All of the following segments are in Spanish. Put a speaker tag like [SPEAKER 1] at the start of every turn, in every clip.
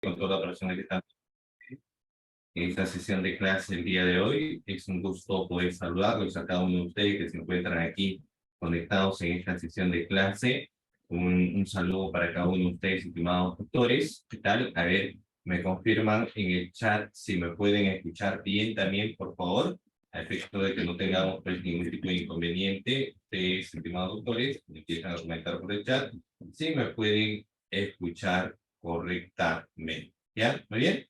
[SPEAKER 1] Con toda la persona que está en esta sesión de clase el día de hoy. Es un gusto poder saludarlos a cada uno de ustedes que se encuentran aquí conectados en esta sesión de clase. Un saludo para cada uno de ustedes, estimados doctores. ¿Qué tal? A ver, me confirman en el chat si me pueden escuchar bien también, por favor, a efecto de que no tengamos pues, ningún tipo de inconveniente. Ustedes, estimados doctores, me empiezan a comentar por el chat si me pueden escuchar correctamente. ¿Ya? ¿Muy bien?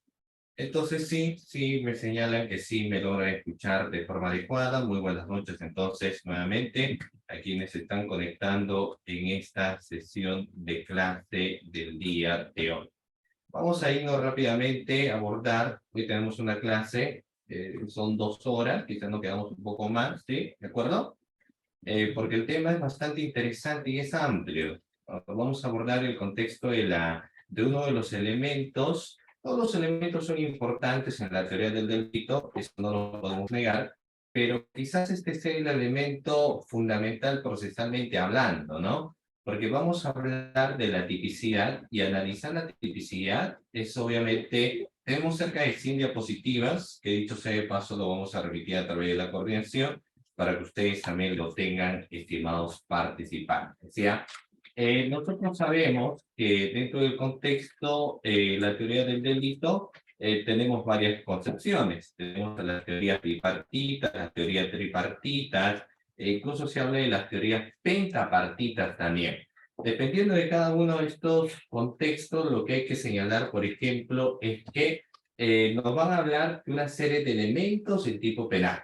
[SPEAKER 1] Entonces sí, me señalan que sí me logran escuchar de forma adecuada. Muy buenas noches entonces nuevamente a quienes se están conectando en esta sesión de clase del día de hoy. Vamos a irnos rápidamente a abordar. Hoy tenemos una clase, son 2 horas, quizás nos quedamos un poco más, ¿sí? ¿De acuerdo? Porque el tema es bastante interesante y es amplio. Vamos a abordar el contexto de uno de los elementos. Todos los elementos son importantes en la teoría del delito, eso no lo podemos negar, pero quizás este sea el elemento fundamental procesalmente hablando, ¿no? Porque vamos a hablar de la tipicidad y analizar la tipicidad es obviamente, tenemos cerca de 100 diapositivas, que dicho sea de paso lo vamos a repetir a través de la coordinación, para que ustedes también lo tengan, estimados participantes. ¿Ya? Nosotros sabemos que dentro del contexto, la teoría del delito, tenemos varias concepciones. Tenemos las teorías bipartitas, las teorías tripartitas, incluso se habla de las teorías pentapartitas también. Dependiendo de cada uno de estos contextos, lo que hay que señalar, por ejemplo, es que nos van a hablar de una serie de elementos del tipo penal.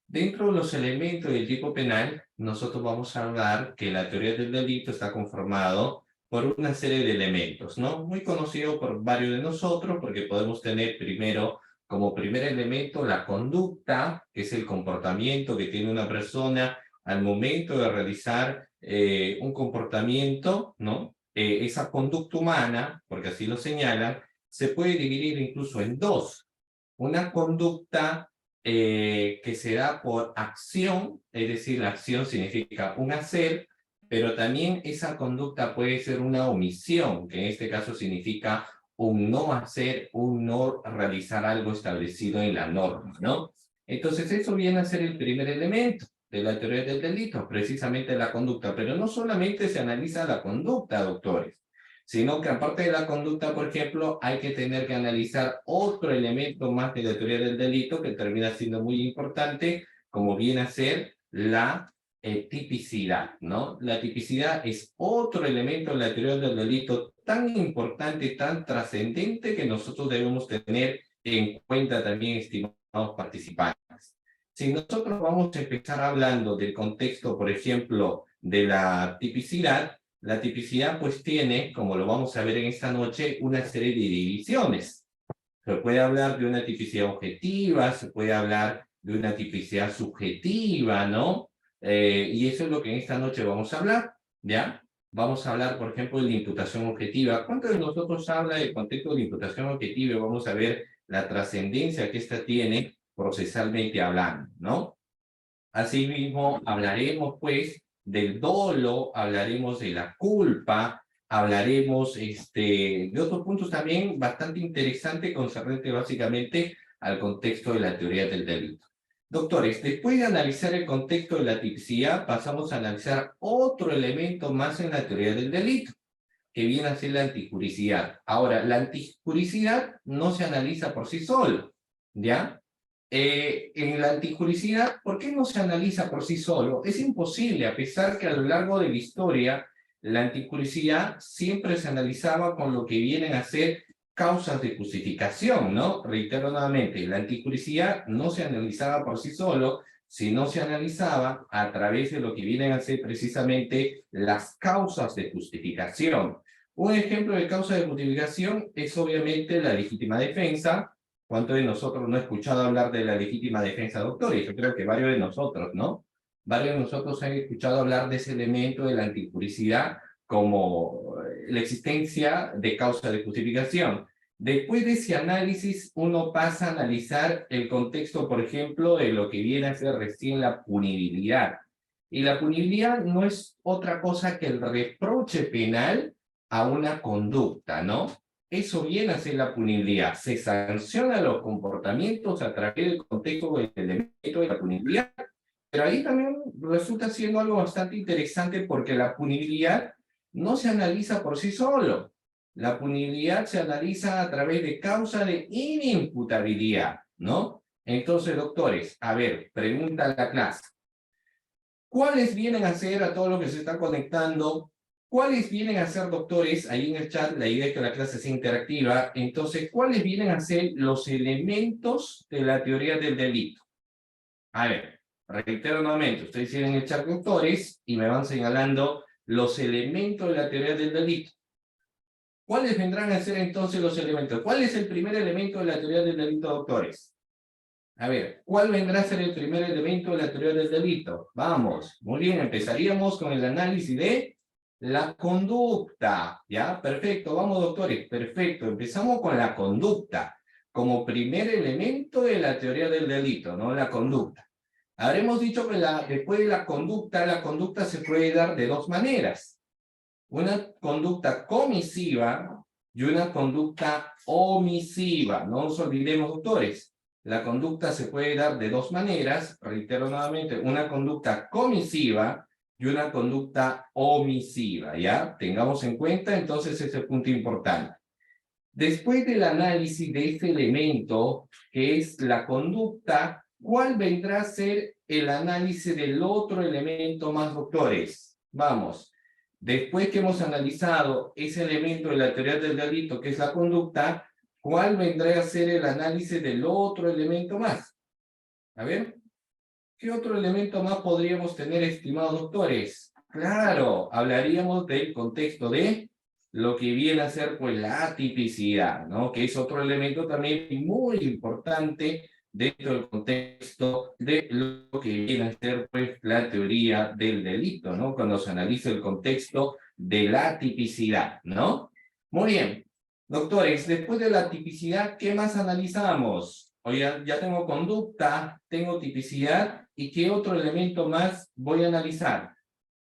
[SPEAKER 1] Dentro de los elementos del tipo penal, nosotros vamos a hablar que la teoría del delito está conformado por una serie de elementos, ¿no? Muy conocido por varios de nosotros, porque podemos tener primero, como primer elemento, la conducta, que es el comportamiento que tiene una persona al momento de realizar un comportamiento, ¿no? Esa conducta humana, porque así lo señalan, se puede dividir incluso en dos. Una conducta que se da por acción, es decir, la acción significa un hacer, pero también esa conducta puede ser una omisión, que en este caso significa un no hacer, un no realizar algo establecido en la norma, ¿no? Entonces eso viene a ser el primer elemento de la teoría del delito, precisamente la conducta, pero no solamente se analiza la conducta, doctores, sino que aparte de la conducta, por ejemplo, hay que tener que analizar otro elemento más de la teoría del delito que termina siendo muy importante, como viene a ser la tipicidad, ¿no? La tipicidad es otro elemento de la teoría del delito tan importante, tan trascendente que nosotros debemos tener en cuenta también, estimados participantes. Si nosotros vamos a empezar hablando del contexto, por ejemplo, de la tipicidad pues tiene, como lo vamos a ver en esta noche, una serie de divisiones. Se puede hablar de una tipicidad objetiva, se puede hablar de una tipicidad subjetiva, ¿no? Y eso es lo que en esta noche vamos a hablar, ¿ya? Vamos a hablar, por ejemplo, de la imputación objetiva. ¿Cuánto de nosotros habla del contexto de la imputación objetiva? Vamos a ver la trascendencia que ésta tiene procesalmente hablando, ¿no? Asimismo, hablaremos pues del dolo, hablaremos de la culpa, hablaremos de otros puntos también bastante interesantes concernentes básicamente al contexto de la teoría del delito. Doctores, después de analizar el contexto de la tipicidad, pasamos a analizar otro elemento más en la teoría del delito, que viene a ser la antijuricidad. Ahora, la antijuricidad no se analiza por sí solo, ¿ya? En la antijuricidad, ¿por qué no se analiza por sí solo? Es imposible, a pesar que a lo largo de la historia, la antijuricidad siempre se analizaba con lo que vienen a ser causas de justificación, ¿no? Reitero nuevamente, la antijuricidad no se analizaba por sí solo, sino se analizaba a través de lo que vienen a ser precisamente las causas de justificación. Un ejemplo de causa de justificación es obviamente la legítima defensa. ¿Cuántos de nosotros no he escuchado hablar de la legítima defensa, doctores? Yo creo que varios de nosotros, ¿no? Varios de nosotros han escuchado hablar de ese elemento de la antijuricidad como la existencia de causa de justificación. Después de ese análisis, uno pasa a analizar el contexto, por ejemplo, de lo que viene a ser recién la punibilidad. Y la punibilidad no es otra cosa que el reproche penal a una conducta, ¿no? Eso viene a ser la punibilidad. Se sancionan los comportamientos a través del contexto del elemento de la punibilidad. Pero ahí también resulta siendo algo bastante interesante porque la punibilidad no se analiza por sí solo. La punibilidad se analiza a través de causa de inimputabilidad, ¿no? Entonces, doctores, a ver, pregunta a la clase. ¿Cuáles vienen a ser, a todos los que se están conectando, cuáles vienen a ser, doctores, ahí en el chat, la idea es que la clase sea interactiva, entonces, cuáles vienen a ser los elementos de la teoría del delito? A ver, reitero nuevamente, ustedes tienen el chat, doctores, y me van señalando los elementos de la teoría del delito. ¿Cuáles vendrán a ser entonces los elementos? ¿Cuál es el primer elemento de la teoría del delito, doctores? A ver, ¿cuál vendrá a ser el primer elemento de la teoría del delito? Vamos, muy bien, empezaríamos con el análisis de la conducta, ¿ya? Perfecto, vamos, doctores, perfecto, empezamos con la conducta, como primer elemento de la teoría del delito, ¿no? La conducta. Habremos dicho que después de la conducta se puede dar de dos maneras. Una conducta comisiva y una conducta omisiva. No nos olvidemos, doctores. La conducta se puede dar de dos maneras, reitero nuevamente, una conducta comisiva y una conducta omisiva, ¿ya? Tengamos en cuenta entonces ese punto importante. Después del análisis de este elemento, que es la conducta, ¿cuál vendrá a ser el análisis del otro elemento más, doctores? Vamos, después que hemos analizado ese elemento de la teoría del delito, que es la conducta, ¿cuál vendrá a ser el análisis del otro elemento más? A ver, ¿qué otro elemento más podríamos tener, estimados doctores? Claro, hablaríamos del contexto de lo que viene a ser pues la atipicidad, ¿no? Que es otro elemento también muy importante dentro del contexto de lo que viene a ser pues la teoría del delito, ¿no? Cuando se analiza el contexto de la atipicidad, ¿no? Muy bien. Doctores, después de la tipicidad, ¿qué más analizamos? Oye, ya tengo conducta, tengo tipicidad, ¿y qué otro elemento más voy a analizar?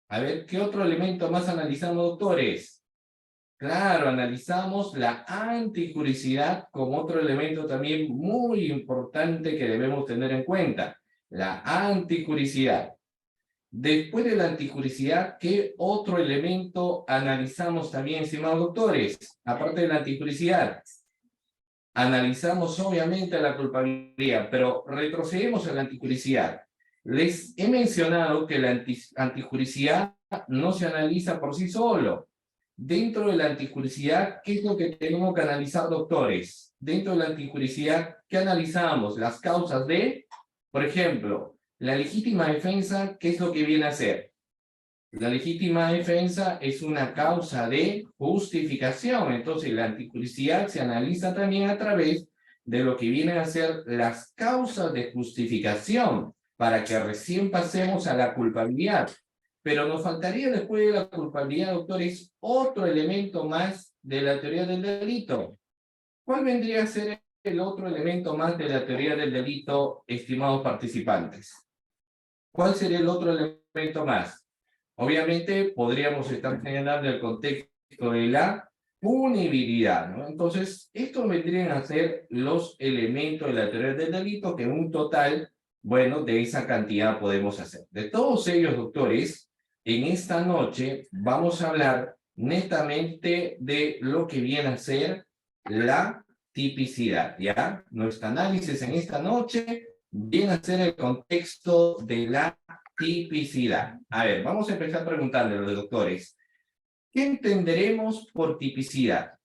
[SPEAKER 1] A ver, ¿qué otro elemento más analizamos, doctores? Claro, analizamos la antijuricidad como otro elemento también muy importante que debemos tener en cuenta. La antijuricidad. Después de la antijuricidad, ¿qué otro elemento analizamos también, estimados doctores? Aparte de la antijuricidad. Analizamos obviamente la culpabilidad, pero retrocedemos a la antijuricidad. Les he mencionado que la antijuricidad no se analiza por sí solo. Dentro de la antijuricidad, ¿qué es lo que tenemos que analizar, doctores? Dentro de la antijuricidad, ¿qué analizamos? Las causas de, por ejemplo, la legítima defensa, ¿qué es lo que viene a ser? La legítima defensa es una causa de justificación, entonces la antijuricidad se analiza también a través de lo que vienen a ser las causas de justificación para que recién pasemos a la culpabilidad. Pero nos faltaría después de la culpabilidad, doctores, otro elemento más de la teoría del delito. ¿Cuál vendría a ser el otro elemento más de la teoría del delito, estimados participantes? ¿Cuál sería el otro elemento más? Obviamente podríamos estar señalando el contexto de la punibilidad, ¿no? Entonces, estos vendrían a ser los elementos de la teoría del delito que en un total, bueno, de esa cantidad podemos hacer. De todos ellos, doctores, en esta noche vamos a hablar netamente de lo que viene a ser la tipicidad, ¿ya? Nuestro análisis en esta noche viene a ser el contexto de la tipicidad. A ver, vamos a empezar preguntándole a los doctores. ¿Qué entenderemos por tipicidad?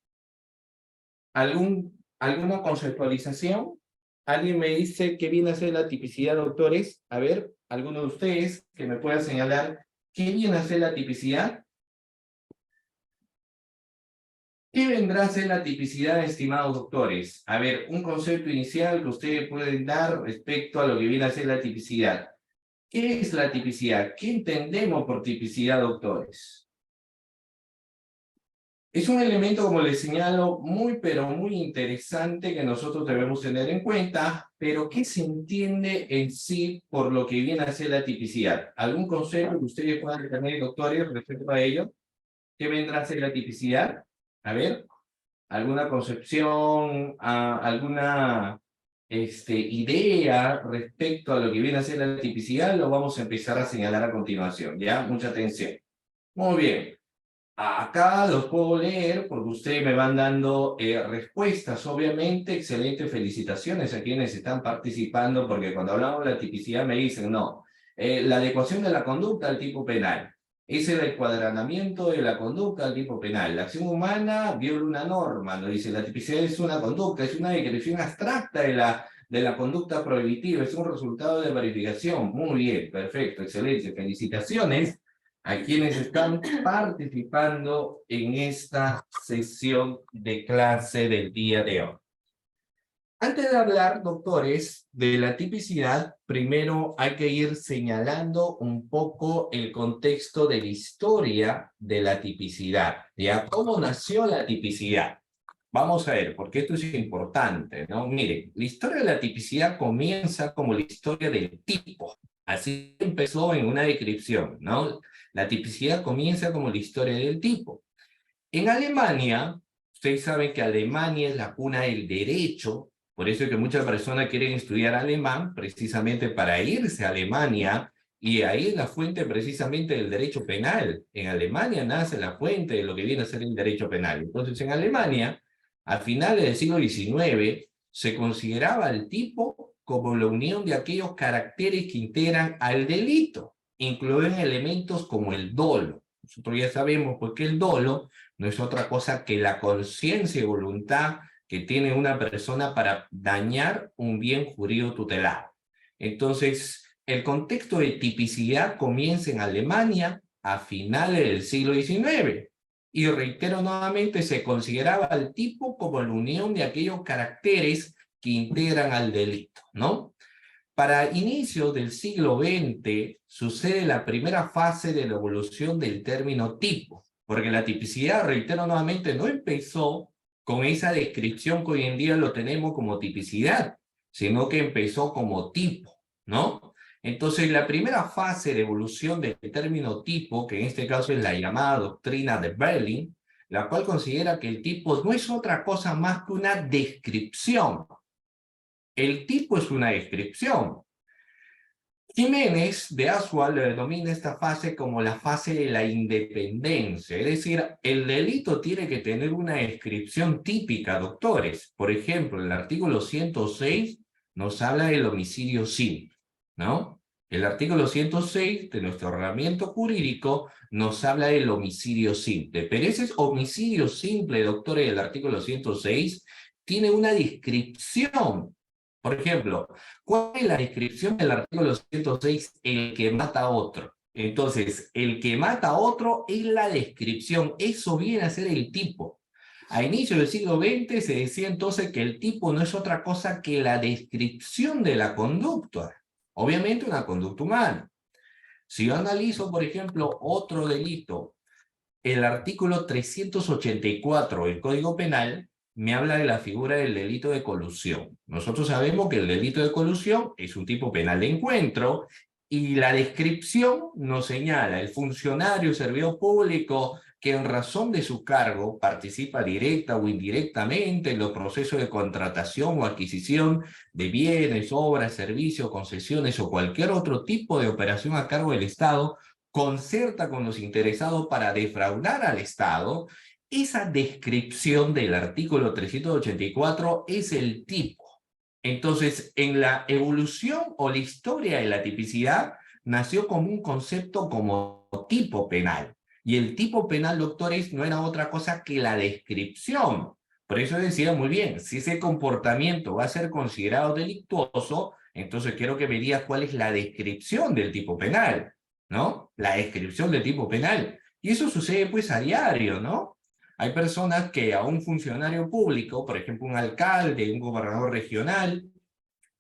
[SPEAKER 1] ¿Alguna conceptualización? ¿Alguien me dice qué viene a ser la tipicidad, doctores? A ver, alguno de ustedes que me pueda señalar qué viene a ser la tipicidad. ¿Qué vendrá a ser la tipicidad, estimados doctores? A ver, un concepto inicial que ustedes pueden dar respecto a lo que viene a ser la tipicidad. ¿Qué es la tipicidad? ¿Qué entendemos por tipicidad, doctores? Es un elemento, como les señalo, muy pero muy interesante que nosotros debemos tener en cuenta, pero ¿qué se entiende en sí por lo que viene a ser la tipicidad? ¿Algún concepto que ustedes puedan tener, doctores, respecto a ello? ¿Qué vendrá a ser la tipicidad? A ver, alguna concepción, alguna idea respecto a lo que viene a ser la tipicidad, lo vamos a empezar a señalar a continuación, ¿ya? Mucha atención. Muy bien. Acá los puedo leer porque ustedes me van dando respuestas, obviamente. Excelentes felicitaciones a quienes están participando, porque cuando hablamos de la tipicidad me dicen, no, la adecuación de la conducta al tipo penal. Es el encuadernamiento de la conducta al tipo penal. La acción humana viola una norma, lo dice. La tipicidad es una conducta, es una descripción abstracta de la conducta prohibitiva, es un resultado de verificación. Muy bien, perfecto, excelente. Felicitaciones a quienes están participando en esta sesión de clase del día de hoy. Antes de hablar, doctores, de la tipicidad, primero hay que ir señalando un poco el contexto de la historia de la tipicidad, ¿ya? ¿Cómo nació la tipicidad? Vamos a ver, porque esto es importante, ¿no? Miren, la historia de la tipicidad comienza como la historia del tipo. Así empezó en una descripción, ¿no? La tipicidad comienza como la historia del tipo. En Alemania, ustedes saben que Alemania es la cuna del derecho, por eso es que muchas personas quieren estudiar alemán precisamente para irse a Alemania, y ahí es la fuente precisamente del derecho penal. En Alemania nace la fuente de lo que viene a ser el derecho penal. Entonces, en Alemania, a finales del siglo XIX, se consideraba al tipo como la unión de aquellos caracteres que integran al delito, incluyen elementos como el dolo. Nosotros ya sabemos pues, que el dolo no es otra cosa que la conciencia y voluntad que tiene una persona para dañar un bien jurídico tutelado. Entonces, el contexto de tipicidad comienza en Alemania a finales del siglo XIX. Y reitero nuevamente, se consideraba al tipo como la unión de aquellos caracteres que integran al delito, ¿no? Para inicios del siglo XX sucede la primera fase de la evolución del término tipo, porque la tipicidad, reitero nuevamente, no empezó con esa descripción que hoy en día lo tenemos como tipicidad, sino que empezó como tipo, ¿no? Entonces, la primera fase de evolución del término tipo, que en este caso es la llamada doctrina de Berlin, la cual considera que el tipo no es otra cosa más que una descripción. El tipo es una descripción. Jiménez de Aswad denomina esta fase como la fase de la independencia, es decir, el delito tiene que tener una descripción típica, doctores. Por ejemplo, el artículo 106 nos habla del homicidio simple, ¿no? El artículo 106 de nuestro ordenamiento jurídico nos habla del homicidio simple, pero ese homicidio simple, doctores, del artículo 106 tiene una descripción. Por ejemplo, ¿cuál es la descripción del artículo 106? El que mata a otro. Entonces, el que mata a otro es la descripción. Eso viene a ser el tipo. A inicio del siglo XX se decía entonces que el tipo no es otra cosa que la descripción de la conducta. Obviamente una conducta humana. Si yo analizo, por ejemplo, otro delito, el artículo 384 del Código Penal me habla de la figura del delito de colusión. Nosotros sabemos que el delito de colusión es un tipo penal de encuentro y la descripción nos señala el funcionario servidor público que en razón de su cargo participa directa o indirectamente en los procesos de contratación o adquisición de bienes, obras, servicios, concesiones o cualquier otro tipo de operación a cargo del Estado, concerta con los interesados para defraudar al Estado. Esa descripción del artículo 384 es el tipo. Entonces, en la evolución o la historia de la tipicidad, nació como un concepto como tipo penal. Y el tipo penal, doctores, no era otra cosa que la descripción. Por eso decía muy bien, si ese comportamiento va a ser considerado delictuoso, entonces quiero que me digas cuál es la descripción del tipo penal, ¿no? La descripción del tipo penal. Y eso sucede pues a diario, ¿no? Hay personas que a un funcionario público, por ejemplo, un alcalde, un gobernador regional,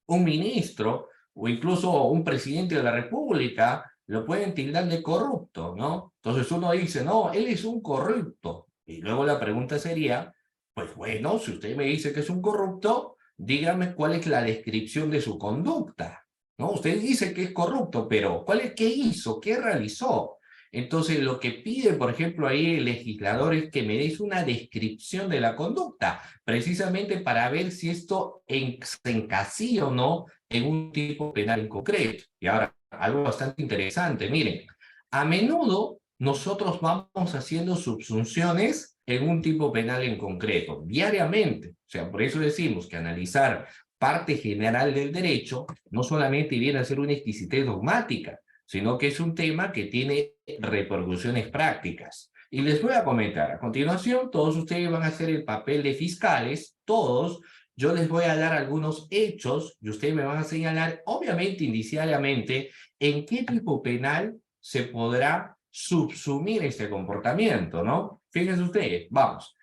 [SPEAKER 1] un ministro o incluso un presidente de la República, lo pueden tildar de corrupto, ¿no? Entonces uno dice, no, él es un corrupto. Y luego la pregunta sería, pues bueno, si usted me dice que es un corrupto, dígame cuál es la descripción de su conducta, ¿no? Usted dice que es corrupto, pero ¿cuál es, qué hizo, qué realizó?
[SPEAKER 2] Entonces, lo que pide, por ejemplo, ahí el legislador es que me des una descripción de la conducta, precisamente para ver si esto se encasilla o no en un tipo penal en concreto. Y ahora, algo bastante interesante, miren, a menudo nosotros vamos haciendo subsunciones en un tipo penal en concreto, diariamente. O sea, por eso decimos que analizar parte general del derecho no solamente viene a ser una exquisitez dogmática, sino que es un tema que tiene repercusiones prácticas. Y les voy a comentar, a continuación, todos ustedes van a hacer el papel de fiscales, todos. Yo les voy a dar algunos hechos y ustedes me van a señalar, obviamente, indiciariamente, en qué tipo penal se podrá subsumir este comportamiento, ¿no? Fíjense ustedes, vamos.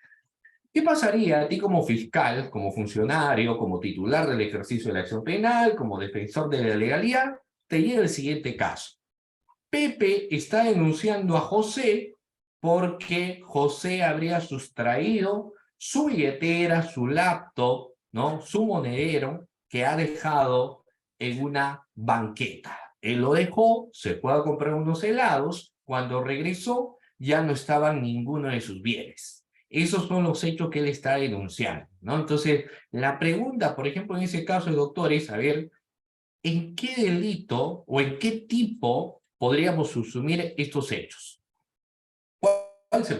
[SPEAKER 2] ¿Qué pasaría a ti como fiscal, como funcionario, como titular del ejercicio de la acción penal, como defensor de la legalidad? Te llega el siguiente caso. Pepe está denunciando a José porque José habría sustraído su billetera, su laptop, ¿no? Su monedero que ha dejado en una banqueta. Él lo dejó, se fue a comprar unos helados, cuando regresó ya no estaban ninguno de sus bienes. Esos son los hechos que él está denunciando, ¿no? Entonces, la pregunta, por ejemplo, en ese caso, doctor, es saber ¿en qué delito o en qué tipo podríamos subsumir estos hechos?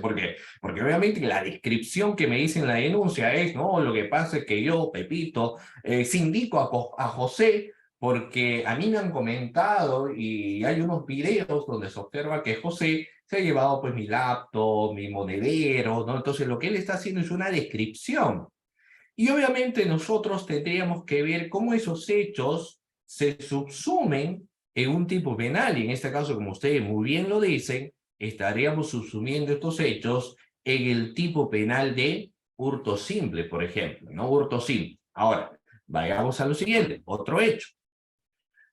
[SPEAKER 2] ¿Por qué? Porque obviamente la descripción que me dice en la denuncia es, no, lo que pasa es que yo, Pepito, sindico a José porque a mí me han comentado y hay unos videos donde se observa que José se ha llevado pues mi laptop, mi monedero, ¿no? Entonces lo que él está haciendo es una descripción. Y obviamente nosotros tendríamos que ver cómo esos hechos se subsumen en un tipo penal. Y en este caso, como ustedes muy bien lo dicen, estaríamos subsumiendo estos hechos en el tipo penal de hurto simple, por ejemplo, ¿no? Hurto simple. Ahora, vayamos a lo siguiente, otro hecho.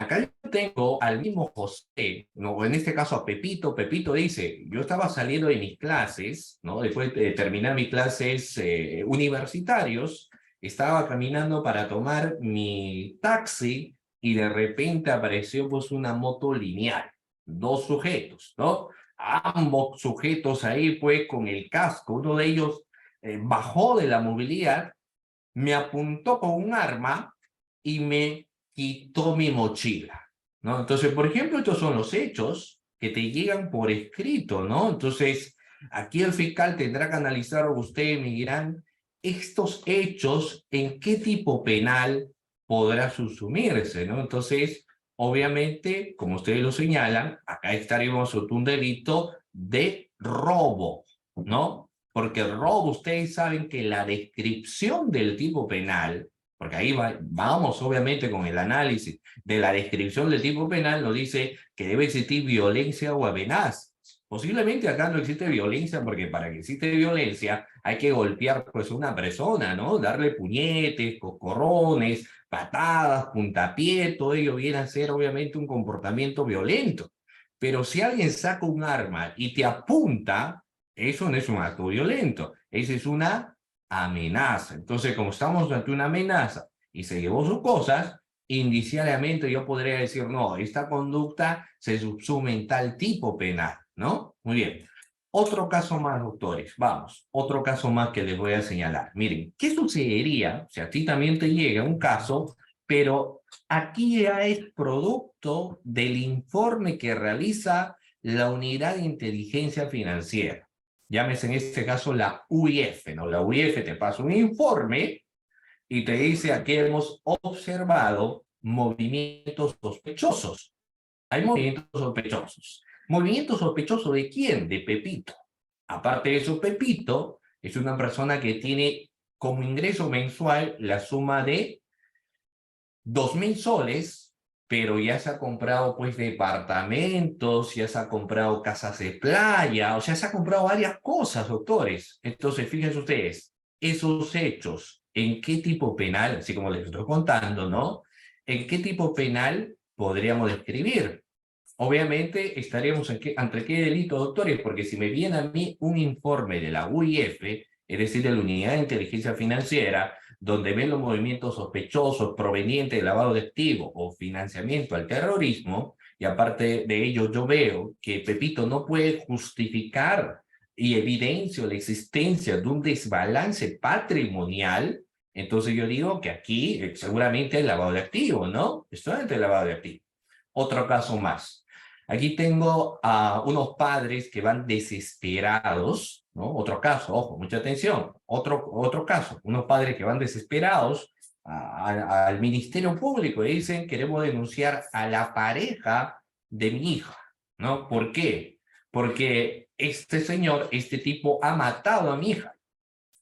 [SPEAKER 2] Acá yo tengo al mismo José, ¿no? En este caso a Pepito. Pepito dice, yo estaba saliendo de mis clases, ¿no? Después de terminar mis clases universitarios, estaba caminando para tomar mi taxi y de repente apareció pues una moto lineal, dos sujetos, ¿no? Ambos sujetos ahí pues con el casco, uno de ellos bajó de la movilidad, me apuntó con un arma y me quitó mi mochila, ¿no? Entonces, por ejemplo, estos son los hechos que te llegan por escrito, ¿no? Entonces, aquí el fiscal tendrá que analizar, o ustedes me dirán, estos hechos, ¿en qué tipo penal podrá subsumirse, ¿no? Entonces, obviamente, como ustedes lo señalan, acá estaríamos ante un delito de robo, ¿no? Porque el robo, ustedes saben que la descripción del tipo penal, porque ahí vamos obviamente con el análisis de la descripción del tipo penal, nos dice que debe existir violencia o amenaza. Posiblemente acá no existe violencia porque para que existe violencia hay que golpear pues a una persona, ¿no? Darle puñetes, coscorrones, patadas, puntapié, todo ello viene a ser obviamente un comportamiento violento. Pero si alguien saca un arma y te apunta, eso no es un acto violento, esa es una amenaza. Entonces, como estamos ante una amenaza y se llevó sus cosas, indiciariamente yo podría decir, no, esta conducta se subsume en tal tipo penal, ¿no? Muy bien. Otro caso más, doctores, vamos, otro caso más que les voy a señalar. Miren, ¿qué sucedería si a ti también te llega un caso, pero aquí ya es producto del informe que realiza la Unidad de Inteligencia Financiera? Llámese en este caso la UIF, ¿no? La UIF te pasa un informe y te dice, aquí hemos observado movimientos sospechosos. Hay movimientos sospechosos. ¿Movimientos sospechosos de quién? De Pepito. Aparte de eso, Pepito es una persona que tiene como ingreso mensual la suma de 2.000 soles, pero ya se ha comprado pues departamentos, ya se ha comprado casas de playa, o sea, se ha comprado varias cosas, doctores. Entonces, fíjense ustedes, esos hechos, ¿en qué tipo penal, así como les estoy contando, ¿no? ¿En qué tipo penal podríamos describir? Obviamente estaríamos ante qué delito, doctores, porque si me viene a mí un informe de la UIF, es decir, de la Unidad de Inteligencia Financiera, donde ven los movimientos sospechosos provenientes de lavado de activos o financiamiento al terrorismo, y aparte de ello yo veo que Pepito no puede justificar y evidencio la existencia de un desbalance patrimonial, entonces yo digo que aquí seguramente hay lavado de activos, ¿no? Esto es el lavado de activos. Otro caso más. Aquí tengo a unos padres que van desesperados, ¿no? Otro caso, ojo, mucha atención. Otro caso, unos padres que van desesperados al Ministerio Público y dicen, queremos denunciar a la pareja de mi hija, ¿no? ¿Por qué? Porque este señor, este tipo ha matado a mi hija.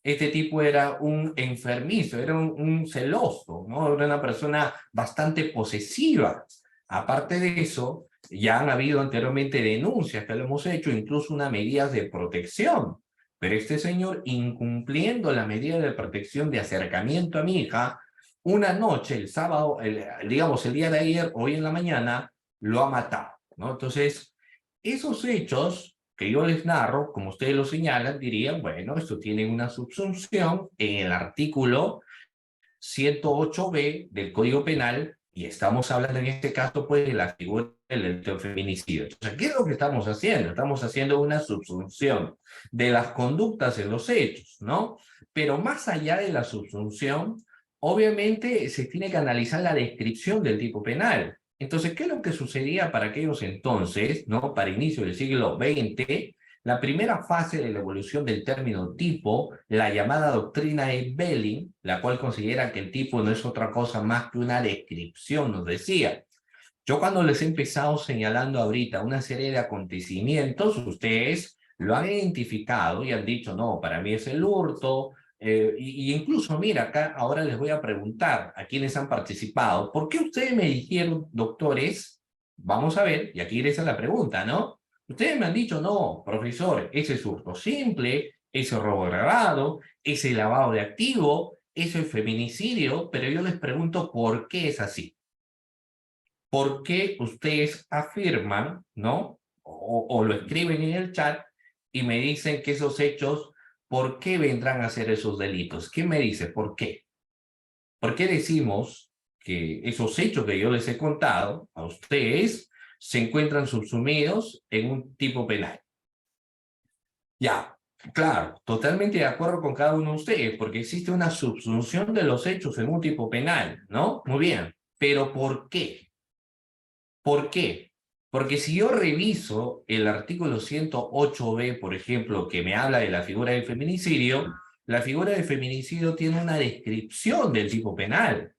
[SPEAKER 2] Este tipo era un enfermizo, era un celoso, ¿no? Era una persona bastante posesiva. Aparte de eso, ya han habido anteriormente denuncias que lo hemos hecho, incluso unas medidas de protección. Pero este señor, incumpliendo la medida de protección de acercamiento a mi hija, una noche, el sábado, digamos el día de ayer, hoy en la mañana, lo ha matado, ¿no? Entonces, esos hechos que yo les narro, como ustedes lo señalan, dirían, bueno, esto tiene una subsunción en el artículo 108b del Código Penal, y estamos hablando en este caso, pues, de la figura del delito de feminicidio. Entonces, ¿qué es lo que estamos haciendo? Estamos haciendo una subsunción de las conductas en los hechos, ¿no? Pero más allá de la subsunción, obviamente se tiene que analizar la descripción del tipo penal. Entonces, ¿qué es lo que sucedía para aquellos entonces, ¿no? Para inicio del siglo XX, la primera fase de la evolución del término tipo, la llamada doctrina de Belling, la cual considera que el tipo no es otra cosa más que una descripción, nos decía. Yo cuando les he empezado señalando ahorita una serie de acontecimientos, ustedes lo han identificado y han dicho, no, para mí es el hurto, y incluso, mira, acá ahora les voy a preguntar a quienes han participado, ¿por qué ustedes me dijeron, doctores? Vamos a ver, y aquí les a la pregunta, ¿no? Ustedes me han dicho, no, profesor, ese es hurto simple, ese es robo agravado, ese es lavado de activo, eso es feminicidio, pero yo les pregunto, ¿por qué es así? ¿Por qué ustedes afirman, ¿no? O lo escriben en el chat y me dicen que esos hechos, ¿por qué vendrán a ser esos delitos? ¿Quién me dice por qué? ¿Por qué decimos que esos hechos que yo les he contado a ustedes se encuentran subsumidos en un tipo penal? Ya, claro, totalmente de acuerdo con cada uno de ustedes, porque existe una subsunción de los hechos en un tipo penal, ¿no? Muy bien, pero ¿por qué? ¿Por qué? Porque si yo reviso el artículo 108b, por ejemplo, que me habla de la figura del feminicidio, la figura del feminicidio tiene una descripción del tipo penal,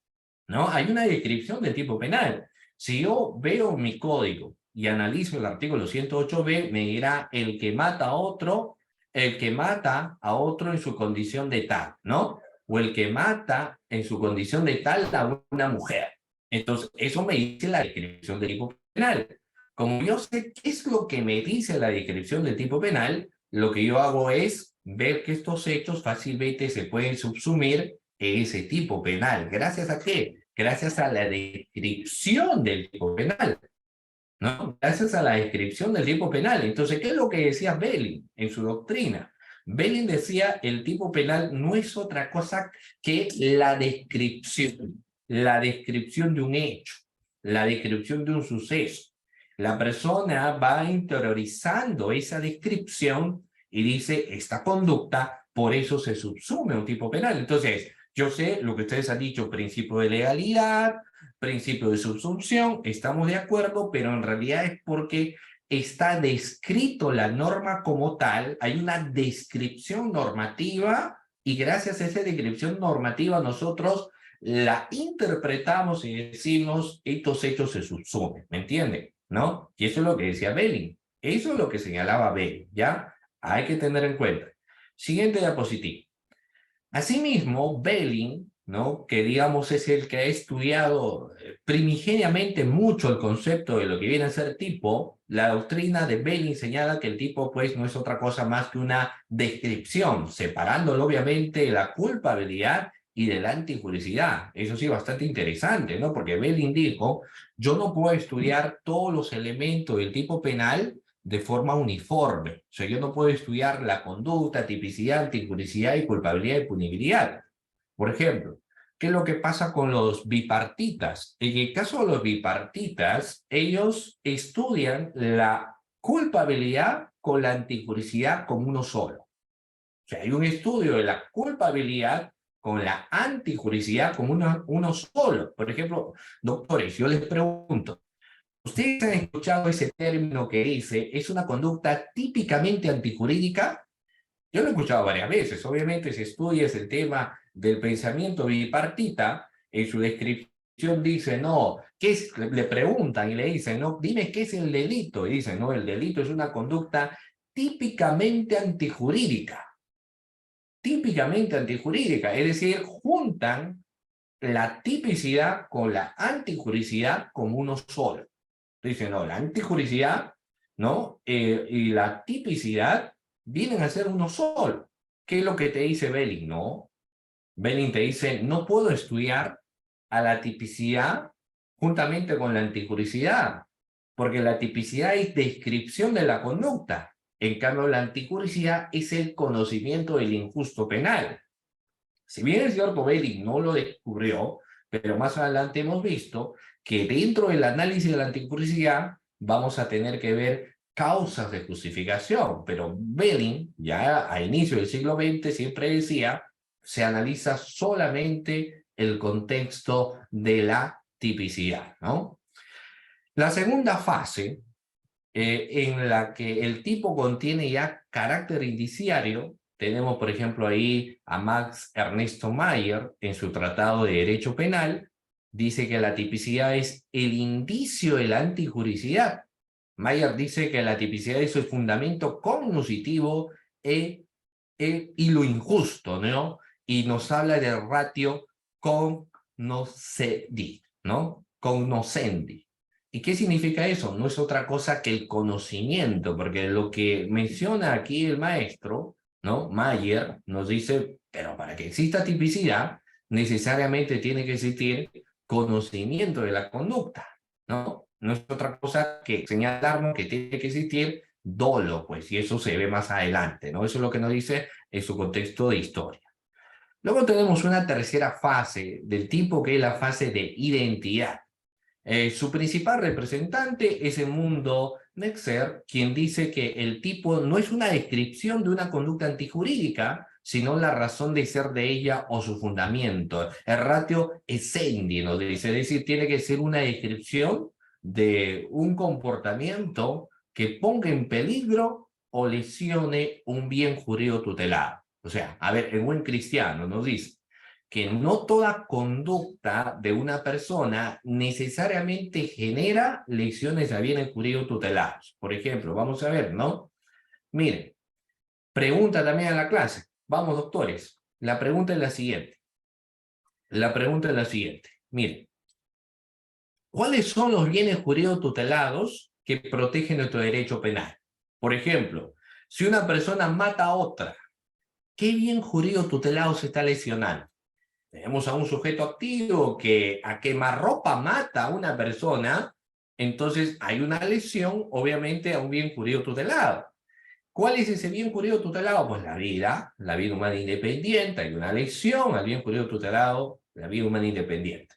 [SPEAKER 2] ¿no? Hay una descripción del tipo penal. Si yo veo mi código y analizo el artículo 108b, me dirá el que mata a otro, el que mata a otro en su condición de tal, ¿no? O el que mata en su condición de tal a una mujer. Entonces, eso me dice la descripción del tipo penal. Como yo sé qué es lo que me dice la descripción del tipo penal, lo que yo hago es ver que estos hechos fácilmente se pueden subsumir en ese tipo penal. ¿Gracias a qué? Gracias a la descripción del tipo penal, ¿no? Gracias a la descripción del tipo penal. Entonces, ¿qué es lo que decía Belling en su doctrina? Belling decía, el tipo penal no es otra cosa que la descripción de un hecho, la descripción de un suceso. La persona va interiorizando esa descripción y dice, esta conducta, por eso se subsume a un tipo penal. Entonces, yo sé lo que ustedes han dicho, principio de legalidad, principio de subsunción, estamos de acuerdo, pero en realidad es porque está descrito la norma como tal, hay una descripción normativa y gracias a esa descripción normativa nosotros la interpretamos y decimos estos hechos se subsumen, ¿me entienden? ¿No? Y eso es lo que decía Belling, eso es lo que señalaba Belling, ¿ya? Hay que tener en cuenta. Siguiente diapositiva. Asimismo, Belling, ¿no? Que digamos es el que ha estudiado primigeniamente mucho el concepto de lo que viene a ser tipo, la doctrina de Belling señala que el tipo pues no es otra cosa más que una descripción, separándolo obviamente de la culpabilidad y de la antijuricidad. Eso sí, bastante interesante, ¿no? Porque Belling dijo, yo no puedo estudiar todos los elementos del tipo penal de forma uniforme. O sea, yo no puedo estudiar la conducta, tipicidad, antijuricidad y culpabilidad y punibilidad. Por ejemplo, ¿Qué es lo que pasa con los bipartitas? En el caso de los bipartitas, ellos estudian la culpabilidad con la antijuricidad como uno solo. O sea, hay un estudio de la culpabilidad con la antijuricidad como uno solo. Por ejemplo, doctores, yo les pregunto, ¿ustedes han escuchado ese término que dice es una conducta típicamente antijurídica? Yo lo he escuchado varias veces. Obviamente, si estudias el tema del pensamiento bipartita, en su descripción dice, no, ¿qué es? Le preguntan y le dicen, no, dime qué es el delito. Y dicen, no, el delito es una conducta típicamente antijurídica. Típicamente antijurídica. Es decir, juntan la tipicidad con la antijuricidad como uno solo. Dicen, no, la antijuricidad, ¿no? Y la tipicidad vienen a ser uno solo. ¿Qué es lo que te dice Belling? No. Belling te dice, no puedo estudiar a la tipicidad juntamente con la antijuricidad, porque la tipicidad es descripción de la conducta. En cambio, la antijuricidad es el conocimiento del injusto penal. Si bien es cierto, Belling no lo descubrió, pero más adelante hemos visto que dentro del análisis de la antipublicidad vamos a tener que ver causas de justificación, pero Belling, ya a inicio del siglo XX, siempre decía, se analiza solamente el contexto de la tipicidad, ¿no? La segunda fase, en la que el tipo contiene ya carácter indiciario, tenemos, por ejemplo, ahí a Max Ernesto Mayer, en su Tratado de Derecho Penal, dice que la tipicidad es el indicio de la antijuricidad. Mayer dice que la tipicidad es el fundamento cognoscitivo y lo injusto, ¿no? Y nos habla del ratio cognoscendi, ¿no? Cognoscendi. ¿Y qué significa eso? No es otra cosa que el conocimiento, porque lo que menciona aquí el maestro, ¿no? Mayer nos dice, pero para que exista tipicidad, necesariamente tiene que existir conocimiento de la conducta, ¿no? No es otra cosa que señalarnos que tiene que existir dolo, pues, y eso se ve más adelante, ¿no? Eso es lo que nos dice en su contexto de historia. Luego tenemos una tercera fase del tipo que es la fase de identidad. Su principal representante es el mundo Nexer, quien dice que el tipo no es una descripción de una conducta antijurídica, sino la razón de ser de ella o su fundamento. El ratio essendi, nos dice, es decir, tiene que ser una descripción de un comportamiento que ponga en peligro o lesione un bien jurídico tutelado. O sea, a ver, en buen cristiano nos dice que no toda conducta de una persona necesariamente genera lesiones a bienes jurídicos tutelados. Por ejemplo, vamos a ver, ¿no? Miren, pregunta también a la clase. Vamos, doctores. La pregunta es la siguiente. La pregunta es la siguiente. Miren, ¿cuáles son los bienes jurídicos tutelados que protegen nuestro derecho penal? Por ejemplo, si una persona mata a otra, ¿qué bien jurídico tutelado se está lesionando? Tenemos a un sujeto activo que a quemarropa mata a una persona, entonces hay una lesión, obviamente, a un bien jurídico tutelado. ¿Cuál es ese bien jurídico tutelado? Pues la vida humana independiente, hay una lesión al bien jurídico tutelado, la vida humana independiente.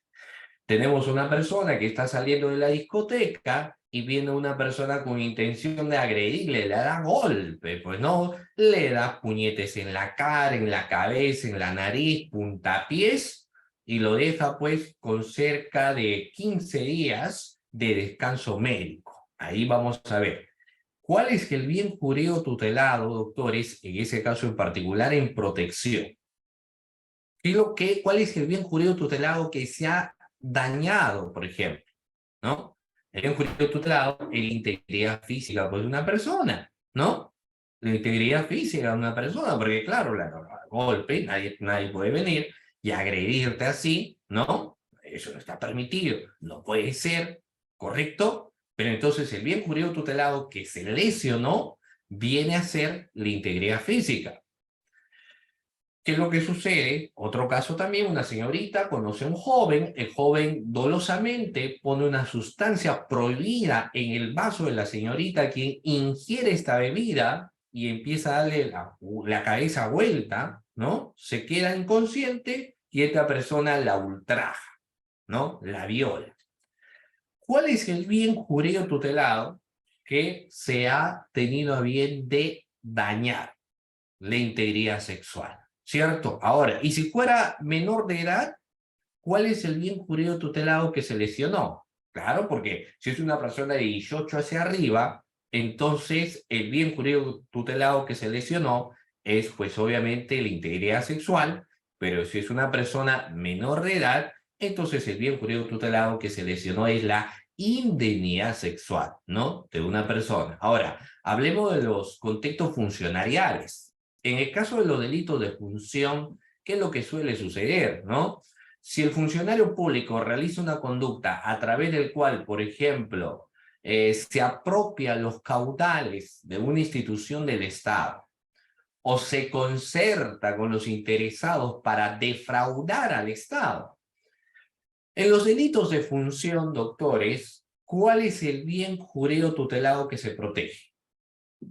[SPEAKER 2] Tenemos una persona que está saliendo de la discoteca y viene una persona con intención de agredirle, le da golpe, pues no, le da puñetes en la cara, en la cabeza, en la nariz, puntapiés, y lo deja pues con cerca de 15 días de descanso médico. Ahí vamos a ver. ¿Cuál es el bien jurídico tutelado, doctores, en ese caso en particular en protección? ¿Cuál es el bien jurídico tutelado que se ha dañado, por ejemplo? ¿No? El bien jurídico tutelado es la integridad física pues, de una persona, ¿no? La integridad física de una persona, porque claro, la golpe, nadie puede venir y agredirte así, ¿no? Eso no está permitido, no puede ser, ¿correcto? Pero entonces el bien jurídico tutelado que se lesionó viene a ser la integridad física. ¿Qué es lo que sucede? Otro caso también, una señorita conoce a un joven, el joven dolosamente pone una sustancia prohibida en el vaso de la señorita, quien ingiere esta bebida y empieza a darle la cabeza vuelta, ¿no? Se queda inconsciente y esta persona la ultraja, ¿no? La viola. ¿Cuál es el bien jurídico tutelado que se ha tenido a bien de dañar la integridad sexual? ¿Cierto? Ahora, y si fuera menor de edad, ¿cuál es el bien jurídico tutelado que se lesionó? Claro, porque si es una persona de 18 hacia arriba, entonces el bien jurídico tutelado que se lesionó es, pues obviamente, la integridad sexual, pero si es una persona menor de edad, entonces el bien jurídico tutelado que se lesionó es la indemnidad sexual, ¿no? De una persona. Ahora, hablemos de los contextos funcionariales. En el caso de los delitos de función, ¿qué es lo que suele suceder, no? Si el funcionario público realiza una conducta a través del cual, por ejemplo, se apropia los caudales de una institución del Estado o se concerta con los interesados para defraudar al Estado. En los delitos de función, doctores, ¿cuál es el bien jurídico tutelado que se protege?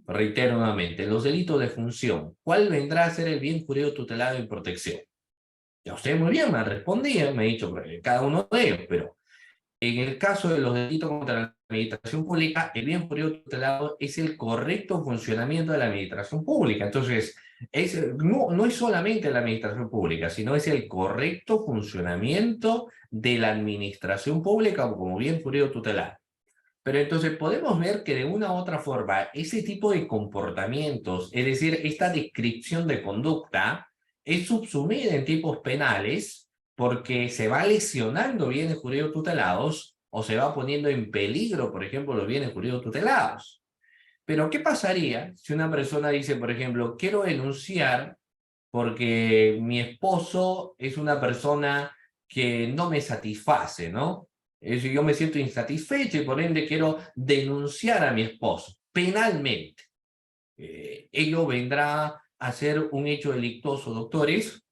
[SPEAKER 2] Reitero nuevamente, en los delitos de función, ¿cuál vendrá a ser el bien jurídico tutelado en protección? Ya usted muy bien me ha respondido, me ha dicho cada uno de ellos, pero en el caso de los delitos contra la administración pública, el bien jurídico tutelado es el correcto funcionamiento de la administración pública. Entonces, no es solamente la administración pública, sino es el correcto funcionamiento de la administración pública como bien jurídico tutelado. Pero entonces podemos ver que de una u otra forma, ese tipo de comportamientos, es decir, esta descripción de conducta, es subsumida en tipos penales porque se va lesionando bienes jurídicos tutelados o se va poniendo en peligro, por ejemplo, los bienes jurídicos tutelados. Pero, ¿qué pasaría si una persona dice, por ejemplo, quiero denunciar porque mi esposo es una persona que no me satisface, ¿no? Es decir, yo me siento insatisfecho y por ende quiero denunciar a mi esposo penalmente. Ello vendrá a ser un hecho delictuoso, doctores,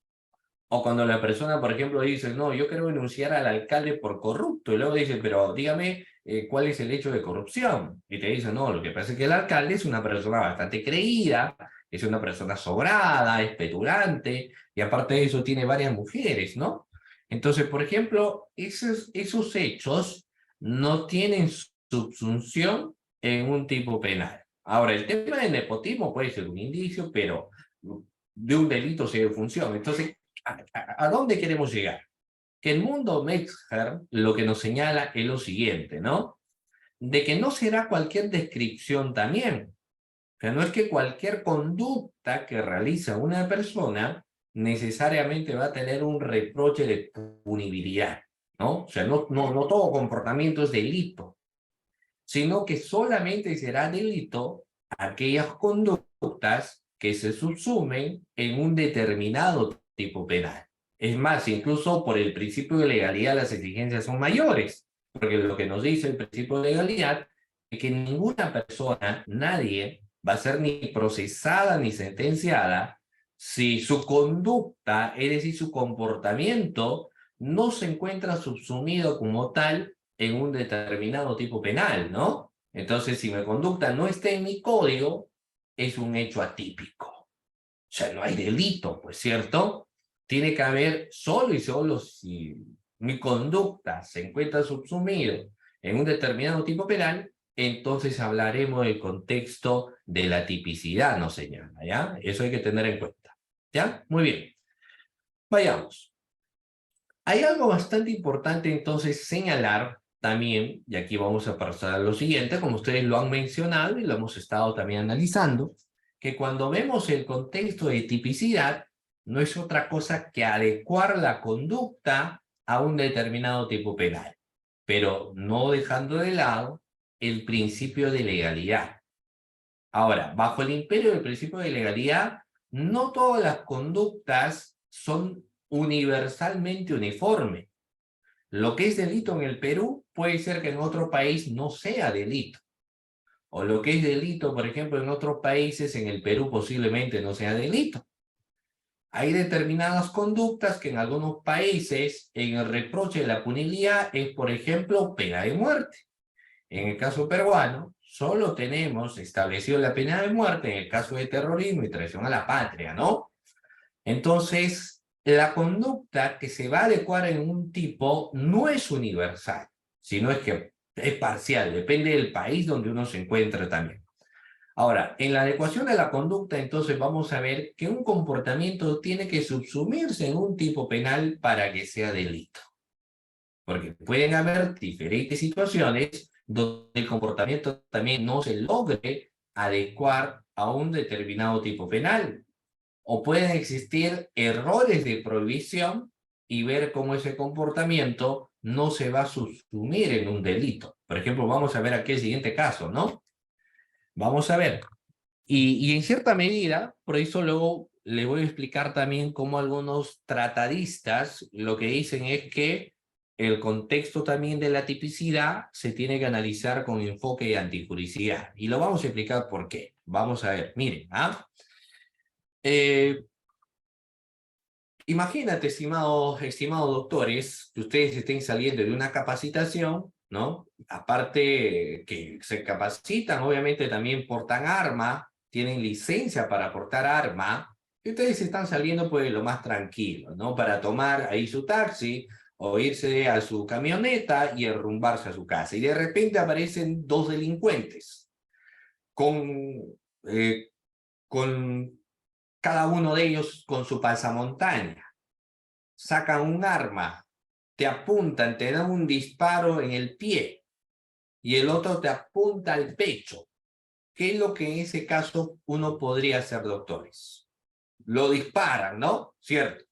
[SPEAKER 2] o cuando la persona, por ejemplo, dice, no, yo quiero denunciar al alcalde por corrupto, y luego dice, pero dígame cuál es el hecho de corrupción. Y te dice, no, lo que pasa es que el alcalde es una persona bastante creída, es una persona sobrada, es petulante, y aparte de eso tiene varias mujeres, ¿no? Entonces, por ejemplo, esos hechos no tienen subsunción en un tipo penal. Ahora, el tema del nepotismo puede ser un indicio, pero de un delito sin función. Entonces, ¿a dónde queremos llegar? Que el mundo Metzger lo que nos señala es lo siguiente, ¿no? De que no será cualquier descripción también. O sea, no es que cualquier conducta que realiza una persona necesariamente va a tener un reproche de punibilidad, ¿no? O sea, no todo comportamiento es delito, sino que solamente será delito aquellas conductas que se subsumen en un determinado tipo penal. Es más, incluso por el principio de legalidad las exigencias son mayores, porque lo que nos dice el principio de legalidad es que ninguna persona, nadie, va a ser ni procesada ni sentenciada si su conducta, es decir, su comportamiento, no se encuentra subsumido como tal en un determinado tipo penal, ¿no? Entonces, si mi conducta no está en mi código, es un hecho atípico. O sea, no hay delito, pues, ¿cierto? Tiene que haber solo y solo si mi conducta se encuentra subsumido en un determinado tipo penal, entonces hablaremos del contexto de la tipicidad, no señala, ¿ya? Eso hay que tener en cuenta, ¿ya? Muy bien. Vayamos. Hay algo bastante importante entonces señalar también, y aquí vamos a pasar a lo siguiente, como ustedes lo han mencionado y lo hemos estado también analizando, que cuando vemos el contexto de tipicidad, no es otra cosa que adecuar la conducta a un determinado tipo penal, pero no dejando de lado el principio de legalidad. Ahora, bajo el imperio del principio de legalidad, no todas las conductas son universalmente uniformes. Lo que es delito en el Perú puede ser que en otro país no sea delito. O lo que es delito, por ejemplo, en otros países, en el Perú posiblemente no sea delito. Hay determinadas conductas que en algunos países, en el reproche de la punibilidad, es, por ejemplo, pena de muerte. En el caso peruano, solo tenemos establecido la pena de muerte en el caso de terrorismo y traición a la patria, ¿no? Entonces, la conducta que se va a adecuar en un tipo no es universal, sino es que es parcial, depende del país donde uno se encuentra también. Ahora, en la adecuación de la conducta, entonces vamos a ver que un comportamiento tiene que subsumirse en un tipo penal para que sea delito. Porque pueden haber diferentes situaciones donde el comportamiento también no se logre adecuar a un determinado tipo penal. O pueden existir errores de prohibición y ver cómo ese comportamiento no se va a subsumir en un delito. Por ejemplo, vamos a ver aquí el siguiente caso, ¿no? Vamos a ver. Y en cierta medida, por eso luego le voy a explicar también cómo algunos tratadistas lo que dicen es que el contexto también de la tipicidad se tiene que analizar con enfoque de antijuricidad. Y lo vamos a explicar por qué. Vamos a ver, miren, ¿ah? Eh, Imagínate, estimados doctores, que ustedes estén saliendo de una capacitación, ¿no? Aparte que se capacitan, obviamente también portan arma, tienen licencia para portar arma, y ustedes están saliendo pues lo más tranquilo, ¿no? Para tomar ahí su taxi o irse a su camioneta y derrumbarse a su casa. Y de repente aparecen dos delincuentes con, eh, con cada uno de ellos con su pasamontaña, sacan un arma, te apuntan, te dan un disparo en el pie y el otro te apunta al pecho. ¿Qué es lo que en ese caso uno podría hacer, doctores? Lo disparan, ¿no? ¿Cierto?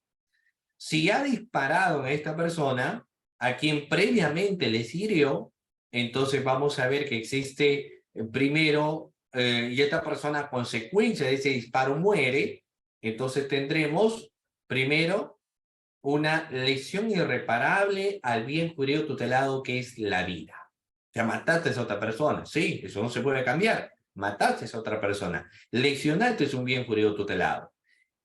[SPEAKER 2] Si ha disparado a esta persona, a quien previamente le hirió, entonces vamos a ver que existe primero, y esta persona a consecuencia de ese disparo muere, entonces tendremos primero una lesión irreparable al bien jurídico tutelado que es la vida. O sea, mataste a otra persona, sí, eso no se puede cambiar. Mataste a otra persona. Lesionaste es un bien jurídico tutelado.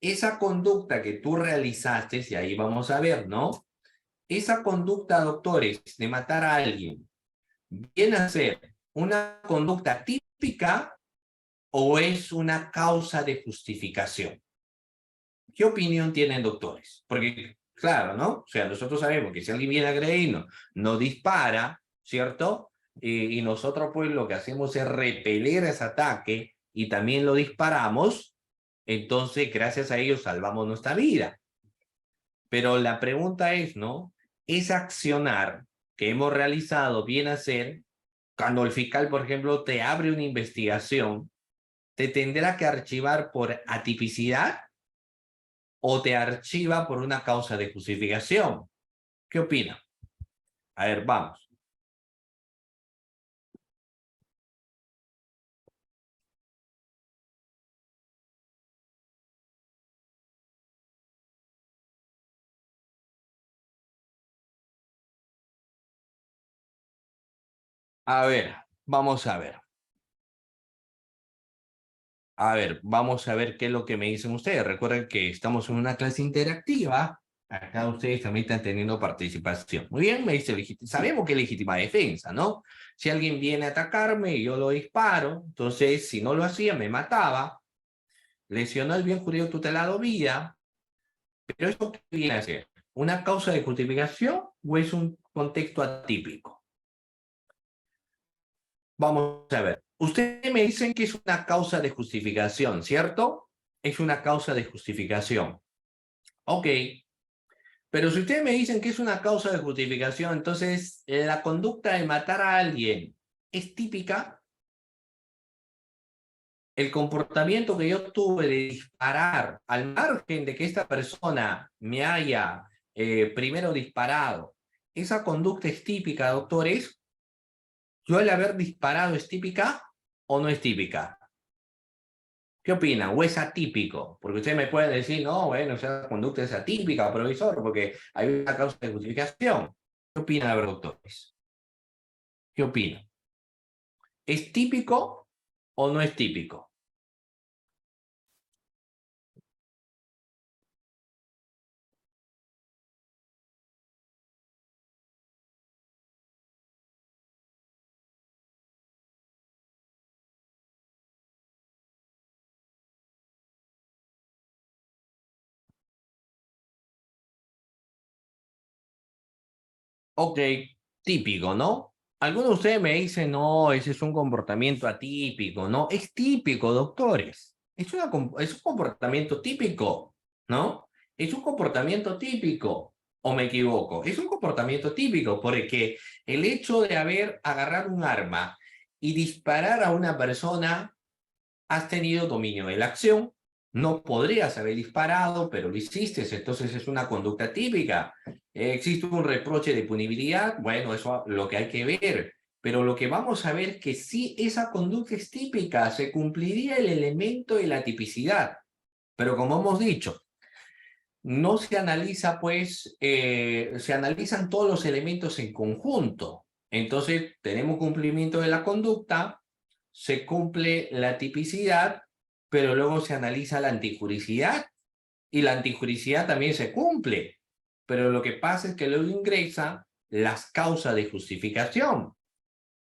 [SPEAKER 2] Esa conducta que tú realizaste, y ahí vamos a ver, ¿no? Esa conducta, doctores, de matar a alguien, ¿viene a ser una conducta típica o es una causa de justificación? ¿Qué opinión tienen, doctores? Porque, claro, ¿no? O sea, nosotros sabemos que si alguien viene a agredirnos, nos dispara, ¿cierto? Y nosotros, pues, lo que hacemos es repeler ese ataque y también lo disparamos, entonces, gracias a ello, salvamos nuestra vida. Pero la pregunta es, ¿no? Ese accionar que hemos realizado viene a ser, cuando el fiscal, por ejemplo, te abre una investigación, te tendrá que archivar por atipicidad o te archiva por una causa de justificación. ¿Qué opina? A ver, vamos. A ver, vamos a ver. A ver, vamos a ver qué es lo que me dicen ustedes. Recuerden que estamos en una clase interactiva. Acá ustedes también están teniendo participación. Muy bien, me dice, sabemos que es legítima defensa, ¿no? Si alguien viene a atacarme y yo lo disparo, entonces si no lo hacía me mataba, lesionó el bien jurídico tutelado vida, pero ¿eso qué viene a ser? ¿Una causa de justificación o es un contexto atípico? Vamos a ver. Ustedes me dicen que es una causa de justificación, ¿cierto? Es una causa de justificación. Ok, pero si ustedes me dicen que es una causa de justificación, entonces la conducta de matar a alguien es típica. El comportamiento que yo tuve de disparar, al margen de que esta persona me haya primero disparado, esa conducta es típica, doctores. ¿Yo el haber disparado es típica o no es típica? ¿Qué opinan? ¿O es atípico? Porque usted me puede decir, no, bueno, esa conducta es atípica, profesor, porque hay una causa de justificación. ¿Qué opinan, a ver, doctores? ¿Qué opinan? ¿Es típico o no es típico? Ok, típico, ¿no? Algunos de ustedes me dicen, no, ese es un comportamiento atípico, ¿no? Es típico, doctores. Es un comportamiento típico, ¿no? Es un comportamiento típico, ¿o me equivoco? Es un comportamiento típico porque el hecho de haber agarrado un arma y disparar a una persona, has tenido dominio de la acción, no podrías haber disparado, pero lo hiciste, entonces es una conducta típica. ¿Existe un reproche de punibilidad? Bueno, eso es lo que hay que ver, pero lo que vamos a ver es que si esa conducta es típica, se cumpliría el elemento de la tipicidad, pero como hemos dicho, no se analiza, pues, se analizan todos los elementos en conjunto. Entonces, tenemos cumplimiento de la conducta, se cumple la tipicidad, pero luego se analiza la antijuricidad y la antijuricidad también se cumple. Pero lo que pasa es que luego ingresa las causas de justificación.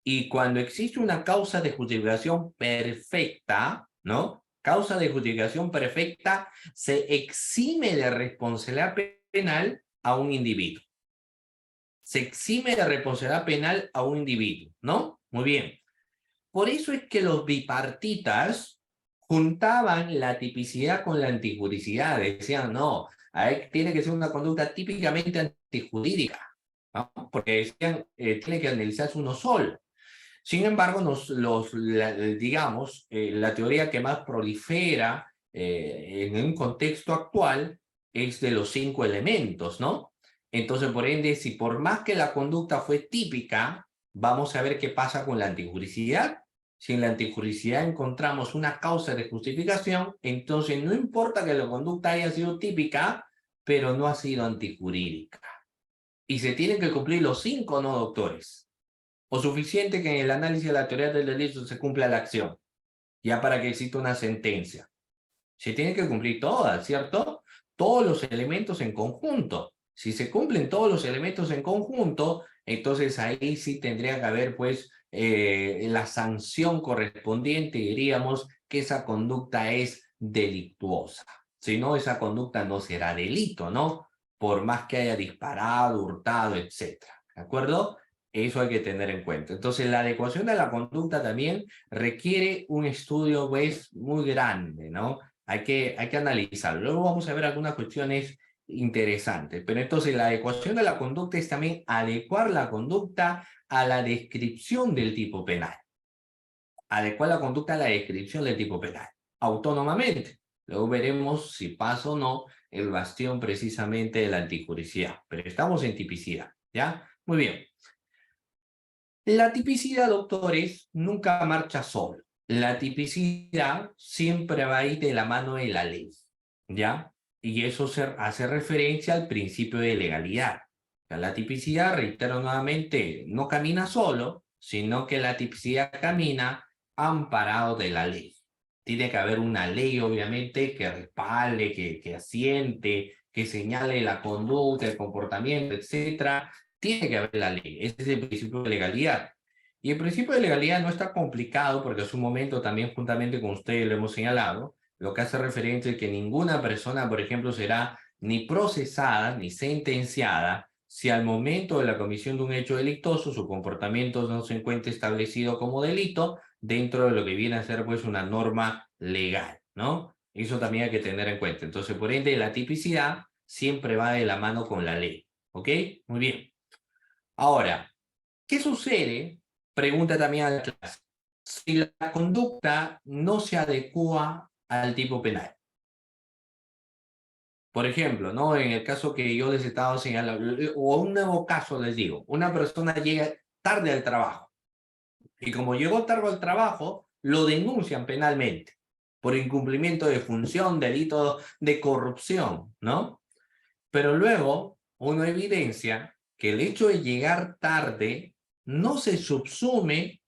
[SPEAKER 2] Y cuando existe una causa de justificación perfecta, ¿no? Causa de justificación perfecta, se exime de responsabilidad penal a un individuo. Se exime de responsabilidad penal a un individuo, ¿no? Muy bien. Por eso es que los bipartitas juntaban la tipicidad con la antijuricidad. Decían, no, ahí tiene que ser una conducta típicamente antijurídica, ¿no? Porque decían, tiene que analizarse uno solo. Sin embargo, digamos, la teoría que más prolifera en un contexto actual es de los 5 elementos, ¿no? Entonces, por ende, si por más que la conducta fue típica, vamos a ver qué pasa con la antijuricidad. Si en la antijuricidad encontramos una causa de justificación, entonces no importa que la conducta haya sido típica, pero no ha sido antijurídica. Y se tienen que cumplir los 5, ¿no, doctores? O suficiente que en el análisis de la teoría del delito se cumpla la acción, ya para que exista una sentencia. Se tiene que cumplir todas, ¿cierto? Todos los elementos en conjunto. Si se cumplen todos los elementos en conjunto, entonces ahí sí tendría que haber, pues, la sanción correspondiente, diríamos que esa conducta es delictuosa. Si no, esa conducta no será delito, ¿no? Por más que haya disparado, hurtado, etcétera. ¿De acuerdo? Eso hay que tener en cuenta. Entonces, la adecuación de la conducta también requiere un estudio, pues, muy grande, ¿no? Hay que analizarlo. Luego vamos a ver algunas cuestiones interesantes. Pero entonces la adecuación de la conducta es también adecuar la conducta a la descripción del tipo penal. Adecuar la conducta a la descripción del tipo penal, autónomamente. Luego veremos si pasa o no el bastión precisamente de la antijuricidad. Pero estamos en tipicidad, ¿ya? Muy bien. La tipicidad, doctores, nunca marcha solo. La tipicidad siempre va a ir de la mano de la ley, ¿ya? Y eso hace referencia al principio de legalidad. O sea, la tipicidad, reitero nuevamente, no camina solo, sino que la tipicidad camina amparado de la ley. Tiene que haber una ley, obviamente, que respalde, que asiente, que señale la conducta, el comportamiento, etcétera. Tiene que haber la ley. Ese es el principio de legalidad. Y el principio de legalidad no está complicado porque en su momento también juntamente con ustedes lo hemos señalado, lo que hace referencia es que ninguna persona, por ejemplo, será ni procesada ni sentenciada si al momento de la comisión de un hecho delictuoso su comportamiento no se encuentra establecido como delito dentro de lo que viene a ser pues una norma legal, ¿no? Eso también hay que tener en cuenta. Entonces, por ende, la tipicidad siempre va de la mano con la ley, ¿ok? Muy bien. Ahora, ¿qué sucede? Pregunta también a la clase. Si la conducta no se adecua al tipo penal. Por ejemplo, ¿no? En el caso que yo les estaba señalando, o un nuevo caso les digo, una persona llega tarde al trabajo y como llegó tarde al trabajo, lo denuncian penalmente por incumplimiento de función, delito de corrupción, ¿no? Pero luego uno evidencia que el hecho de llegar tarde no se subsume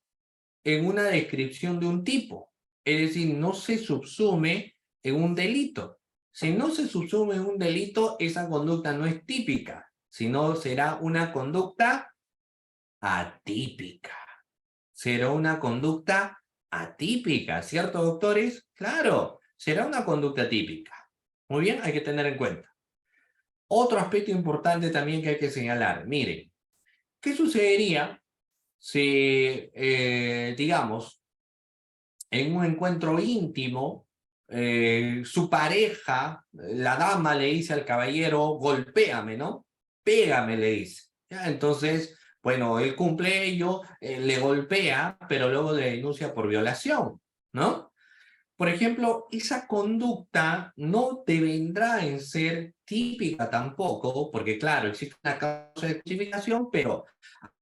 [SPEAKER 2] en una descripción de un tipo, es decir, no se subsume en un delito. Si no se subsume en un delito, esa conducta no es típica, sino será una conducta atípica. Será una conducta atípica, ¿cierto, doctores? Claro, será una conducta típica. Muy bien, hay que tener en cuenta. Otro aspecto importante también que hay que señalar, miren, ¿Qué sucedería si, digamos, en un encuentro íntimo, su pareja, la dama le dice al caballero, golpéame, ¿no? Pégame, le dice. ¿Ya? Entonces, bueno, él cumple ello, le golpea, pero luego le denuncia por violación, ¿no? Por ejemplo, esa conducta no devendrá en ser típica tampoco, porque claro, existe una causa de justificación, pero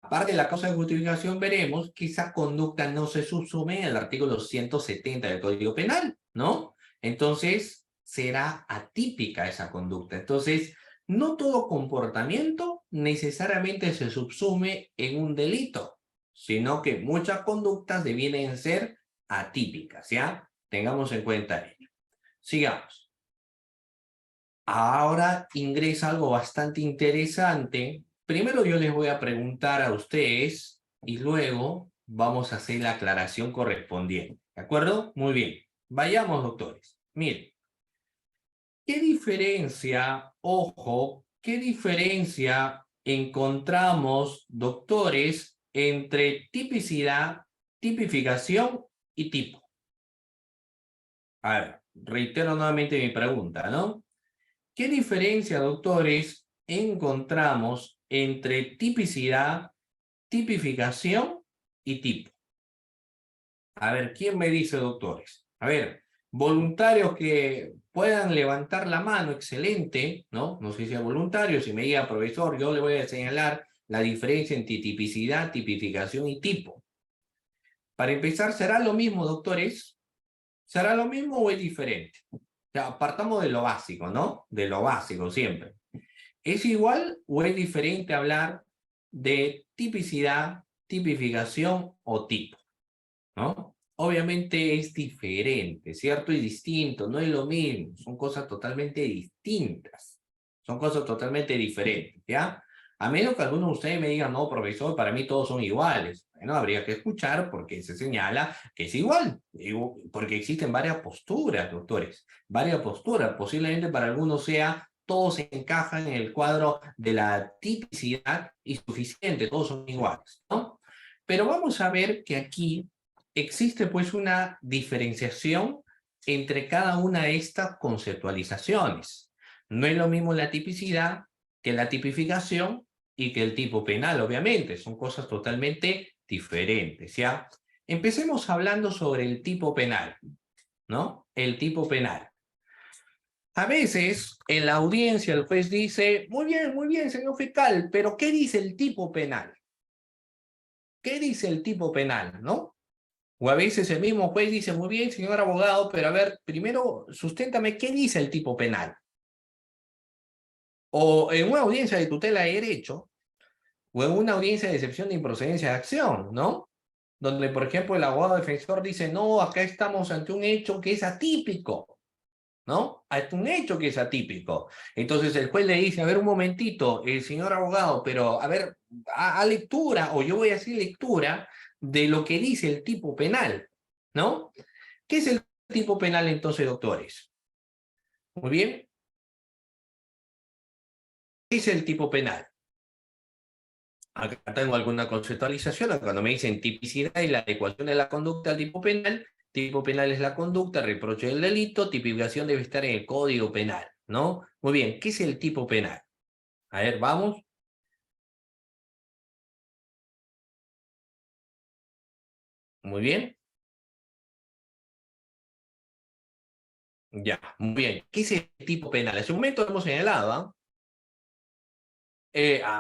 [SPEAKER 2] aparte de la causa de justificación, veremos que esa conducta no se subsume al artículo 170 del Código Penal, ¿no? Entonces, será atípica esa conducta. Entonces, no todo comportamiento necesariamente se subsume en un delito, sino que muchas conductas debieren ser atípicas, ¿ya? Tengamos en cuenta ello. Sigamos. Ahora ingresa algo bastante interesante. Primero yo les voy a preguntar a ustedes y luego vamos a hacer la aclaración correspondiente. ¿De acuerdo? Muy bien. Vayamos, doctores. Miren, ¿qué diferencia, ojo, qué diferencia encontramos, doctores, entre tipicidad, tipificación y tipo? A ver, reitero nuevamente mi pregunta, ¿no? ¿Qué diferencia, doctores, encontramos entre tipicidad, tipificación y tipo? A ver, ¿quién me dice, doctores? A ver, voluntarios que puedan levantar la mano, excelente, ¿no? No sé si sea voluntario, si me diga profesor, yo le voy a señalar la diferencia entre tipicidad, tipificación y tipo. Para empezar, ¿será lo mismo, doctores? ¿Será lo mismo o es diferente? Ya, partamos de lo básico, ¿no? De lo básico siempre. ¿Es igual o es diferente hablar de tipicidad, tipificación o tipo? ¿No? Obviamente es diferente, ¿cierto? Y distinto, no es lo mismo, son cosas totalmente distintas, son cosas totalmente diferentes, ¿ya? A menos que alguno de ustedes me diga, no, profesor, para mí todos son iguales. Bueno, habría que escuchar porque se señala que es igual, porque existen varias posturas, doctores, varias posturas. Posiblemente para algunos sea, todos encajan en el cuadro de la tipicidad y suficiente, todos son iguales, ¿no? Pero vamos a ver que aquí existe pues una diferenciación entre cada una de estas conceptualizaciones. No es lo mismo la tipicidad que la tipificación y que el tipo penal, obviamente, son cosas totalmente diferentes, ¿ya? Empecemos hablando sobre el tipo penal, ¿no? El tipo penal. A veces en la audiencia el juez dice, muy bien, señor fiscal, pero ¿qué dice el tipo penal? ¿Qué dice el tipo penal, no? O a veces el mismo juez dice, muy bien, señor abogado, pero a ver, primero susténtame qué dice el tipo penal. O en una audiencia de tutela de derecho, o en una audiencia de excepción de improcedencia de acción, ¿no? Donde, por ejemplo, el abogado defensor dice, no, acá estamos ante un hecho que es atípico, ¿no? Ante un hecho que es atípico. Entonces el juez le dice, a ver, un momentito, señor abogado, pero a ver, a lectura, o yo voy a hacer lectura de lo que dice el tipo penal, ¿no? ¿Qué es el tipo penal entonces, doctores? Muy bien. ¿Qué es el tipo penal? Acá tengo alguna conceptualización. Cuando me dicen tipicidad y la adecuación de la conducta al tipo penal es la conducta, reproche del delito, tipificación debe estar en el Código Penal, ¿no? Muy bien, ¿qué es el tipo penal? A ver, vamos. Muy bien. Ya, muy bien. ¿Qué es el tipo penal? Hace un momento hemos señalado, ¿ah?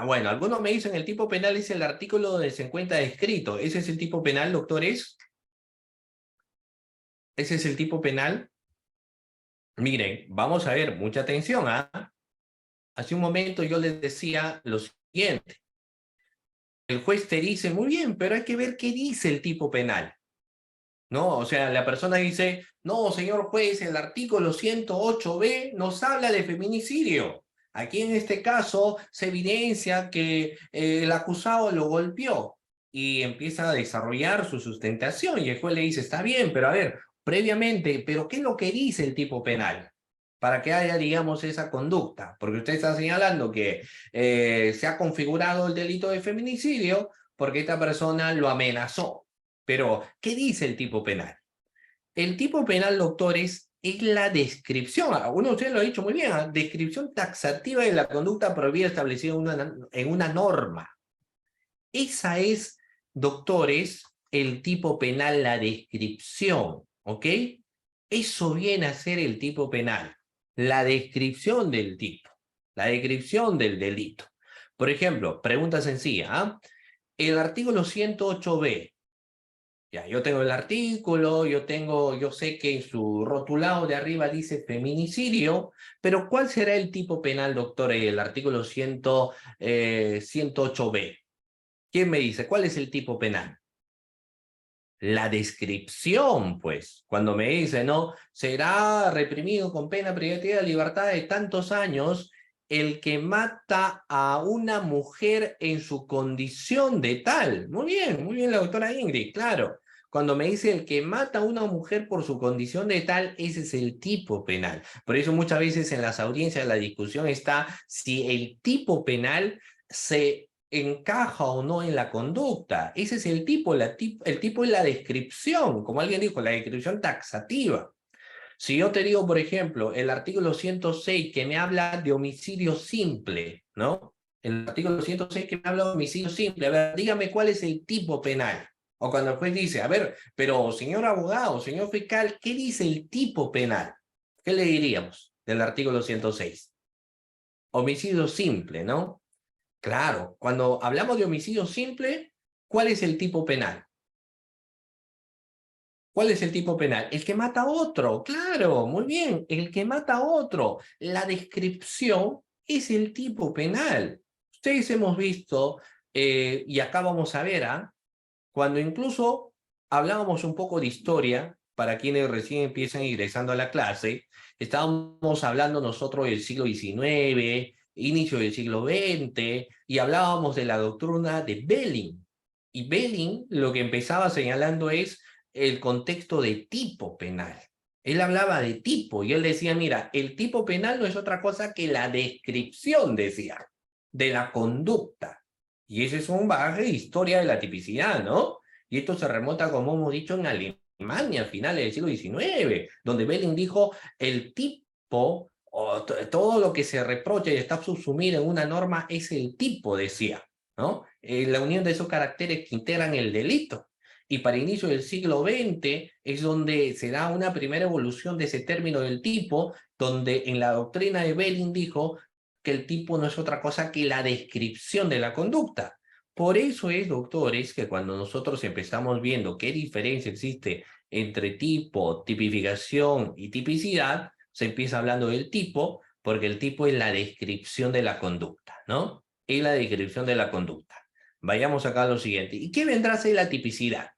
[SPEAKER 2] Bueno, algunos me dicen el tipo penal es el artículo donde se encuentra descrito. ¿Ese es el tipo penal, doctores? ¿Ese es el tipo penal? Miren, vamos a ver, mucha atención, ¿ah? Hace un momento yo les decía lo siguiente. El juez te dice, muy bien, pero hay que ver qué dice el tipo penal, ¿no? O sea, la persona dice, no, señor juez, el artículo 108b nos habla de feminicidio. Aquí en este caso se evidencia que el acusado lo golpeó y empieza a desarrollar su sustentación y el juez le dice, está bien, pero a ver, previamente, ¿pero qué es lo que dice el tipo penal? para que haya, digamos, esa conducta. Porque usted está señalando que se ha configurado el delito de feminicidio porque esta persona lo amenazó. Pero, ¿qué dice el tipo penal? El tipo penal, doctores, es la descripción, uno de ustedes lo ha dicho muy bien, ¿eh? Descripción taxativa de la conducta prohibida establecida en una norma. Esa es, doctores, el tipo penal, la descripción, ¿ok? Eso viene a ser el tipo penal, la descripción del tipo, la descripción del delito. Por ejemplo, pregunta sencilla, ¿eh? El artículo 108b. Ya, yo tengo el artículo, yo sé que en su rotulado de arriba dice feminicidio, pero ¿cuál será el tipo penal, doctor, en el artículo 108b? ¿Quién me dice? ¿Cuál es el tipo penal? La descripción, pues, cuando me dice, ¿no? Será reprimido con pena privativa de libertad de tantos años el que mata a una mujer en su condición de tal. Muy bien la doctora Ingrid, claro. Cuando me dice el que mata a una mujer por su condición de tal, ese es el tipo penal. Por eso muchas veces en las audiencias la discusión está si el tipo penal se encaja o no en la conducta. Ese es el tipo, el tipo es la descripción, como alguien dijo, la descripción taxativa. Si yo te digo, por ejemplo, el artículo 106 que me habla de homicidio simple, ¿no? El artículo 106 que me habla de homicidio simple, a ver, dígame cuál es el tipo penal. O cuando el juez dice, a ver, pero señor abogado, señor fiscal, ¿qué dice el tipo penal? ¿Qué le diríamos del artículo 106? Homicidio simple, ¿no? Claro, cuando hablamos de homicidio simple, ¿cuál es el tipo penal? ¿Cuál es el tipo penal? El que mata a otro, claro, muy bien, el que mata a otro. La descripción es el tipo penal. Ustedes hemos visto, y acá vamos a ver, ¿ah? Cuando incluso hablábamos un poco de historia, para quienes recién empiezan ingresando a la clase, estábamos hablando nosotros del siglo XIX, inicio del siglo XX, y hablábamos de la doctrina de Belling. Y Belling lo que empezaba señalando es el contexto de tipo penal. Él hablaba de tipo y él decía, mira, el tipo penal no es otra cosa que la descripción, decía, de la conducta. Y ese es un bagaje de historia de la tipicidad, ¿no? Y esto se remonta, como hemos dicho, en Alemania, a finales del siglo XIX, donde Belling dijo, el tipo, o todo lo que se reprocha y está subsumido en una norma es el tipo, decía, ¿no? La unión de esos caracteres que integran el delito. Y para inicio del siglo XX es donde se da una primera evolución de ese término del tipo, donde en la doctrina de Belling dijo que el tipo no es otra cosa que la descripción de la conducta. Por eso es, doctores, que cuando nosotros empezamos viendo qué diferencia existe entre tipo, tipificación y tipicidad, se empieza hablando del tipo, porque el tipo es la descripción de la conducta, ¿no? Es la descripción de la conducta. Vayamos acá a lo siguiente. ¿Y qué vendrá a ser la tipicidad?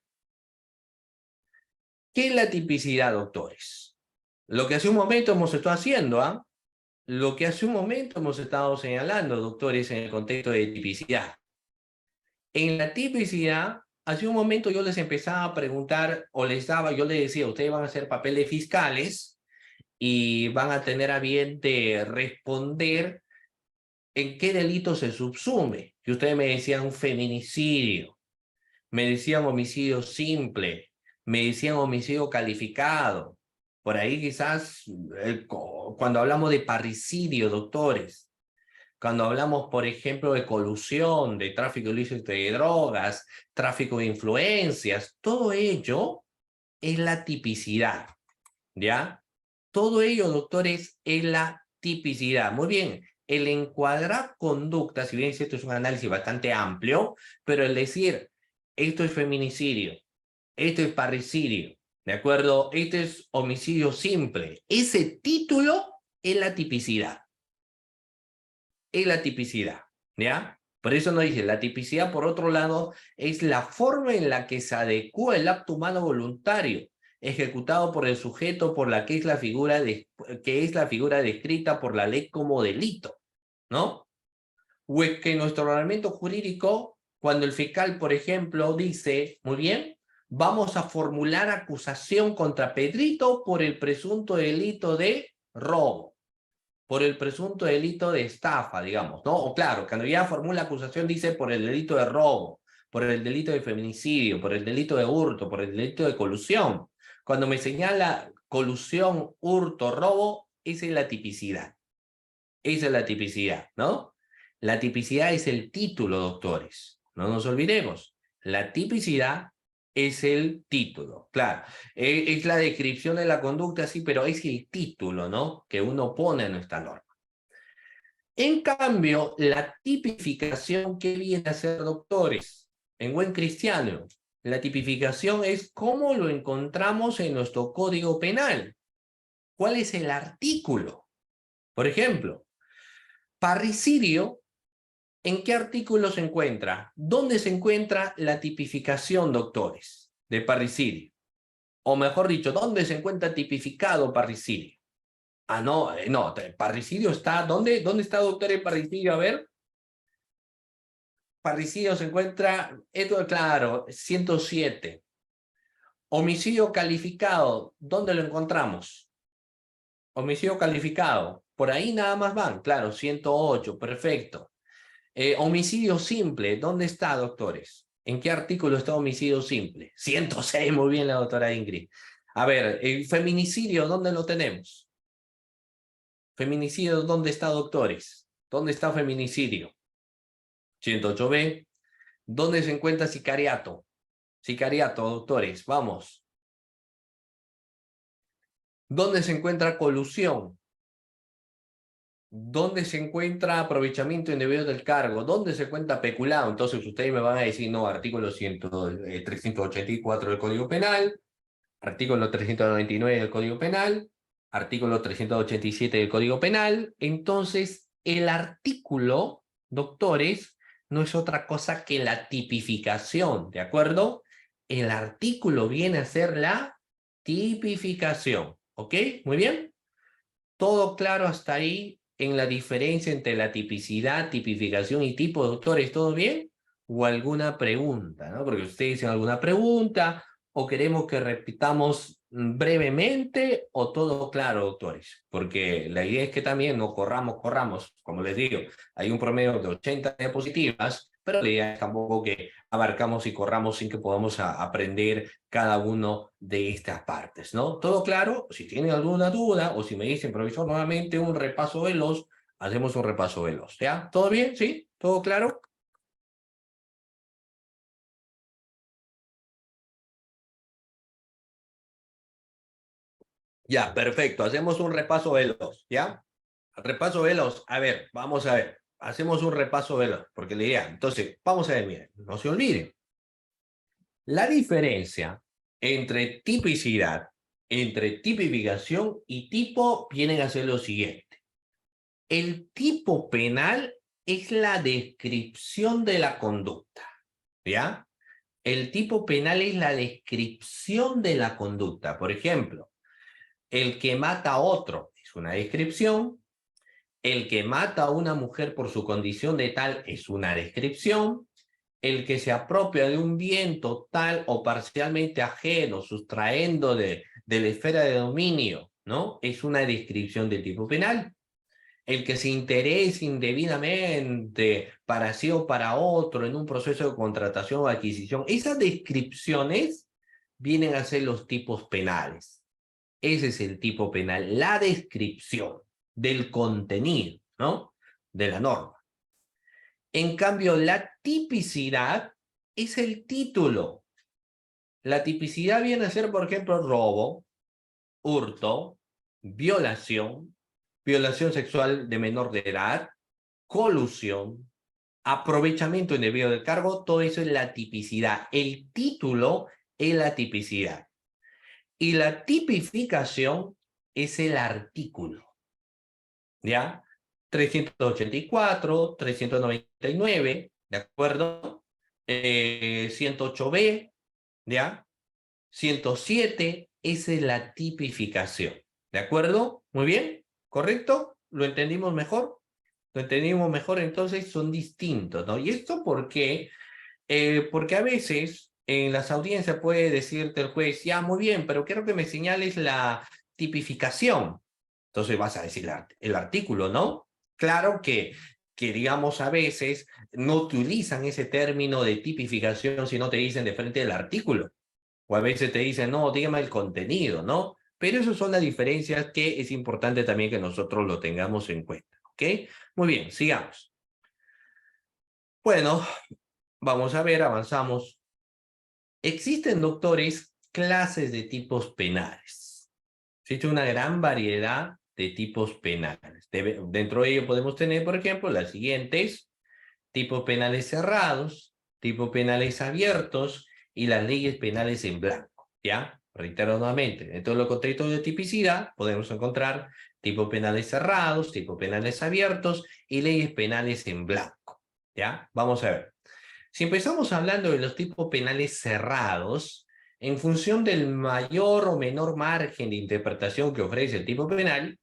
[SPEAKER 2] ¿Qué es la tipicidad, doctores? Lo que hace un momento hemos estado haciendo, ¿ah? Lo que hace un momento hemos estado señalando, doctores, en el contexto de tipicidad. En la tipicidad, hace un momento yo les empezaba a preguntar, o yo les decía, ustedes van a hacer papeles fiscales y van a tener a bien de responder en qué delito se subsume. Y ustedes me decían un feminicidio, me decían homicidio simple, me decían homicidio calificado. Por ahí quizás, cuando hablamos de parricidio, doctores, cuando hablamos, por ejemplo, de colusión, de tráfico ilícito de drogas, tráfico de influencias, todo ello es la tipicidad, ¿ya? Todo ello, doctores, es la tipicidad. Muy bien, el encuadrar conductas, si bien esto es un análisis bastante amplio, pero el decir, esto es feminicidio, esto es parricidio, ¿de acuerdo? Esto es homicidio simple. Ese título es la tipicidad. Es la tipicidad, ¿ya? Por eso nos dice, la tipicidad, por otro lado, es la forma en la que se adecua el acto humano voluntario, ejecutado por el sujeto por la que es la figura, descrita por la ley como delito, ¿no? O es que nuestro ordenamiento jurídico, cuando el fiscal, por ejemplo, dice, muy bien, vamos a formular acusación contra Pedrito por el presunto delito de, robo, por el presunto delito de estafa, digamos, ¿no? O claro, cuando ya formula acusación dice por el delito de robo, por el delito de feminicidio, por el delito de hurto, por el delito de colusión. Cuando me señala colusión, hurto, robo, esa es la tipicidad. Esa es la tipicidad, ¿no? La tipicidad es el título, doctores. No nos olvidemos. La tipicidad es el título, claro. Es la descripción de la conducta, sí, pero es el título, ¿no? Que uno pone en esta norma. En cambio, la tipificación, ¿qué viene a ser, doctores? En buen cristiano, la tipificación es cómo lo encontramos en nuestro Código Penal. ¿Cuál es el artículo? Por ejemplo, parricidio, ¿en qué artículo se encuentra? ¿Dónde se encuentra la tipificación, doctores, de parricidio? O mejor dicho, ¿dónde se encuentra tipificado parricidio? Ah, no, no, parricidio está, ¿dónde está, doctor, el parricidio? A ver, parricidio se encuentra, esto claro, 107. Homicidio calificado, ¿dónde lo encontramos? Homicidio calificado, por ahí nada más van, claro, 108, perfecto. Homicidio simple, ¿dónde está, doctores? ¿En qué artículo está homicidio simple? 106, muy bien la doctora Ingrid. A ver, el feminicidio, ¿dónde lo tenemos? Feminicidio, ¿dónde está, doctores? ¿Dónde está feminicidio? 108B. ¿Dónde se encuentra sicariato? Sicariato, doctores, vamos. ¿Dónde se encuentra colusión? ¿Dónde se encuentra aprovechamiento indebido del cargo? ¿Dónde se encuentra peculado? Entonces ustedes me van a decir, no, artículo 384 del Código Penal, artículo 399 del Código Penal, artículo 387 del Código Penal. Entonces, el artículo, doctores, no es otra cosa que la tipificación, ¿de acuerdo? El artículo viene a ser la tipificación, ¿ok? Muy bien. ¿Todo claro hasta ahí en la diferencia entre la tipicidad, tipificación y tipo, doctores? ¿Todo bien? ¿O alguna pregunta, no? Porque ustedes dicen alguna pregunta o queremos que repitamos brevemente o todo claro, doctores. Porque la idea es que también no corramos, como les digo, hay un promedio de 80 diapositivas, pero la idea es tampoco que abarcamos y corramos sin que podamos aprender cada uno de estas partes, ¿no? ¿Todo claro? Si tienen alguna duda o si me dicen, profesor, nuevamente un repaso veloz, hacemos un repaso veloz, ¿ya? ¿Todo bien? ¿Sí? ¿Todo claro? Ya, perfecto. Hacemos un repaso veloz, ¿ya? Repaso veloz. A ver, vamos a ver. Hacemos un repaso veloz, porque la idea. Entonces, vamos a ver, miren, no se olviden. La diferencia entre tipicidad, entre tipificación y tipo vienen a ser lo siguiente. El tipo penal es la descripción de la conducta, ¿ya? El tipo penal es la descripción de la conducta. Por ejemplo, el que mata a otro es una descripción, el que mata a una mujer por su condición de tal es una descripción, el que se apropia de un bien total o parcialmente ajeno, sustrayendo de la esfera de dominio, ¿no? Es una descripción del tipo penal. El que se interese indebidamente para sí o para otro en un proceso de contratación o adquisición, esas descripciones vienen a ser los tipos penales. Ese es el tipo penal, la descripción del contenido, ¿no? De la norma. En cambio, la tipicidad es el título. La tipicidad viene a ser, por ejemplo, robo, hurto, violación, violación sexual de menor de edad, colusión, aprovechamiento indebido del cargo, todo eso es la tipicidad. El título es la tipicidad. Y la tipificación es el artículo, ¿ya? 384, 399, ¿de acuerdo? 108B, ¿ya? 107, esa es la tipificación, ¿de acuerdo? Muy bien, ¿correcto? ¿Lo entendimos mejor? Lo entendimos mejor, entonces son distintos, ¿no? ¿Y esto por qué? Porque a veces en las audiencias puede decirte el juez, ya, muy bien, pero quiero que me señales la tipificación. Entonces vas a decir el artículo, ¿no? Claro que digamos a veces no utilizan ese término de tipificación si no te dicen de frente el artículo. O a veces te dicen, no, dígame el contenido, ¿no? Pero esas son las diferencias que es importante también que nosotros lo tengamos en cuenta, ¿ok? Muy bien, sigamos. Bueno, vamos a ver, avanzamos. Existen, doctores, clases de tipos penales. Existe una gran variedad de tipos penales. Dentro de ello podemos tener, por ejemplo, las siguientes: tipos penales cerrados, tipos penales abiertos y las leyes penales en blanco, ¿ya? Reitero nuevamente, en todos los contextos de tipicidad podemos encontrar tipos penales cerrados, tipos penales abiertos y leyes penales en blanco, ¿ya? Vamos a ver. Si empezamos hablando de los tipos penales cerrados, en función del mayor o menor margen de interpretación que ofrece el tipo penal,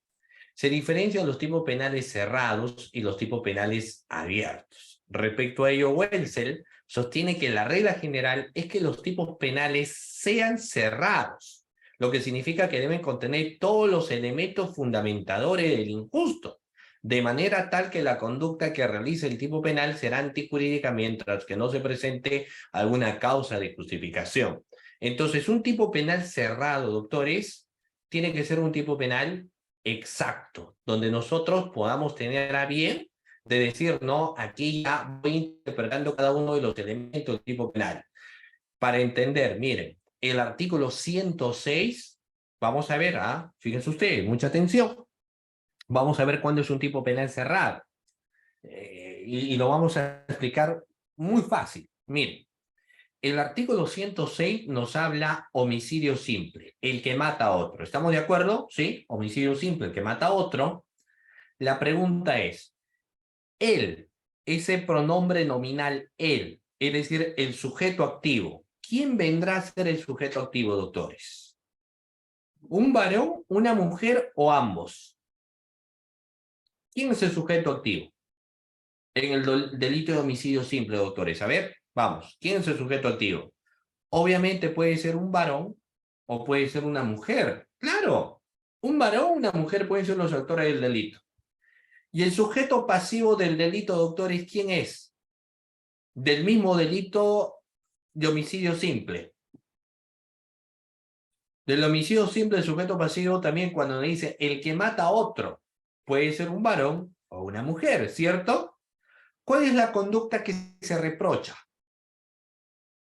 [SPEAKER 2] se diferencian los tipos penales cerrados y los tipos penales abiertos. Respecto a ello, Wenzel sostiene que la regla general es que los tipos penales sean cerrados, lo que significa que deben contener todos los elementos fundamentadores del injusto, de manera tal que la conducta que realice el tipo penal será antijurídica mientras que no se presente alguna causa de justificación. Entonces, un tipo penal cerrado, doctores, tiene que ser un tipo penal exacto, donde nosotros podamos tener a bien de decir, no, aquí ya voy interpretando cada uno de los elementos del tipo penal. Para entender, miren, el artículo 106, vamos a ver, fíjense ustedes, mucha atención, vamos a ver cuándo es un tipo penal cerrado. Y lo vamos a explicar muy fácil. Miren, el artículo 106 nos habla homicidio simple, el que mata a otro. ¿Estamos de acuerdo? Sí, homicidio simple, el que mata a otro. La pregunta es, él, ese pronombre nominal él, es decir, el sujeto activo. ¿Quién vendrá a ser el sujeto activo, doctores? ¿Un varón, una mujer o ambos? ¿Quién es el sujeto activo en el delito de homicidio simple, doctores? A ver, vamos, ¿quién es el sujeto activo? Obviamente puede ser un varón o puede ser una mujer. Claro, un varón o una mujer pueden ser los autores del delito. ¿Y el sujeto pasivo del delito, doctores, quién es? Del mismo delito de homicidio simple. Del homicidio simple, el sujeto pasivo también cuando dice el que mata a otro puede ser un varón o una mujer, ¿cierto? ¿Cuál es la conducta que se reprocha?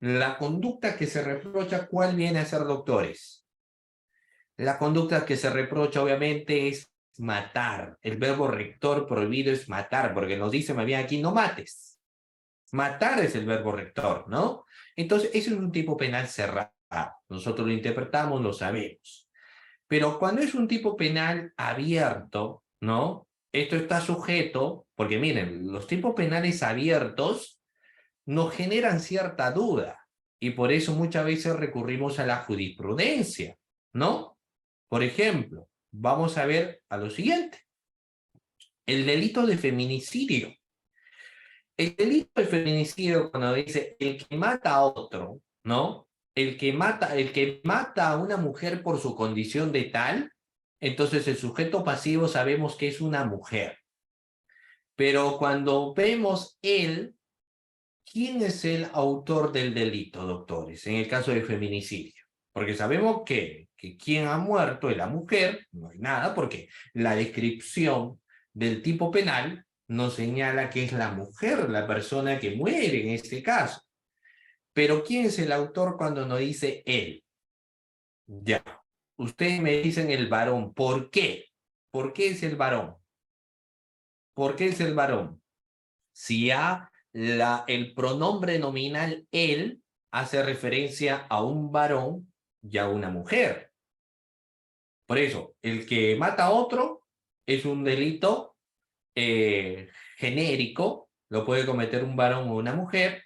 [SPEAKER 2] La conducta que se reprocha, ¿cuál viene a ser, doctores? La conducta que se reprocha, obviamente, es matar. El verbo rector prohibido es matar, porque nos dice más bien aquí, no mates. Matar es el verbo rector, ¿no? Entonces, eso es un tipo penal cerrado. Nosotros lo interpretamos, lo sabemos. Pero cuando es un tipo penal abierto, ¿no? Esto está sujeto, porque miren, los tipos penales abiertos nos generan cierta duda y por eso muchas veces recurrimos a la jurisprudencia, ¿no? Por ejemplo, vamos a ver a lo siguiente, el delito de feminicidio. El delito de feminicidio, cuando dice el que mata a otro, ¿no? El que mata a una mujer por su condición de tal, entonces el sujeto pasivo sabemos que es una mujer. Pero cuando vemos él, ¿quién es el autor del delito, doctores? En el caso de feminicidio. Porque sabemos que quien ha muerto es la mujer, no hay nada, porque la descripción del tipo penal nos señala que es la mujer la persona que muere en este caso. Pero ¿quién es el autor cuando nos dice él? Ya. Ustedes me dicen el varón. ¿Por qué? ¿Por qué es el varón? ¿Por qué es el varón? Si el pronombre nominal él hace referencia a un varón y a una mujer. Por eso, el que mata a otro es un delito genérico, lo puede cometer un varón o una mujer.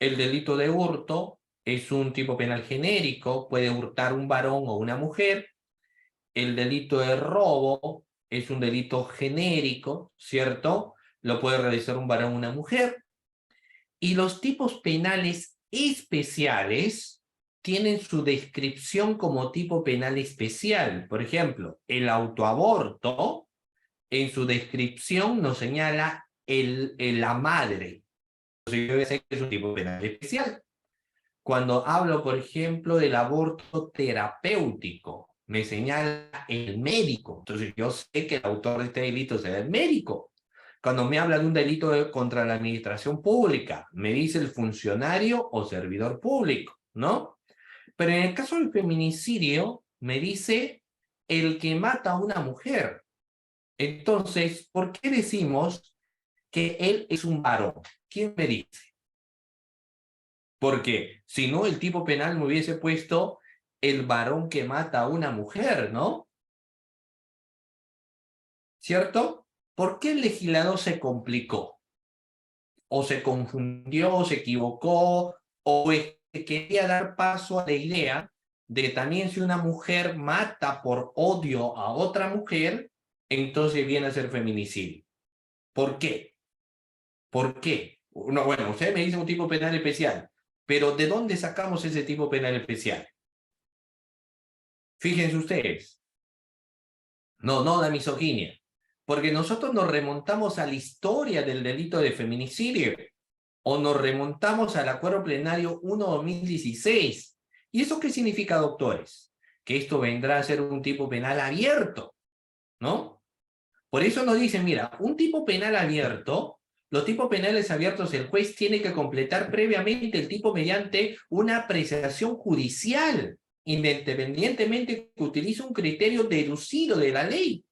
[SPEAKER 2] El delito de hurto es un tipo penal genérico, puede hurtar un varón o una mujer. El delito de robo es un delito genérico, ¿cierto? Lo puede realizar un varón o una mujer. Y los tipos penales especiales tienen su descripción como tipo penal especial. Por ejemplo, el autoaborto, en su descripción nos señala la madre. Entonces yo voy a decir que es un tipo penal especial. Cuando hablo, por ejemplo, del aborto terapéutico, me señala el médico. Entonces yo sé que el autor de este delito será el médico. Cuando me habla de un delito contra la administración pública, me dice el funcionario o servidor público, ¿no? Pero en el caso del feminicidio, me dice el que mata a una mujer. Entonces, ¿por qué decimos que él es un varón? ¿Quién me dice? Porque si no, el tipo penal me hubiese puesto el varón que mata a una mujer, ¿no? ¿Cierto? ¿Por qué el legislador se complicó? ¿O se confundió, o se equivocó, o es que quería dar paso a la idea de que también si una mujer mata por odio a otra mujer, entonces viene a ser feminicidio? ¿Por qué? ¿Por qué? No, bueno, usted me dice un tipo penal especial, pero ¿de dónde sacamos ese tipo penal especial? Fíjense ustedes, no la misoginia, porque nosotros nos remontamos a la historia del delito de feminicidio o nos remontamos al Acuerdo Plenario 1/2016. ¿Y eso qué significa, doctores? Que esto vendrá a ser un tipo penal abierto, ¿no? Por eso nos dicen, mira, un tipo penal abierto, los tipos penales abiertos el juez tiene que completar previamente el tipo mediante una apreciación judicial, independientemente que utilice un criterio deducido de la ley.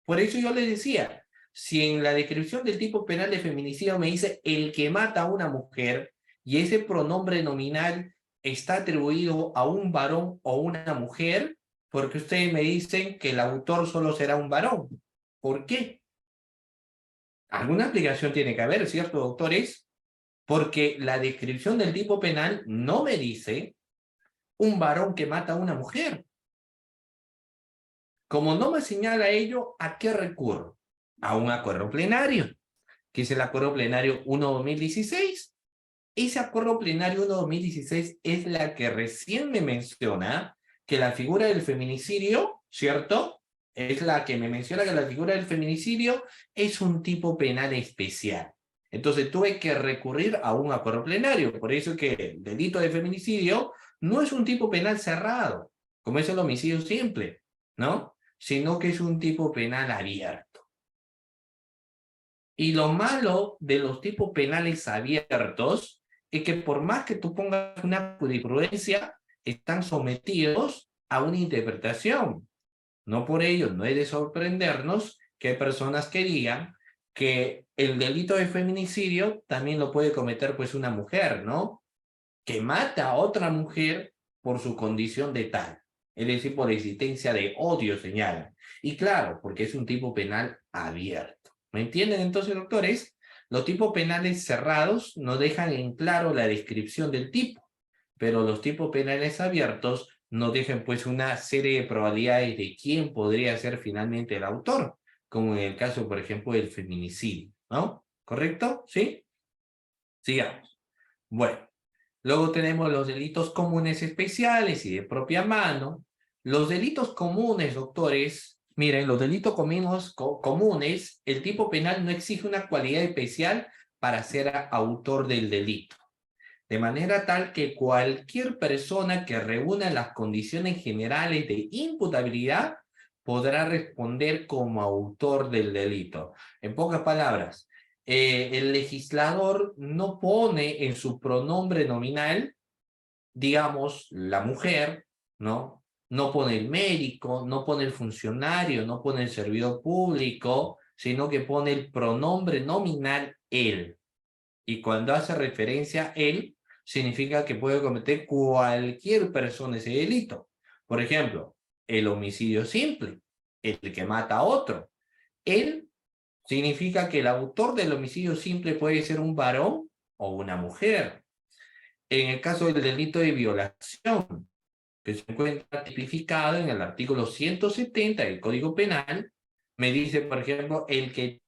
[SPEAKER 2] Por eso yo les decía, si en la descripción del tipo penal de feminicidio me dice el que mata a una mujer y ese pronombre nominal está atribuido a un varón o una mujer, porque ustedes me dicen que el autor solo será un varón. ¿Por qué? Alguna aplicación tiene que haber, ¿cierto, doctores? Porque la descripción del tipo penal no me dice un varón que mata a una mujer. Como no me señala ello, ¿a qué recurro? A un acuerdo plenario, que es el acuerdo plenario 1/2016. Ese acuerdo plenario 1/2016 es la que recién me menciona que la figura del feminicidio, ¿cierto? Es la que me menciona que la figura del feminicidio es un tipo penal especial. Entonces tuve que recurrir a un acuerdo plenario. Por eso que el delito de feminicidio no es un tipo penal cerrado, como es el homicidio simple, ¿no? Sino que es un tipo penal abierto. Y lo malo de los tipos penales abiertos es que por más que tú pongas una jurisprudencia, están sometidos a una interpretación. No por ello, no es de sorprendernos que hay personas que digan que el delito de feminicidio también lo puede cometer pues una mujer, ¿no? Que mata a otra mujer por su condición de tal. Es decir, por existencia de odio, señalan. Y claro, porque es un tipo penal abierto. ¿Me entienden entonces, doctores? Los tipos penales cerrados no dejan en claro la descripción del tipo, pero los tipos penales abiertos nos dejan pues una serie de probabilidades de quién podría ser finalmente el autor, como en el caso, por ejemplo, del feminicidio, ¿no? ¿Correcto? ¿Sí? Sigamos. Bueno. Luego tenemos los delitos comunes especiales y de propia mano. Los delitos comunes, doctores, miren, los delitos comunes, el tipo penal no exige una cualidad especial para ser autor del delito. De manera tal que cualquier persona que reúna las condiciones generales de imputabilidad podrá responder como autor del delito. En pocas palabras, el legislador no pone en su pronombre nominal, digamos, la mujer, ¿no? No pone el médico, no pone el funcionario, no pone el servidor público, sino que pone el pronombre nominal él. Y cuando hace referencia a él, significa que puede cometer cualquier persona ese delito. Por ejemplo, el homicidio simple, el que mata a otro. Él significa que el autor del homicidio simple puede ser un varón o una mujer. En el caso del delito de violación, que se encuentra tipificado en el artículo 170 del Código Penal, me dice, por ejemplo, el que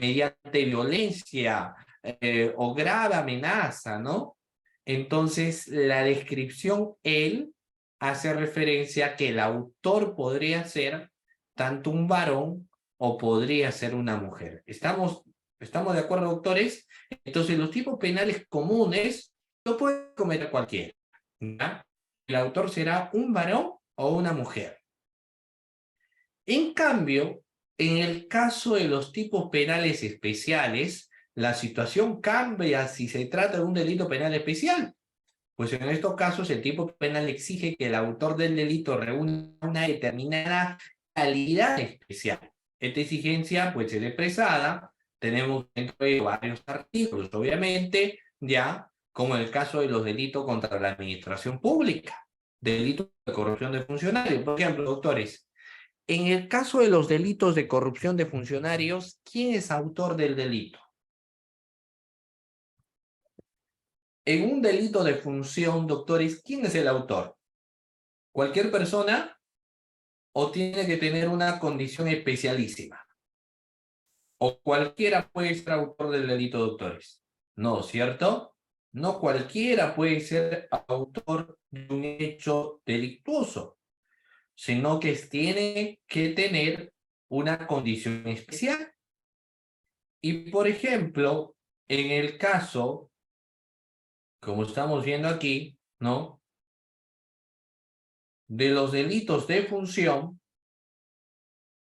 [SPEAKER 2] mediante violencia o grave amenaza, ¿no? Entonces, la descripción él hace referencia a que el autor podría ser tanto un varón o podría ser una mujer. ¿Estamos de acuerdo, doctores? Entonces, los tipos penales comunes lo puede cometer cualquiera, ¿ya? El autor será un varón o una mujer. En cambio, en el caso de los tipos penales especiales, la situación cambia si se trata de un delito penal especial. Pues en estos casos el tipo penal exige que el autor del delito reúna una determinada calidad especial. Esta exigencia puede ser expresada, tenemos dentro de varios artículos, obviamente, ya como en el caso de los delitos contra la administración pública, delitos de corrupción de funcionarios. Por ejemplo, doctores, en el caso de los delitos de corrupción de funcionarios, ¿quién es autor del delito? En un delito de función, doctores, ¿quién es el autor? ¿Cualquier persona o tiene que tener una condición especialísima? ¿O cualquiera puede ser autor del delito, doctores? No, ¿cierto? No cualquiera puede ser autor de un hecho delictuoso, sino que tiene que tener una condición especial. Y, por ejemplo, en el caso, como estamos viendo aquí, ¿no? De los delitos de función,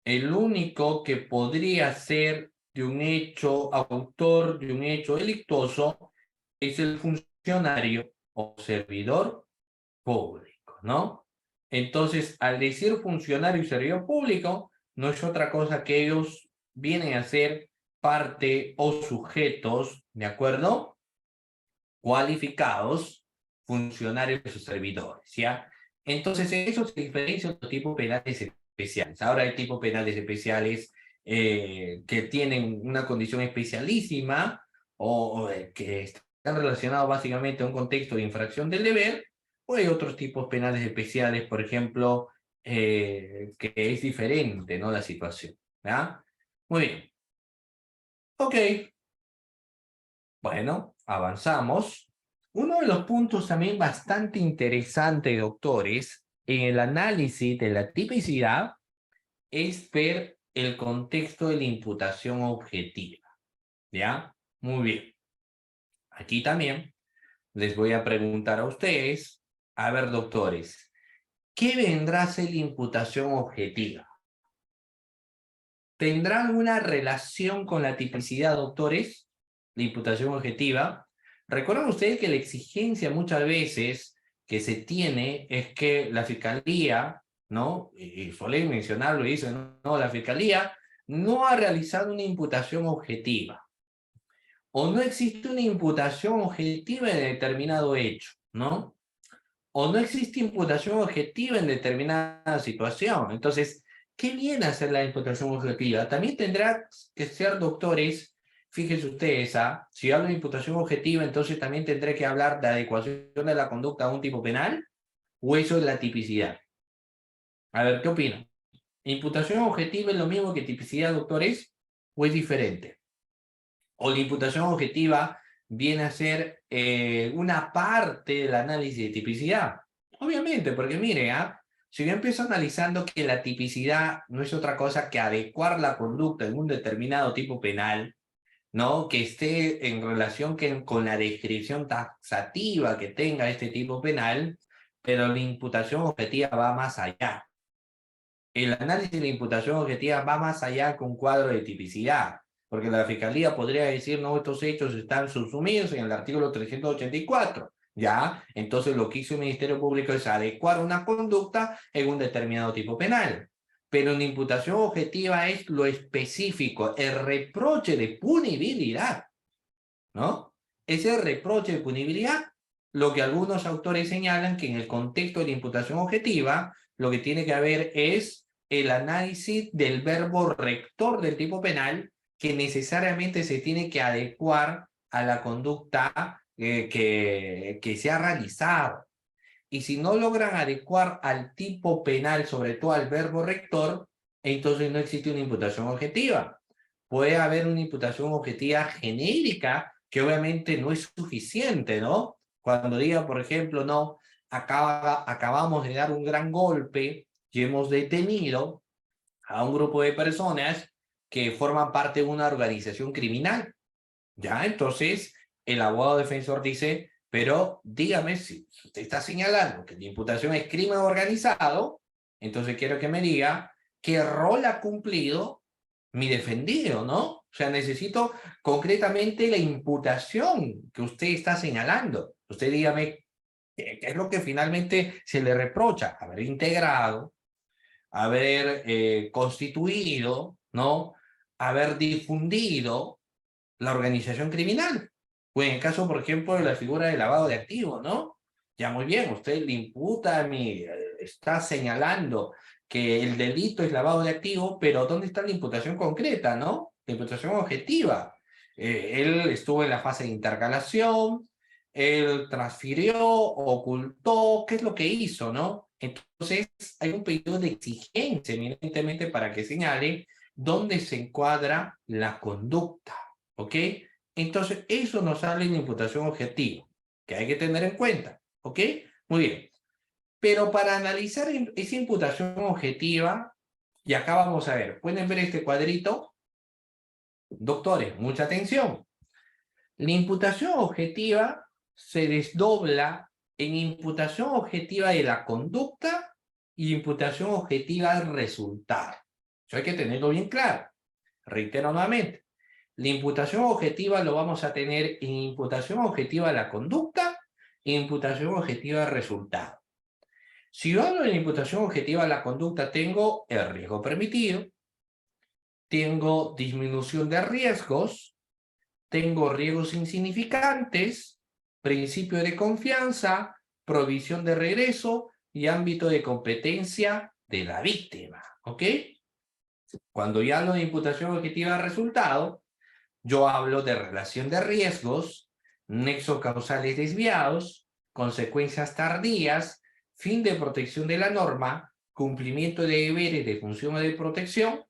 [SPEAKER 2] el único que podría ser de un hecho, autor de un hecho delictuoso, es el funcionario o servidor público, ¿no? Entonces, al decir funcionario y servidor público, no es otra cosa que ellos vienen a ser parte o sujetos, ¿de acuerdo? Cualificados, funcionarios o servidores, ¿ya? Entonces, eso se diferencia de los tipos penales especiales. Ahora hay tipos penales especiales que tienen una condición especialísima o que están relacionados básicamente a un contexto de infracción del deber, o hay otros tipos penales especiales, por ejemplo, que es diferente, ¿no? La situación, ¿ya? Muy bien. Ok, bueno, avanzamos. Uno de los puntos también bastante interesante, doctores, en el análisis de la tipicidad es ver el contexto de la imputación objetiva, ¿ya? Muy bien. Aquí también les voy a preguntar a ustedes, a ver, doctores, ¿qué vendrá a ser la imputación objetiva? ¿Tendrá alguna relación con la tipicidad, doctores? La imputación objetiva. Recuerden ustedes que la exigencia muchas veces que se tiene es que la fiscalía, ¿no? Y suelen mencionarlo y dicen, no, la fiscalía no ha realizado una imputación objetiva. O no existe una imputación objetiva en determinado hecho, ¿no? O no existe imputación objetiva en determinada situación. Entonces, ¿qué viene a ser la imputación objetiva? También tendrá que ser, doctores, fíjense ustedes, ¿ah? Si hablo de imputación objetiva, entonces también tendré que hablar de adecuación de la conducta a un tipo penal, o eso es la tipicidad. A ver, ¿qué opinan? ¿Imputación objetiva es lo mismo que tipicidad, doctores, o es diferente? ¿O la imputación objetiva viene a ser una parte del análisis de tipicidad? Obviamente, porque mire, si yo empiezo analizando que la tipicidad no es otra cosa que adecuar la conducta en un determinado tipo penal, ¿no? Que esté en relación con la descripción taxativa que tenga este tipo penal, pero la imputación objetiva va más allá. El análisis de la imputación objetiva va más allá que un cuadro de tipicidad, porque la Fiscalía podría decir, no, estos hechos están subsumidos en el artículo 384, ¿ya? Entonces lo que hizo el Ministerio Público es adecuar una conducta en un determinado tipo penal. Pero una imputación objetiva es lo específico, el reproche de punibilidad, ¿no? Ese reproche de punibilidad, lo que algunos autores señalan que en el contexto de la imputación objetiva, lo que tiene que haber es el análisis del verbo rector del tipo penal que necesariamente se tiene que adecuar a la conducta que se ha realizado. Y si no logran adecuar al tipo penal, sobre todo al verbo rector, entonces no existe una imputación objetiva. Puede haber una imputación objetiva genérica que obviamente no es suficiente, ¿no? Cuando diga, por ejemplo, no, acabamos de dar un gran golpe y hemos detenido a un grupo de personas que forman parte de una organización criminal. Ya, entonces el abogado defensor dice, pero dígame si usted está señalando que la imputación es crimen organizado, entonces quiero que me diga qué rol ha cumplido mi defendido, ¿no? O sea, necesito concretamente la imputación que usted está señalando. Usted dígame qué es lo que finalmente se le reprocha, haber integrado, haber constituido, ¿no? Haber difundido la organización criminal. O en el caso, por ejemplo, de la figura de lavado de activos, ¿no? Ya muy bien, usted le imputa a mí, está señalando que el delito es lavado de activos, pero ¿dónde está la imputación concreta, no? La imputación objetiva. Él estuvo en la fase de intercalación, él transfirió, ocultó, ¿qué es lo que hizo, no? Entonces, hay un pedido de exigencia, evidentemente, para que señale dónde se encuadra la conducta. ¿Ok? Entonces, eso nos sale en imputación objetiva, que hay que tener en cuenta. ¿Ok? Muy bien. Pero para analizar esa imputación objetiva, y acá vamos a ver, ¿pueden ver este cuadrito? Doctores, mucha atención. La imputación objetiva se desdobla en imputación objetiva de la conducta y imputación objetiva del resultado. Eso hay que tenerlo bien claro. Reitero nuevamente. La imputación objetiva lo vamos a tener en imputación objetiva de la conducta e imputación objetiva del resultado. Si yo hablo de la imputación objetiva de la conducta, tengo el riesgo permitido, tengo disminución de riesgos, tengo riesgos insignificantes, principio de confianza, provisión de regreso y ámbito de competencia de la víctima. ¿Ok? Cuando yo hablo de imputación objetiva de resultado, yo hablo de relación de riesgos, nexos causales desviados, consecuencias tardías, fin de protección de la norma, cumplimiento de deberes de función de protección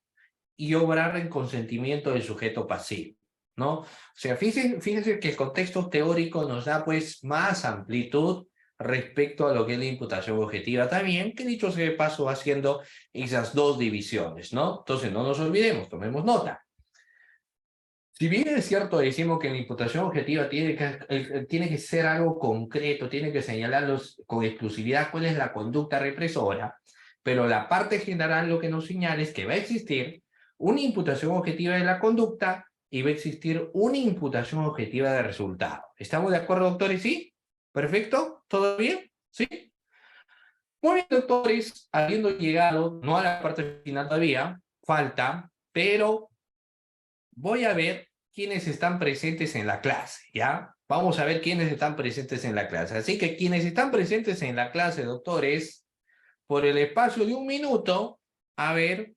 [SPEAKER 2] y obrar en consentimiento del sujeto pasivo, ¿no? O sea, fíjense que el contexto teórico nos da pues más amplitud respecto a lo que es la imputación objetiva también, que dicho sea de paso va haciendo esas dos divisiones, ¿no? Entonces no nos olvidemos, tomemos nota. Si bien es cierto, decimos que la imputación objetiva tiene que ser algo concreto, tiene que señalarlos con exclusividad cuál es la conducta represora, pero la parte general lo que nos señala es que va a existir una imputación objetiva de la conducta y va a existir una imputación objetiva de resultado. ¿Estamos de acuerdo, doctores? ¿Sí? ¿Perfecto? ¿Todo bien? ¿Sí? Muy bien, doctores, habiendo llegado, no a la parte final todavía, falta, pero voy a ver quiénes están presentes en la clase, ¿ya? Vamos a ver quiénes están presentes en la clase. Así que quienes están presentes en la clase, doctores, por el espacio de 1 minuto, a ver,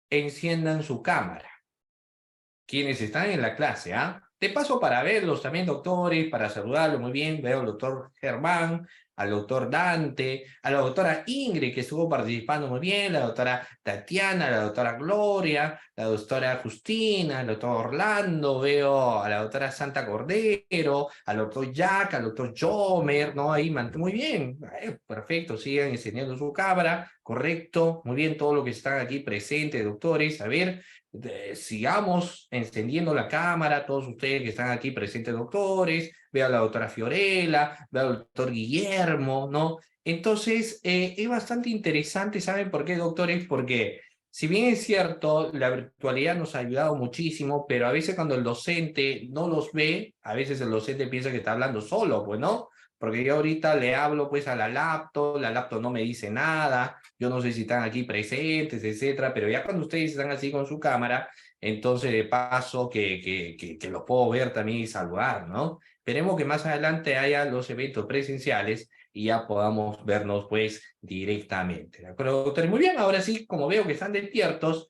[SPEAKER 2] enciendan su cámara. Quienes están en la clase, ¿ah? De paso para verlos también, doctores, para saludarlos muy bien, veo al doctor Germán, al doctor Dante, a la doctora Ingrid, que estuvo participando muy bien, la doctora Tatiana, la doctora Gloria, la doctora Justina, el doctor Orlando, veo a la doctora Santa Cordero, al doctor Jack, al doctor Jomer, ¿no? Ahí, muy bien, perfecto, sigan enseñando su cámara, correcto, muy bien, todo lo que están aquí presentes, doctores, a ver, sigamos encendiendo la cámara, todos ustedes que están aquí presentes, doctores, veo a la doctora Fiorella, veo al doctor Guillermo, ¿no? Entonces, es bastante interesante, ¿saben por qué, doctores? Porque si bien es cierto, la virtualidad nos ha ayudado muchísimo, pero a veces cuando el docente no los ve, a veces el docente piensa que está hablando solo, pues, ¿no? Porque yo ahorita le hablo pues a la laptop no me dice nada, yo no sé si están aquí presentes, etcétera, pero ya cuando ustedes están así con su cámara, entonces de paso que los puedo ver también y saludar, ¿no? Esperemos que más adelante haya los eventos presenciales y ya podamos vernos pues directamente, ¿de acuerdo, doctores? Muy bien, ahora sí, como veo que están despiertos,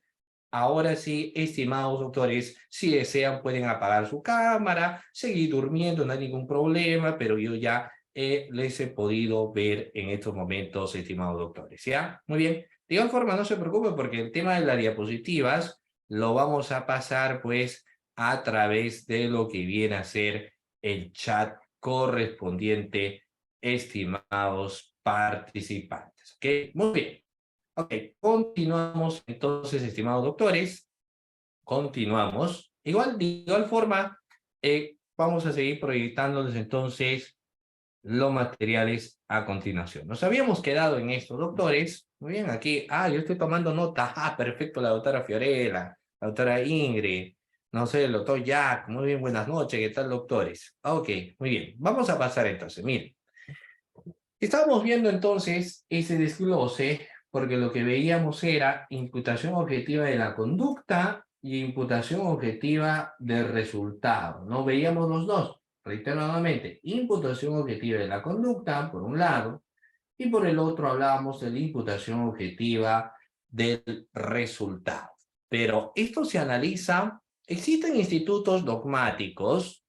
[SPEAKER 2] ahora sí, estimados doctores, si desean pueden apagar su cámara, seguir durmiendo, no hay ningún problema, pero yo ya les he podido ver en estos momentos, estimados doctores, ¿ya? Muy bien. De igual forma, no se preocupen porque el tema de las diapositivas lo vamos a pasar pues a través de lo que viene a ser el chat correspondiente, estimados participantes. ¿Ok? Muy bien. Ok, continuamos entonces, estimados doctores. Continuamos. De igual forma, vamos a seguir proyectándoles entonces los materiales a continuación. Nos habíamos quedado en esto, doctores. Muy bien, aquí. Yo estoy tomando nota. Perfecto, la doctora Fiorella, la doctora Ingrid, no sé, el doctor Jack. Muy bien, buenas noches. ¿Qué tal, doctores? Ok, muy bien. Vamos a pasar entonces. Miren, estábamos viendo entonces ese desglose porque lo que veíamos era imputación objetiva de la conducta y imputación objetiva del resultado. No veíamos los dos. Reitero nuevamente, imputación objetiva de la conducta, por un lado, y por el otro hablábamos de la imputación objetiva del resultado. Pero esto se analiza, existen institutos dogmáticos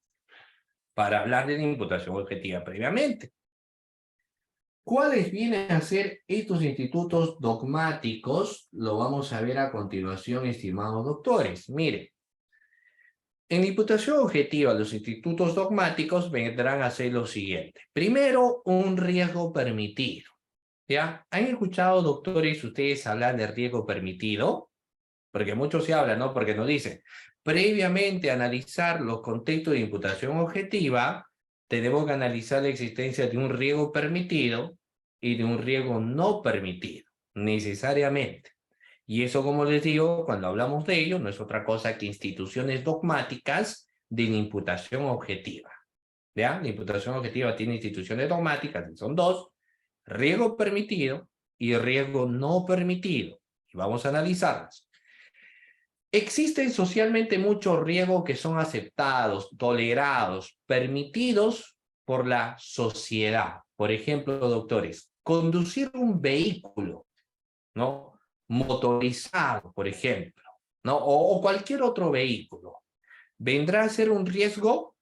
[SPEAKER 2] para hablar de la imputación objetiva previamente. ¿Cuáles vienen a ser estos institutos dogmáticos? Lo vamos a ver a continuación, estimados doctores. Mire, en la imputación objetiva, los institutos dogmáticos vendrán a ser lo siguiente. Primero, un riesgo permitido. ¿Ya? ¿Han escuchado, doctores, ustedes hablar de riesgo permitido? Porque mucho se habla, ¿no? Porque nos dicen, previamente analizar los contextos de imputación objetiva, tenemos que analizar la existencia de un riesgo permitido y de un riesgo no permitido, necesariamente. Y eso, como les digo, cuando hablamos de ello, no es otra cosa que instituciones dogmáticas de la imputación objetiva. ¿Ya? La imputación objetiva tiene instituciones dogmáticas, son dos, riesgo permitido y riesgo no permitido. Y vamos a analizarlas. Existen socialmente muchos riesgos que son aceptados, tolerados, permitidos por la sociedad. Por ejemplo, doctores, conducir un vehículo, ¿no? Motorizado, por ejemplo, ¿no? O cualquier otro vehículo. ¿Vendrá a ser un riesgo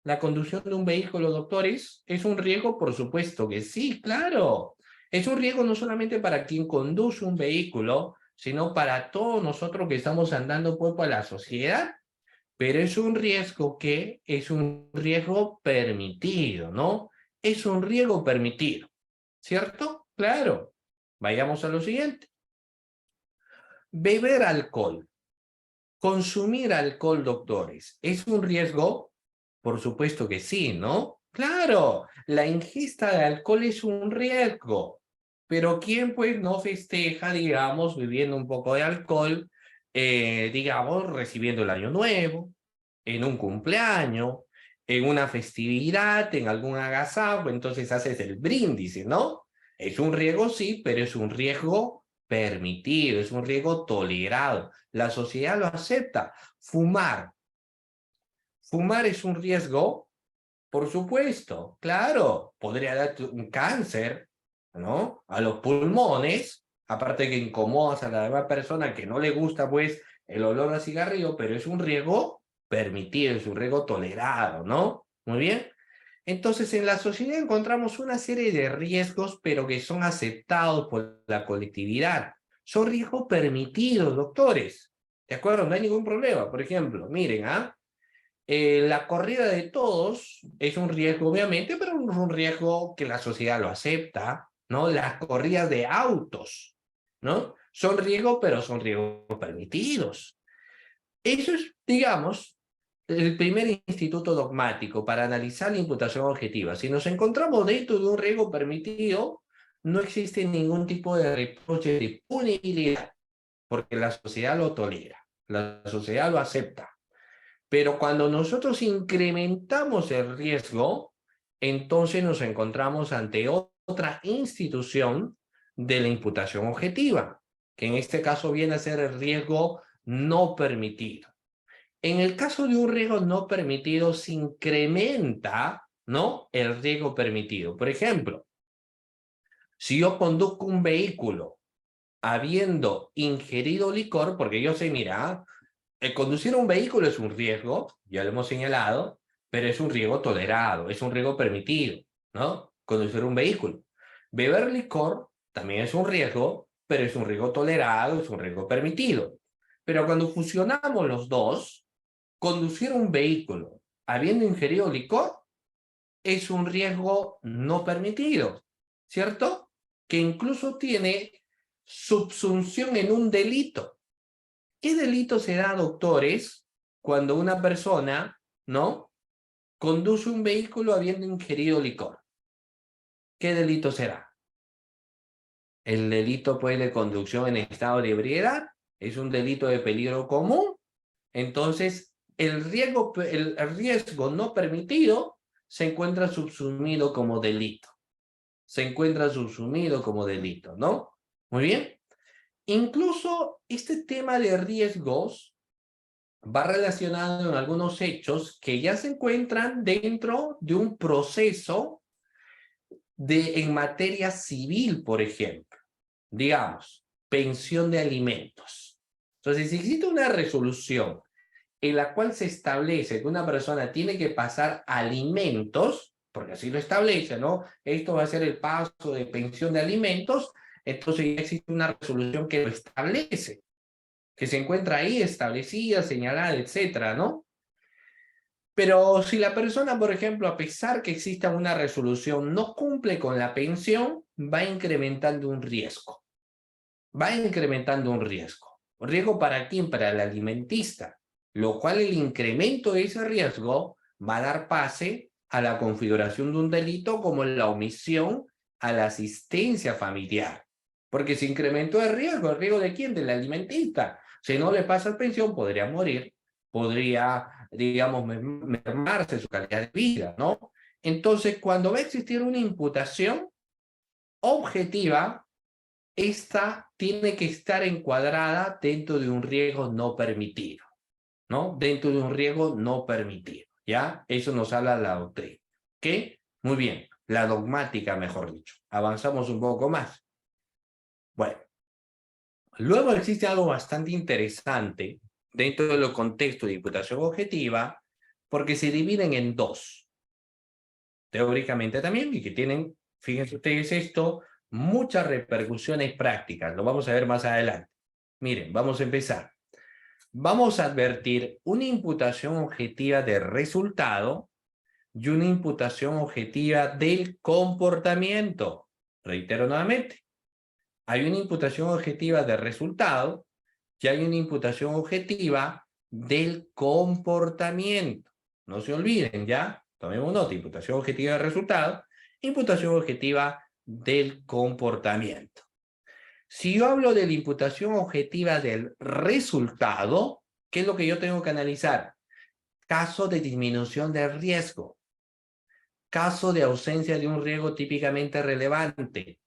[SPEAKER 2] la conducción de un vehículo, doctores? ¿Es un riesgo? Por supuesto que sí, claro. Es un riesgo no solamente para quien conduce un vehículo, sino para todos nosotros que estamos andando pues por la sociedad. Pero es un riesgo que es un riesgo permitido, ¿no? Es un riesgo permitido, ¿cierto? Claro. Vayamos a lo siguiente. Beber alcohol. Consumir alcohol, doctores, ¿es un riesgo? Por supuesto que sí, ¿no? Claro, la ingesta de alcohol es un riesgo, pero ¿quién pues no festeja, digamos, bebiendo un poco de alcohol, digamos, recibiendo el año nuevo, en un cumpleaños, en una festividad, en algún agasajo, entonces haces el brindis, ¿no? Es un riesgo, sí, pero es un riesgo permitido, es un riesgo tolerado. La sociedad lo acepta. Fumar. Fumar es un riesgo, por supuesto, claro. Podría dar un cáncer, ¿no? A los pulmones, aparte que incomodas a la demás persona que no le gusta, pues, el olor a cigarrillo, pero es un riesgo permitido, es un riesgo tolerado, ¿no? Muy bien. Entonces, en la sociedad encontramos una serie de riesgos, pero que son aceptados por la colectividad. Son riesgos permitidos, doctores. ¿De acuerdo? No hay ningún problema. Por ejemplo, miren, la corrida de todos es un riesgo, obviamente, pero no es un riesgo que la sociedad lo acepta, ¿no? Las corridas de autos, ¿no? Son riesgos, pero son riesgos permitidos. Eso es, digamos, el primer instituto dogmático para analizar la imputación objetiva. Si nos encontramos dentro de un riesgo permitido, no existe ningún tipo de reproche de punibilidad, porque la sociedad lo tolera, la sociedad lo acepta. Pero cuando nosotros incrementamos el riesgo, entonces nos encontramos ante otra institución de la imputación objetiva, que en este caso viene a ser el riesgo no permitido. En el caso de un riesgo no permitido, se incrementa, ¿no?, el riesgo permitido. Por ejemplo, si yo conduzco un vehículo habiendo ingerido licor, porque yo sé, mira, el conducir un vehículo es un riesgo, ya lo hemos señalado, pero es un riesgo tolerado, es un riesgo permitido, ¿no? Conducir un vehículo. Beber licor también es un riesgo, pero es un riesgo tolerado, es un riesgo permitido. Pero cuando fusionamos los dos, conducir un vehículo habiendo ingerido licor es un riesgo no permitido, ¿cierto? Que incluso tiene subsunción en un delito. ¿Qué delito se da, doctores, cuando una persona, ¿no?, conduce un vehículo habiendo ingerido licor? ¿Qué delito será? El delito, pues, de conducción en estado de ebriedad es un delito de peligro común. Entonces, el riesgo no permitido se encuentra subsumido como delito. Se encuentra subsumido como delito, ¿no? Muy bien. Incluso este tema de riesgos va relacionado en algunos hechos que ya se encuentran dentro de un proceso en materia civil, por ejemplo. Digamos, pensión de alimentos. Entonces, si existe una resolución en la cual se establece que una persona tiene que pasar alimentos, porque así lo establece, ¿no? Esto va a ser el paso de pensión de alimentos, entonces ya existe una resolución que lo establece, que se encuentra ahí establecida, señalada, etcétera, ¿no? Pero si la persona, por ejemplo, a pesar que exista una resolución, no cumple con la pensión, va incrementando un riesgo. Va incrementando un riesgo. ¿Un riesgo para quién? Para el alimentista. Lo cual el incremento de ese riesgo va a dar pase a la configuración de un delito como la omisión a la asistencia familiar. Porque se incrementó ¿el riesgo de quién? Del alimentista. Si no le pasa pensión, podría morir, podría, digamos, mermarse su calidad de vida, ¿no? Entonces, cuando va a existir una imputación objetiva, esta tiene que estar encuadrada dentro de un riesgo no permitido, ¿no? Dentro de un riesgo no permitido, ¿ya? Eso nos habla la doctrina. ¿Qué? Muy bien, la dogmática, mejor dicho. Avanzamos un poco más. Bueno, luego existe algo bastante interesante dentro de los contextos de imputación objetiva, porque se dividen en dos, teóricamente también, y que tienen, fíjense ustedes esto, muchas repercusiones prácticas. Lo vamos a ver más adelante. Miren, vamos a empezar. Vamos a advertir una imputación objetiva de resultado y una imputación objetiva del comportamiento. Reitero nuevamente, hay una imputación objetiva de resultado y hay una imputación objetiva del comportamiento. No se olviden, ¿ya? Tomemos nota, imputación objetiva de resultado, imputación objetiva del comportamiento. Si yo hablo de la imputación objetiva del resultado, ¿qué es lo que yo tengo que analizar? Caso de disminución del riesgo, caso de ausencia de un riesgo típicamente relevante,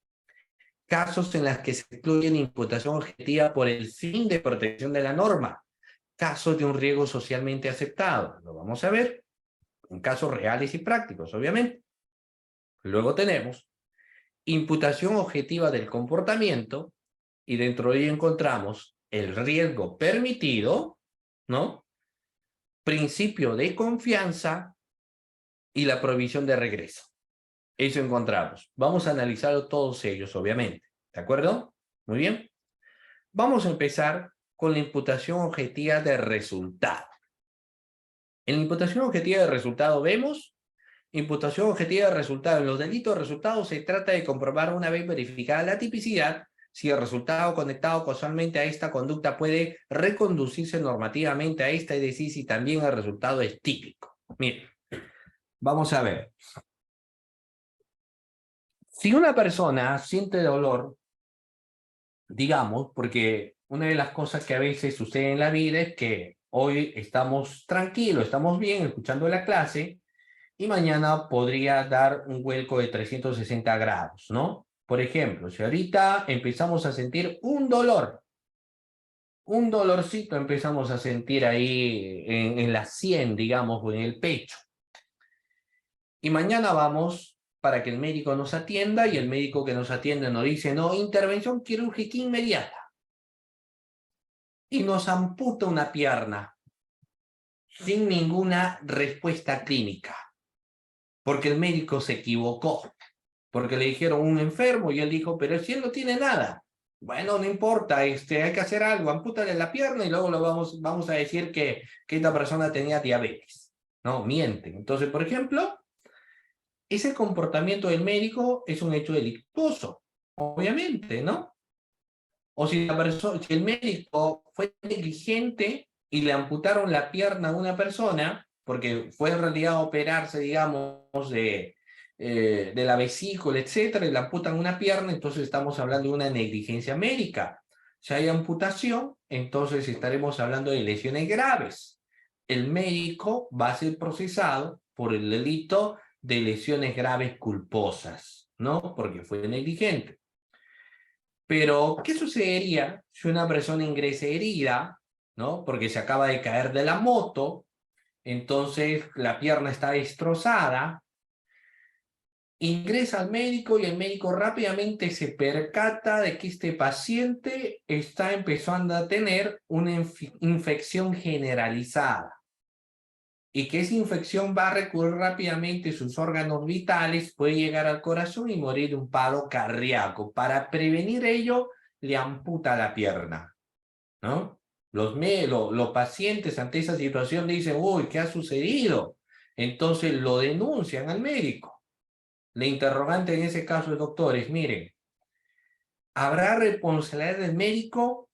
[SPEAKER 2] casos en los que se excluye la imputación objetiva por el fin de protección de la norma, casos de un riesgo socialmente aceptado. Lo vamos a ver en casos reales y prácticos, obviamente. Luego tenemos imputación objetiva del comportamiento, y dentro de ello encontramos el riesgo permitido, ¿no? Principio de confianza y la provisión de regreso. Eso encontramos. Vamos a analizar todos ellos, obviamente. ¿De acuerdo? Muy bien. Vamos a empezar con la imputación objetiva de resultado. En la imputación objetiva de resultado vemos imputación objetiva de resultado. En los delitos de resultado se trata de comprobar, una vez verificada la tipicidad, si el resultado conectado causalmente a esta conducta puede reconducirse normativamente a esta, es decir, si también el resultado es típico. Miren, vamos a ver. Si una persona siente dolor, digamos, porque una de las cosas que a veces sucede en la vida es que hoy estamos tranquilos, estamos bien escuchando la clase, y mañana podría dar un vuelco de 360 grados, ¿no? Por ejemplo, si ahorita empezamos a sentir un dolorcito empezamos a sentir ahí en la sien, digamos, o en el pecho. Y mañana vamos para que el médico nos atienda, y el médico que nos atiende nos dice, no, intervención quirúrgica inmediata. Y nos amputa una pierna sin ninguna respuesta clínica, porque el médico se equivocó, porque le dijeron un enfermo y él dijo, pero si él no tiene nada. Bueno, no importa, hay que hacer algo, ampútale la pierna y luego vamos a decir que esta persona tenía diabetes. No, mienten. Entonces, por ejemplo, ese comportamiento del médico es un hecho delictuoso, obviamente, ¿no? O si la persona, si el médico fue negligente y le amputaron la pierna a una persona, porque fue en realidad a operarse, digamos, de la vesícula, etcétera, y le amputan una pierna, entonces estamos hablando de una negligencia médica. Si hay amputación, entonces estaremos hablando de lesiones graves. El médico va a ser procesado por el delito de lesiones graves culposas, ¿no? Porque fue negligente. Pero, ¿qué sucedería si una persona ingresa herida, ¿no? Porque se acaba de caer de la moto, entonces la pierna está destrozada, ingresa al médico y el médico rápidamente se percata de que este paciente está empezando a tener una infección generalizada y que esa infección va a recurrir rápidamente a sus órganos vitales, puede llegar al corazón y morir de un paro cardíaco. Para prevenir ello, le amputa la pierna, ¿no? Los pacientes ante esa situación dicen, uy, ¿qué ha sucedido? Entonces lo denuncian al médico. La interrogante en ese caso, doctores, miren, ¿habrá responsabilidad del médico?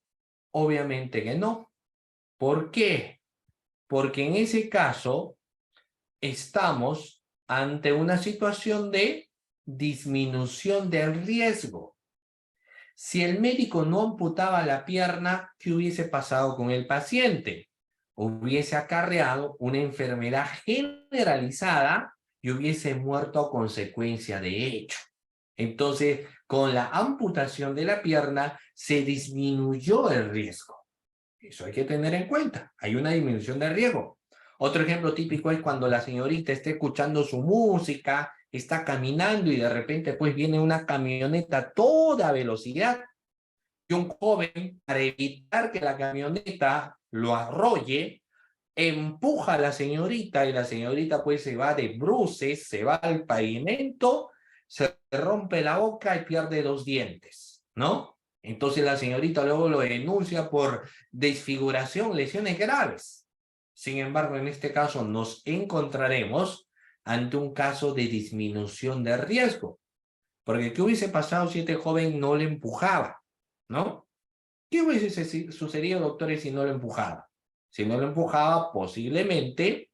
[SPEAKER 2] Obviamente que no. ¿Por qué? Porque en ese caso estamos ante una situación de disminución del riesgo. Si el médico no amputaba la pierna, ¿qué hubiese pasado con el paciente? Hubiese acarreado una enfermedad generalizada y hubiese muerto a consecuencia de ello. Entonces, con la amputación de la pierna se disminuyó el riesgo. Eso hay que tener en cuenta. Hay una disminución del riesgo. Otro ejemplo típico es cuando la señorita está escuchando su música, está caminando y de repente pues viene una camioneta a toda velocidad y un joven, para evitar que la camioneta lo arrolle, empuja a la señorita y la señorita pues se va de bruces, se va al pavimento, se rompe la boca y pierde 2 dientes, ¿no? Entonces la señorita luego lo denuncia por desfiguración, lesiones graves. Sin embargo, en este caso nos encontraremos ante un caso de disminución de riesgo. Porque ¿qué hubiese pasado si este joven no le empujaba? ¿No? ¿Qué hubiese sucedido, doctores, si no lo empujaba? Si no lo empujaba, posiblemente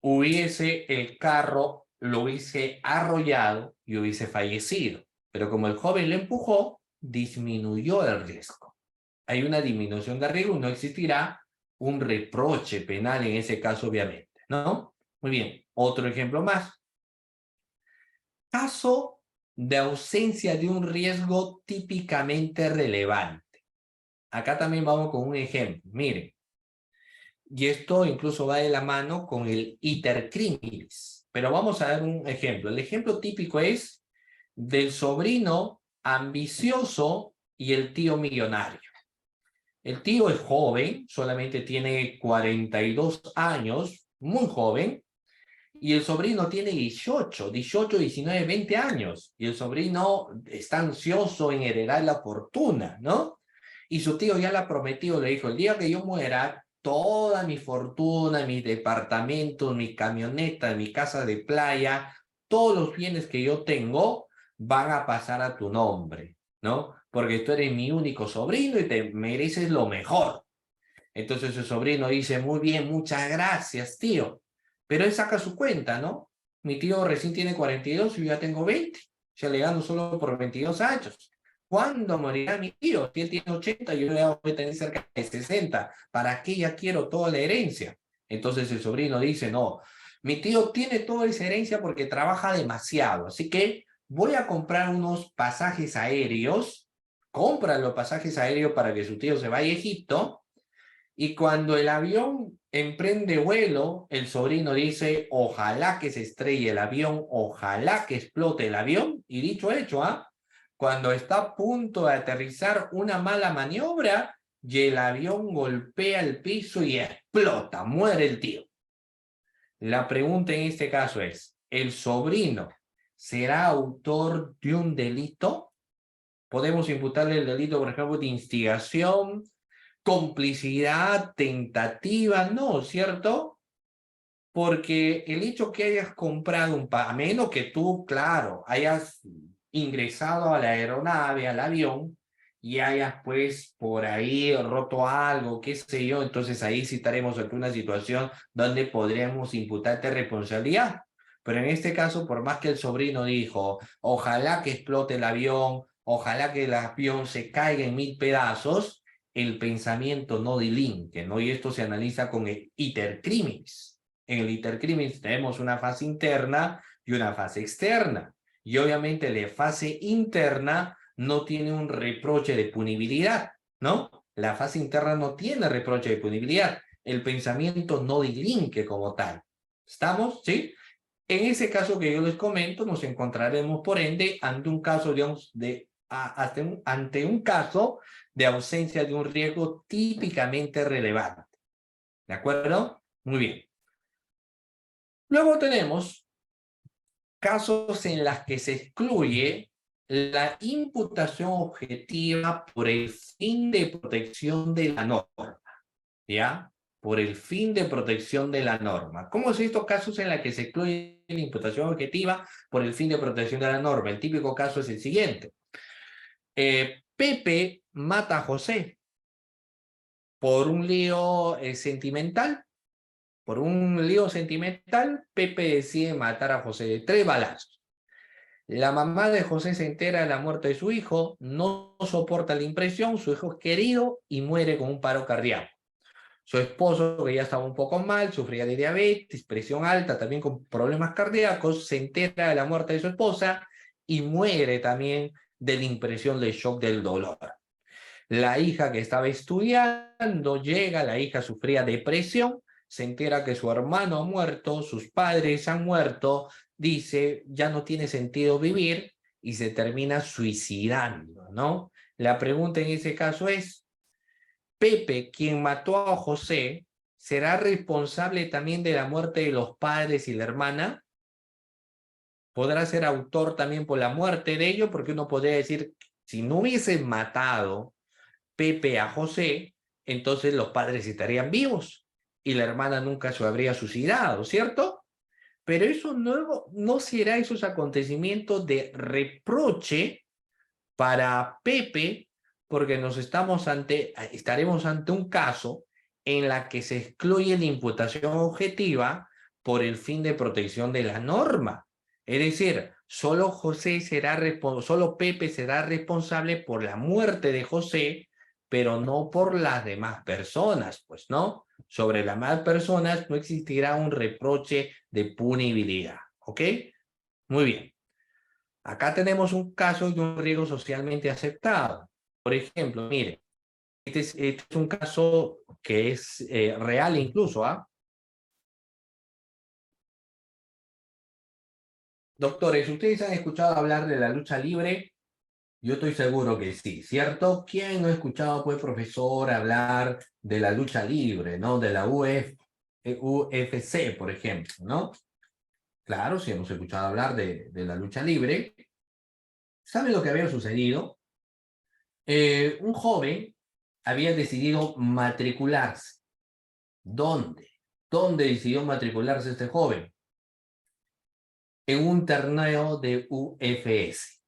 [SPEAKER 2] hubiese el carro, lo hubiese arrollado y hubiese fallecido. Pero como el joven lo empujó, disminuyó el riesgo. Hay una disminución de riesgo y no existirá un reproche penal en ese caso, obviamente, ¿no? Muy bien, otro ejemplo más. Caso de ausencia de un riesgo típicamente relevante. Acá también vamos con un ejemplo. Miren, y esto incluso va de la mano con el iter criminis. Pero vamos a dar un ejemplo. El ejemplo típico es del sobrino ambicioso y el tío millonario. El tío es joven, solamente tiene 42 años, muy joven, y el sobrino tiene 18, 19, 20 años. Y el sobrino está ansioso en heredar la fortuna, ¿no? Y su tío ya le ha prometido, le dijo, el día que yo muera, toda mi fortuna, mis departamentos, mi camioneta, mi casa de playa, todos los bienes que yo tengo van a pasar a tu nombre, ¿no? Porque tú eres mi único sobrino y te mereces lo mejor. Entonces su sobrino dice, muy bien, muchas gracias, tío. Pero él saca su cuenta, ¿no? Mi tío recién tiene 42 y yo ya tengo 20. O sea, le gano solo por 22 años. ¿Cuándo morirá mi tío? Si él tiene 80, yo le voy a tener cerca de 60. ¿Para qué ya quiero toda la herencia? Entonces el sobrino dice, no, mi tío tiene toda esa herencia porque trabaja demasiado. Así que voy a comprar unos pasajes aéreos. Compra los pasajes aéreos para que su tío se vaya a Egipto y cuando el avión emprende vuelo, el sobrino dice, ojalá que se estrelle el avión, ojalá que explote el avión. Y dicho hecho, ¿ah? Cuando está a punto de aterrizar una mala maniobra, y el avión golpea el piso y explota, muere el tío. La pregunta en este caso es, ¿el sobrino será autor de un delito? Podemos imputarle el delito, por ejemplo, de instigación, complicidad, tentativa, no, ¿cierto? Porque el hecho que hayas comprado a menos que tú, claro, hayas ingresado a la aeronave, al avión, y hayas pues por ahí roto algo, qué sé yo, entonces ahí sí estaremos ante una situación donde podríamos imputarte responsabilidad. Pero en este caso, por más que el sobrino dijo, ojalá que explote el avión, ojalá que el avión se caiga en 1000 pedazos, el pensamiento no delinque, ¿no? Y esto se analiza con el iter criminis. En el iter criminis tenemos una fase interna y una fase externa. Y obviamente la fase interna no tiene un reproche de punibilidad, ¿no? La fase interna no tiene reproche de punibilidad. El pensamiento no delinque como tal. ¿Estamos? ¿Sí? En ese caso que yo les comento, nos encontraremos, por ende, ante un caso, digamos, ante un caso de ausencia de un riesgo típicamente relevante. ¿De acuerdo? Muy bien. Luego tenemos casos en los que se excluye la imputación objetiva por el fin de protección de la norma, ¿ya? Por el fin de protección de la norma. ¿Cómo son estos casos en los que se excluye la imputación objetiva por el fin de protección de la norma? El típico caso es el siguiente. Pepe mata a José por un lío sentimental. Por un lío sentimental, Pepe decide matar a José de 3 balazos. La mamá de José se entera de la muerte de su hijo, no soporta la impresión, su hijo es querido y muere con un paro cardíaco. Su esposo, que ya estaba un poco mal, sufría de diabetes, presión alta, también con problemas cardíacos, se entera de la muerte de su esposa y muere también de la impresión del shock del dolor. La hija que estaba estudiando llega, la hija sufría depresión, se entera que su hermano ha muerto, sus padres han muerto, dice, ya no tiene sentido vivir y se termina suicidando, ¿no? La pregunta en ese caso es, Pepe, quien mató a José, ¿será responsable también de la muerte de los padres y la hermana? ¿Podrá ser autor también por la muerte de ellos? Porque uno podría decir, si no hubiese matado Pepe a José, entonces los padres estarían vivos y la hermana nunca se habría suicidado, ¿cierto? Pero eso no será esos acontecimientos de reproche para Pepe, porque estaremos ante un caso en la que se excluye la imputación objetiva por el fin de protección de la norma. Es decir, solo Pepe será responsable por la muerte de José, pero no por las demás personas, pues, ¿no? Sobre las demás personas no existirá un reproche de punibilidad, ¿ok? Muy bien. Acá tenemos un caso de un riesgo socialmente aceptado. Por ejemplo, mire, este es un caso que es real incluso, ¿ah? Doctores, ¿ustedes han escuchado hablar de la lucha libre? Yo estoy seguro que sí, ¿cierto? ¿Quién no ha escuchado, pues, profesor, hablar de la lucha libre, ¿no? De la UFC, por ejemplo, ¿no? Claro, sí hemos escuchado hablar de la lucha libre. ¿Saben lo que había sucedido? Un joven había decidido matricularse. ¿Dónde? ¿Dónde decidió matricularse este joven? En un torneo de UFS,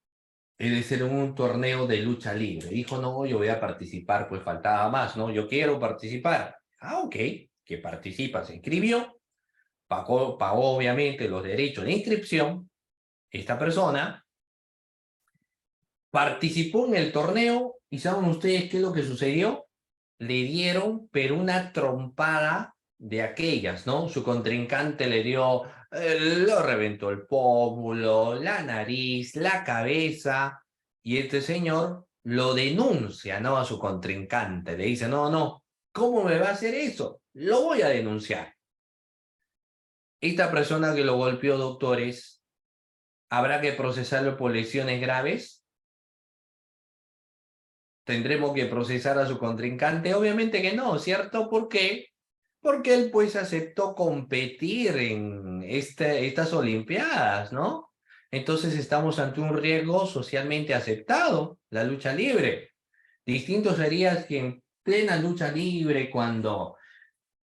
[SPEAKER 2] es decir, en un torneo de lucha libre. Dijo, no, yo voy a participar, pues faltaba más, ¿no? Yo quiero participar. Ah, ok, que participa, se inscribió, pagó obviamente los derechos de inscripción. Esta persona participó en el torneo y ¿saben ustedes qué es lo que sucedió? Le dieron, pero una trompada de aquellas, ¿no? Su contrincante le dio, lo reventó el pómulo, la nariz, la cabeza, y este señor lo denuncia, ¿no? A su contrincante, le dice, no, no, ¿cómo me va a hacer eso? Lo voy a denunciar. Esta persona que lo golpeó, doctores, ¿habrá que procesarlo por lesiones graves? ¿Tendremos que procesar a su contrincante? Obviamente que no, ¿cierto? ¿Por qué? Porque él pues aceptó competir en estas Olimpiadas, ¿no? Entonces estamos ante un riesgo socialmente aceptado, la lucha libre. Distinto sería que en plena lucha libre, cuando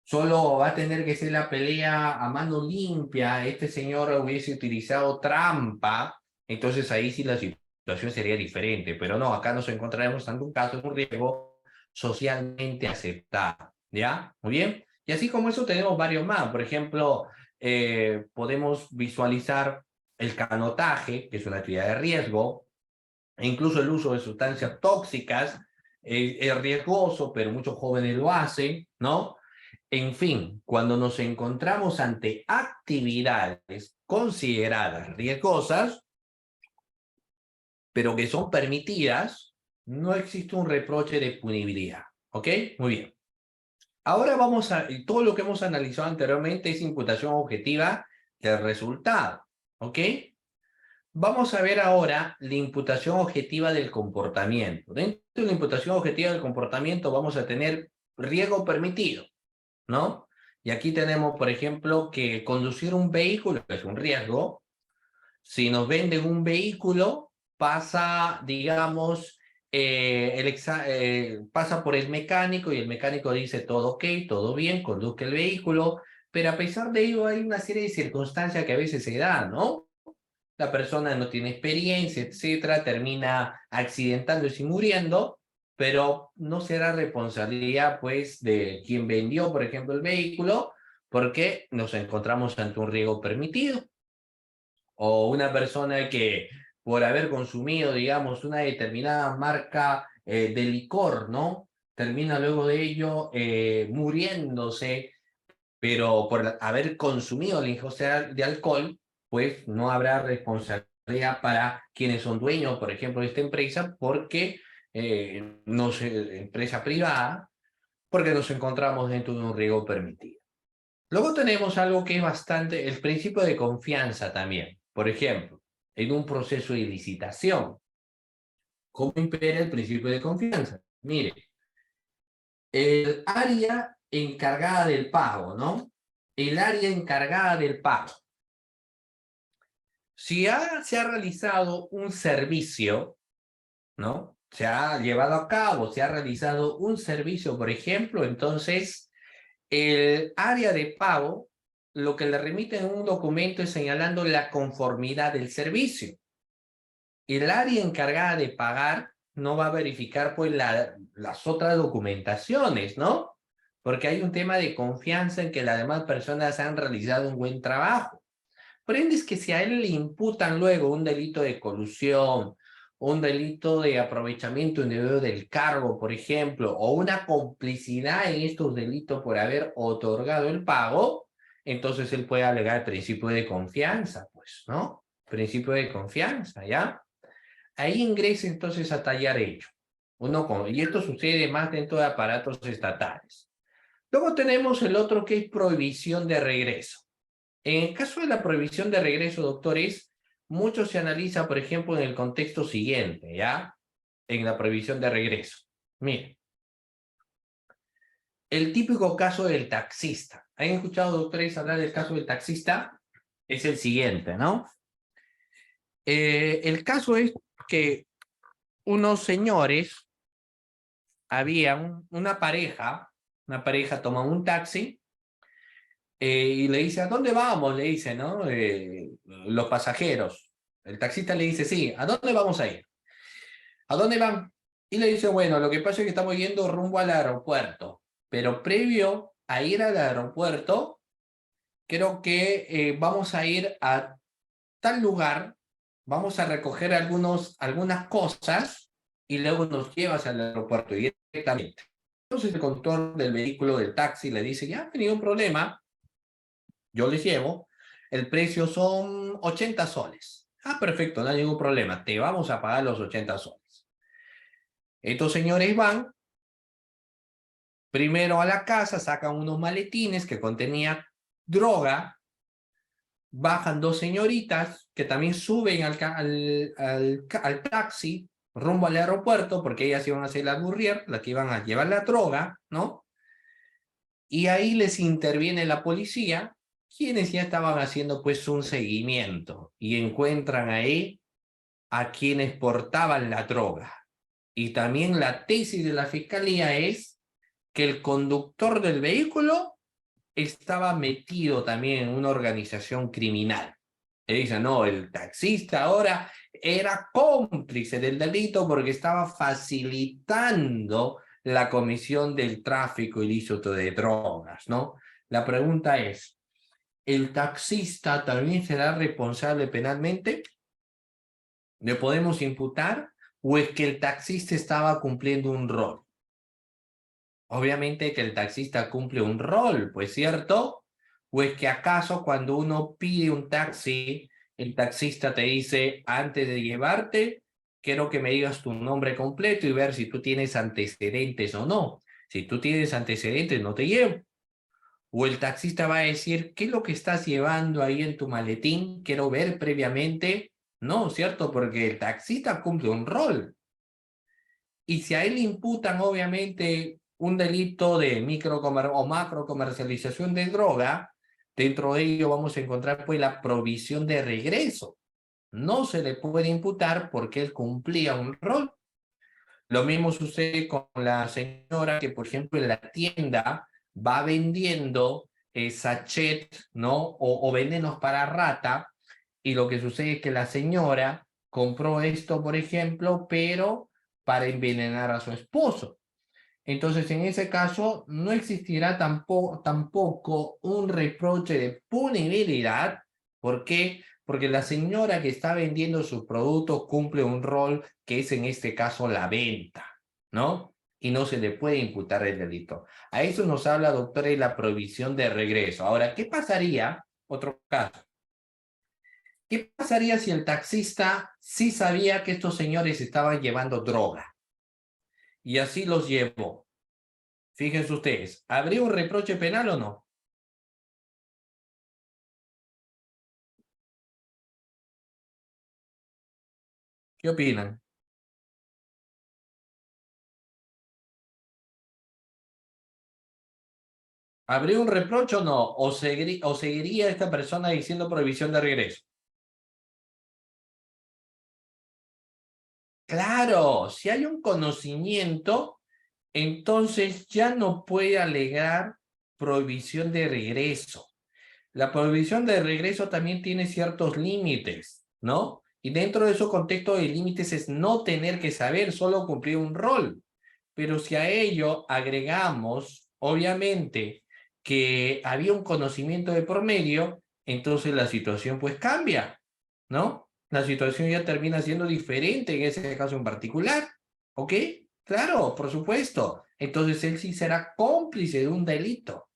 [SPEAKER 2] Solo va a tener que ser la pelea a mano limpia, este señor hubiese utilizado trampa, entonces ahí sí la situación sería diferente, pero no, acá nos encontraremos ante un caso, un riesgo socialmente aceptado, ¿ya? Muy bien. Y así como eso tenemos varios más, por ejemplo, podemos visualizar el canotaje, que es una actividad de riesgo, e incluso el uso de sustancias tóxicas, es riesgoso, pero muchos jóvenes lo hacen, ¿no? En fin, cuando nos encontramos ante actividades consideradas riesgosas, pero que son permitidas, no existe un reproche de punibilidad. ¿Ok? Muy bien. Ahora vamos a, todo lo que hemos analizado anteriormente es imputación objetiva del resultado. ¿Ok? Vamos a ver ahora la imputación objetiva del comportamiento. Dentro de la imputación objetiva del comportamiento vamos a tener riesgo permitido, ¿no? Y aquí tenemos, por ejemplo, que conducir un vehículo es un riesgo. Si nos venden un vehículo, pasa, digamos, pasa por el mecánico y el mecánico dice todo ok, todo bien, conduzca el vehículo, pero a pesar de ello hay una serie de circunstancias que a veces se dan, ¿no? La persona no tiene experiencia, etcétera, termina accidentándose y muriendo, pero no será responsabilidad, pues, de quien vendió, por ejemplo, el vehículo, porque nos encontramos ante un riesgo permitido. O una persona que, por haber consumido, digamos, una determinada marca de licor, ¿no? Termina luego de ello muriéndose, pero por haber consumido la ingesta de alcohol, pues no habrá responsabilidad para quienes son dueños, por ejemplo, de esta empresa, porque no es empresa privada, porque nos encontramos dentro de un riesgo permitido. Luego tenemos algo que es bastante, el principio de confianza también. Por ejemplo, en un proceso de licitación, ¿cómo impera el principio de confianza? Mire, el área encargada del pago, ¿no? El área encargada del pago. Si se ha realizado un servicio, ¿no? Se ha llevado a cabo, se ha realizado un servicio, por ejemplo, entonces el área de pago lo que le remite en un documento es señalando la conformidad del servicio. El área encargada de pagar no va a verificar pues las otras documentaciones, ¿no? Porque hay un tema de confianza en que las demás personas han realizado un buen trabajo. Por ende, es que si a él le imputan luego un delito de colusión, un delito de aprovechamiento indebido del cargo, por ejemplo, o una complicidad en estos delitos por haber otorgado el pago, entonces él puede alegar el principio de confianza, pues, ¿no? Principio de confianza, ¿ya? Ahí ingresa entonces a tallar hecho. Y esto sucede más dentro de aparatos estatales. Luego tenemos el otro que es prohibición de regreso. En el caso de la prohibición de regreso, doctores, mucho se analiza, por ejemplo, en el contexto siguiente, ¿ya? En la prohibición de regreso. Mire, el típico caso del taxista. ¿Han escuchado, doctores, hablar del caso del taxista? Es el siguiente, ¿no? El caso es que unos señores, había una pareja toma un taxi y le dice, ¿a dónde vamos? Le dice, ¿no? Los pasajeros. El taxista le dice, sí, ¿a dónde vamos a ir? ¿A dónde van? Y le dice, bueno, lo que pasa es que estamos yendo rumbo al aeropuerto, pero previo a ir al aeropuerto, creo que vamos a ir a tal lugar, vamos a recoger algunas cosas y luego nos llevas al aeropuerto directamente. Entonces el conductor del vehículo, del taxi, le dice, ya, no hay ningún problema, yo les llevo, el precio son 80 soles. Ah, perfecto, no hay ningún problema, te vamos a pagar los 80 soles. Estos señores van primero a la casa, sacan unos maletines que contenían droga, bajan dos señoritas que también suben al taxi rumbo al aeropuerto, porque ellas iban a ser las burrier, las que iban a llevar la droga, ¿no? Y ahí les interviene la policía, quienes ya estaban haciendo pues un seguimiento y encuentran ahí a quienes portaban la droga. Y también la tesis de la fiscalía es que el conductor del vehículo estaba metido también en una organización criminal. Y dicen, no, el taxista ahora era cómplice del delito porque estaba facilitando la comisión del tráfico ilícito de drogas, ¿no? La pregunta es, ¿el taxista también será responsable penalmente? ¿Le podemos imputar? ¿O es que el taxista estaba cumpliendo un rol? Obviamente que el taxista cumple un rol, pues cierto. ¿O es que acaso cuando uno pide un taxi, el taxista te dice, antes de llevarte, quiero que me digas tu nombre completo y ver si tú tienes antecedentes o no? Si tú tienes antecedentes, no te llevo. O el taxista va a decir, ¿qué es lo que estás llevando ahí en tu maletín? Quiero ver previamente. No, ¿cierto? Porque el taxista cumple un rol. Y si a él le imputan, obviamente, un delito de o macro comercialización de droga, dentro de ello vamos a encontrar pues la provisión de regreso. No se le puede imputar porque él cumplía un rol. Lo mismo sucede con la señora que, por ejemplo, en la tienda va vendiendo sachet, ¿no? O venenos para rata, y lo que sucede es que la señora compró esto, por ejemplo, pero para envenenar a su esposo. Entonces, en ese caso, no existirá tampoco un reproche de punibilidad. ¿Por qué? Porque la señora que está vendiendo su producto cumple un rol que es en este caso la venta, ¿no? Y no se le puede imputar el delito. A eso nos habla, doctora, y la prohibición de regreso. Ahora, ¿qué pasaría? Otro caso. ¿Qué pasaría si el taxista sí sabía que estos señores estaban llevando droga y así los llevó? Fíjense ustedes, ¿habría un reproche penal o no? ¿Qué opinan? ¿Habría un reproche o no? ¿O seguiría esta persona diciendo prohibición de regreso? Claro, si hay un conocimiento, entonces ya no puede alegar prohibición de regreso. La prohibición de regreso también tiene ciertos límites, ¿no? Y dentro de su contexto de límites es no tener que saber, solo cumplir un rol. Pero si a ello agregamos, obviamente, que había un conocimiento de por medio, entonces la situación pues cambia, ¿no? La situación ya termina siendo diferente en ese caso en particular, ¿ok? Claro, por supuesto. Entonces él sí será cómplice de un delito,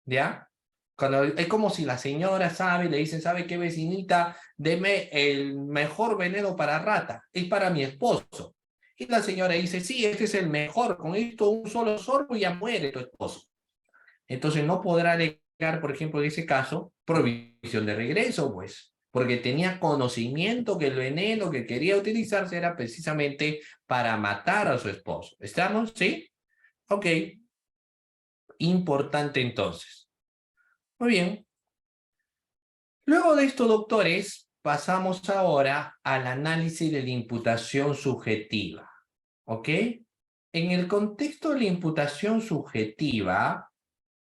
[SPEAKER 2] ¿ya? Cuando, es como si la señora sabe, le dicen, ¿sabe qué, vecinita? Deme el mejor veneno para rata, es para mi esposo. Y la señora dice, sí, este es el mejor, con esto un solo sorbo y ya muere tu esposo. Entonces no podrá alegar, por ejemplo, en ese caso, prohibición de regreso, pues, porque tenía conocimiento que el veneno que quería utilizarse era precisamente para matar a su esposo. ¿Estamos? ¿Sí? Ok, importante entonces. Muy bien. Luego de esto, doctores, pasamos ahora al análisis de la imputación subjetiva. ¿Ok? En el contexto de la imputación subjetiva,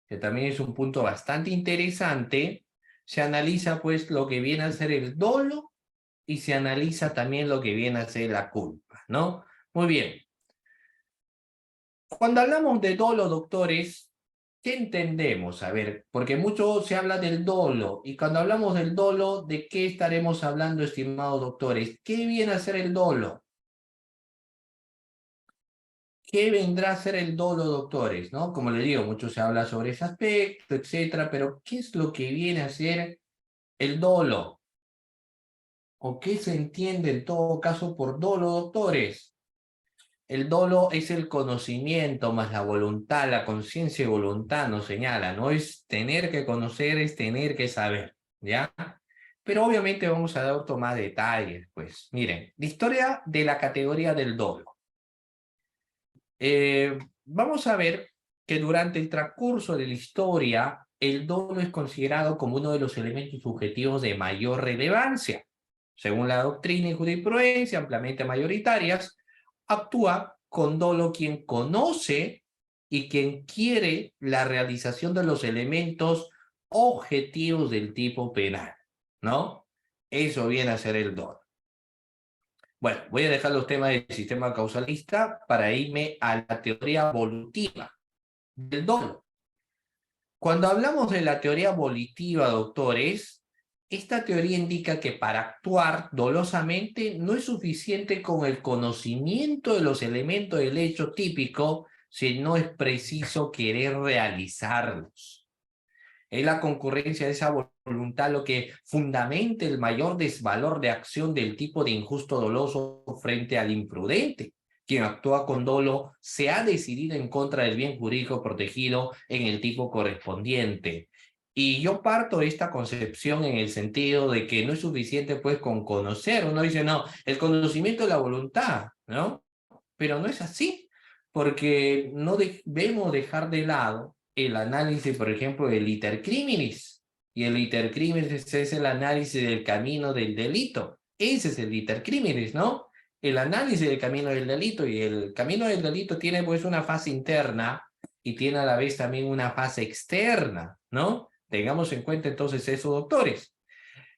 [SPEAKER 2] que también es un punto bastante interesante, se analiza pues lo que viene a ser el dolo y se analiza también lo que viene a ser la culpa, ¿no? Muy bien. Cuando hablamos de dolo, doctores, ¿qué entendemos? A ver, porque mucho se habla del dolo, y cuando hablamos del dolo, ¿de qué estaremos hablando, estimados doctores? ¿Qué viene a ser el dolo? ¿Qué vendrá a ser el dolo, doctores? ¿No? Como le digo, mucho se habla sobre ese aspecto, etcétera, pero ¿qué es lo que viene a ser el dolo? ¿O qué se entiende en todo caso por dolo, doctores? El dolo es el conocimiento más la voluntad, la conciencia y voluntad nos señala, no es tener que conocer, es tener que saber, ¿ya? Pero obviamente vamos a dar otro más detalles, pues. Miren, la historia de la categoría del dolo. Vamos a ver que durante el transcurso de la historia, el dolo es considerado como uno de los elementos subjetivos de mayor relevancia. Según la doctrina y jurisprudencia ampliamente mayoritarias, actúa con dolo quien conoce y quien quiere la realización de los elementos objetivos del tipo penal, ¿no? Eso viene a ser el dolo. Bueno, voy a dejar los temas del sistema causalista para irme a la teoría evolutiva del dolo. Cuando hablamos de la teoría volitiva, doctores, esta teoría indica que para actuar dolosamente no es suficiente con el conocimiento de los elementos del hecho típico, sino es preciso querer realizarlos. Es la concurrencia de esa voluntad lo que fundamenta el mayor desvalor de acción del tipo de injusto doloso frente al imprudente. Quien actúa con dolo se ha decidido en contra del bien jurídico protegido en el tipo correspondiente. Y yo parto de esta concepción en el sentido de que no es suficiente pues con conocer. Uno dice, no, el conocimiento es la voluntad, ¿no? Pero no es así, porque no debemos dejar de lado el análisis, por ejemplo, del iter criminis. Y el iter criminis es el análisis del camino del delito. Ese es el iter criminis, ¿no? El análisis del camino del delito. Y el camino del delito tiene pues una fase interna y tiene a la vez también una fase externa, ¿no? Tengamos en cuenta entonces eso, doctores.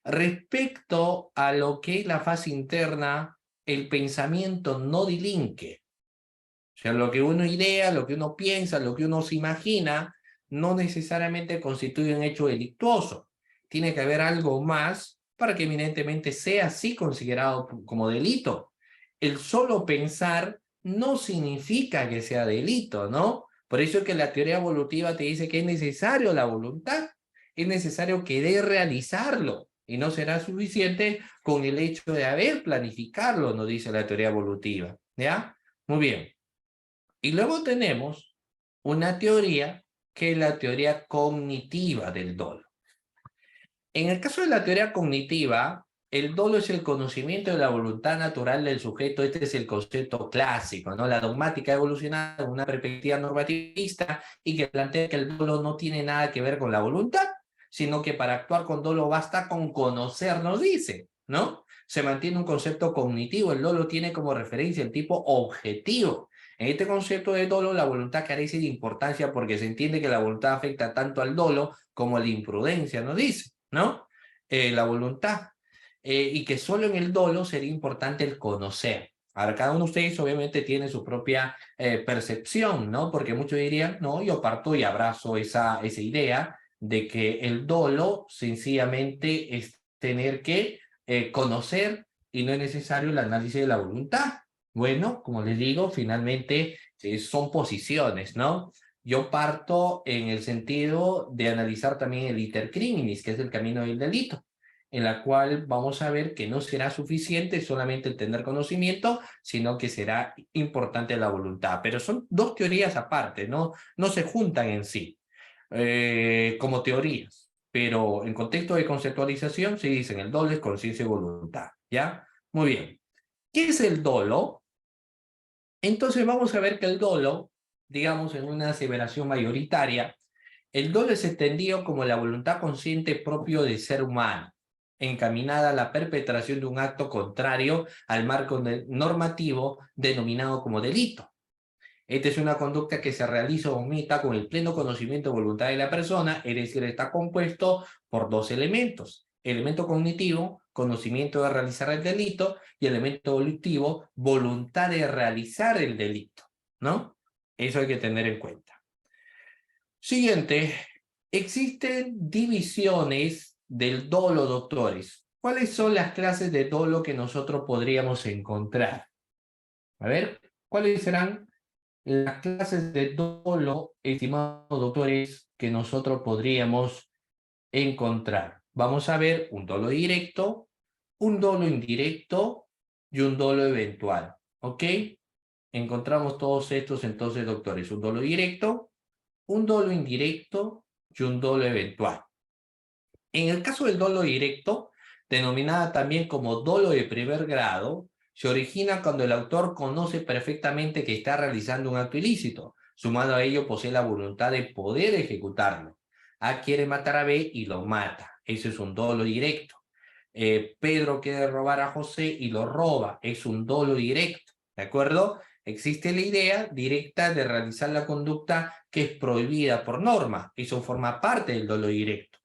[SPEAKER 2] Respecto a lo que es la fase interna, el pensamiento no delinque. O sea, lo que uno idea, lo que uno piensa, lo que uno se imagina, no necesariamente constituye un hecho delictuoso. Tiene que haber algo más para que eminentemente sea así considerado como delito. El solo pensar no significa que sea delito, ¿no? Por eso es que la teoría evolutiva te dice que es necesario la voluntad, es necesario querer realizarlo, y no será suficiente con el hecho de haber planificarlo, nos dice la teoría evolutiva, ¿ya? Muy bien. Y luego tenemos una teoría que es la teoría cognitiva del dolo. En el caso de la teoría cognitiva, el dolo es el conocimiento de la voluntad natural del sujeto. Este es el concepto clásico, ¿no? La dogmática ha evolucionado en una perspectiva normativista y que plantea que el dolo no tiene nada que ver con la voluntad, sino que para actuar con dolo basta con conocer, nos dice, ¿no? Se mantiene un concepto cognitivo. El dolo tiene como referencia el tipo objetivo. En este concepto de dolo, la voluntad carece de importancia porque se entiende que la voluntad afecta tanto al dolo como a la imprudencia, nos dice, ¿no? La voluntad. Y que solo en el dolo sería importante el conocer. Ahora, cada uno de ustedes obviamente tiene su propia percepción, ¿no? Porque muchos dirían, no, yo parto y abrazo esa idea de que el dolo sencillamente es tener que conocer y no es necesario el análisis de la voluntad. Bueno, como les digo, finalmente son posiciones, ¿no? Yo parto en el sentido de analizar también el iter criminis, que es el camino del delito, en la cual vamos a ver que no será suficiente solamente el tener conocimiento, sino que será importante la voluntad. Pero son dos teorías aparte, no se juntan en sí como teorías, pero en contexto de conceptualización se dicen el dolo es conciencia y voluntad, ¿ya? Muy bien. ¿Qué es el dolo? Entonces vamos a ver que el dolo, digamos en una aseveración mayoritaria, el dolo es entendido como la voluntad consciente propio del ser humano, encaminada a la perpetración de un acto contrario al marco normativo denominado como delito. Esta es una conducta que se realiza o omita con el pleno conocimiento y voluntad de la persona, es decir, está compuesto por dos elementos. Elemento cognitivo, conocimiento de realizar el delito, y elemento volutivo, voluntad de realizar el delito, ¿no? Eso hay que tener en cuenta. Siguiente, existen divisiones del dolo, doctores. ¿Cuáles son las clases de dolo que nosotros podríamos encontrar? A ver, ¿cuáles serán las clases de dolo, estimados doctores, que nosotros podríamos encontrar? Vamos a ver un dolo directo, un dolo indirecto y un dolo eventual. ¿Ok? Encontramos todos estos entonces, doctores. Un dolo directo, un dolo indirecto y un dolo eventual. En el caso del dolo directo, denominada también como dolo de primer grado, se origina cuando el autor conoce perfectamente que está realizando un acto ilícito. Sumado a ello, posee la voluntad de poder ejecutarlo. A quiere matar a B y lo mata. Ese es un dolo directo. Pedro quiere robar a José y lo roba. Es un dolo directo. ¿De acuerdo? Existe la idea directa de realizar la conducta que es prohibida por norma. Eso forma parte del dolo directo.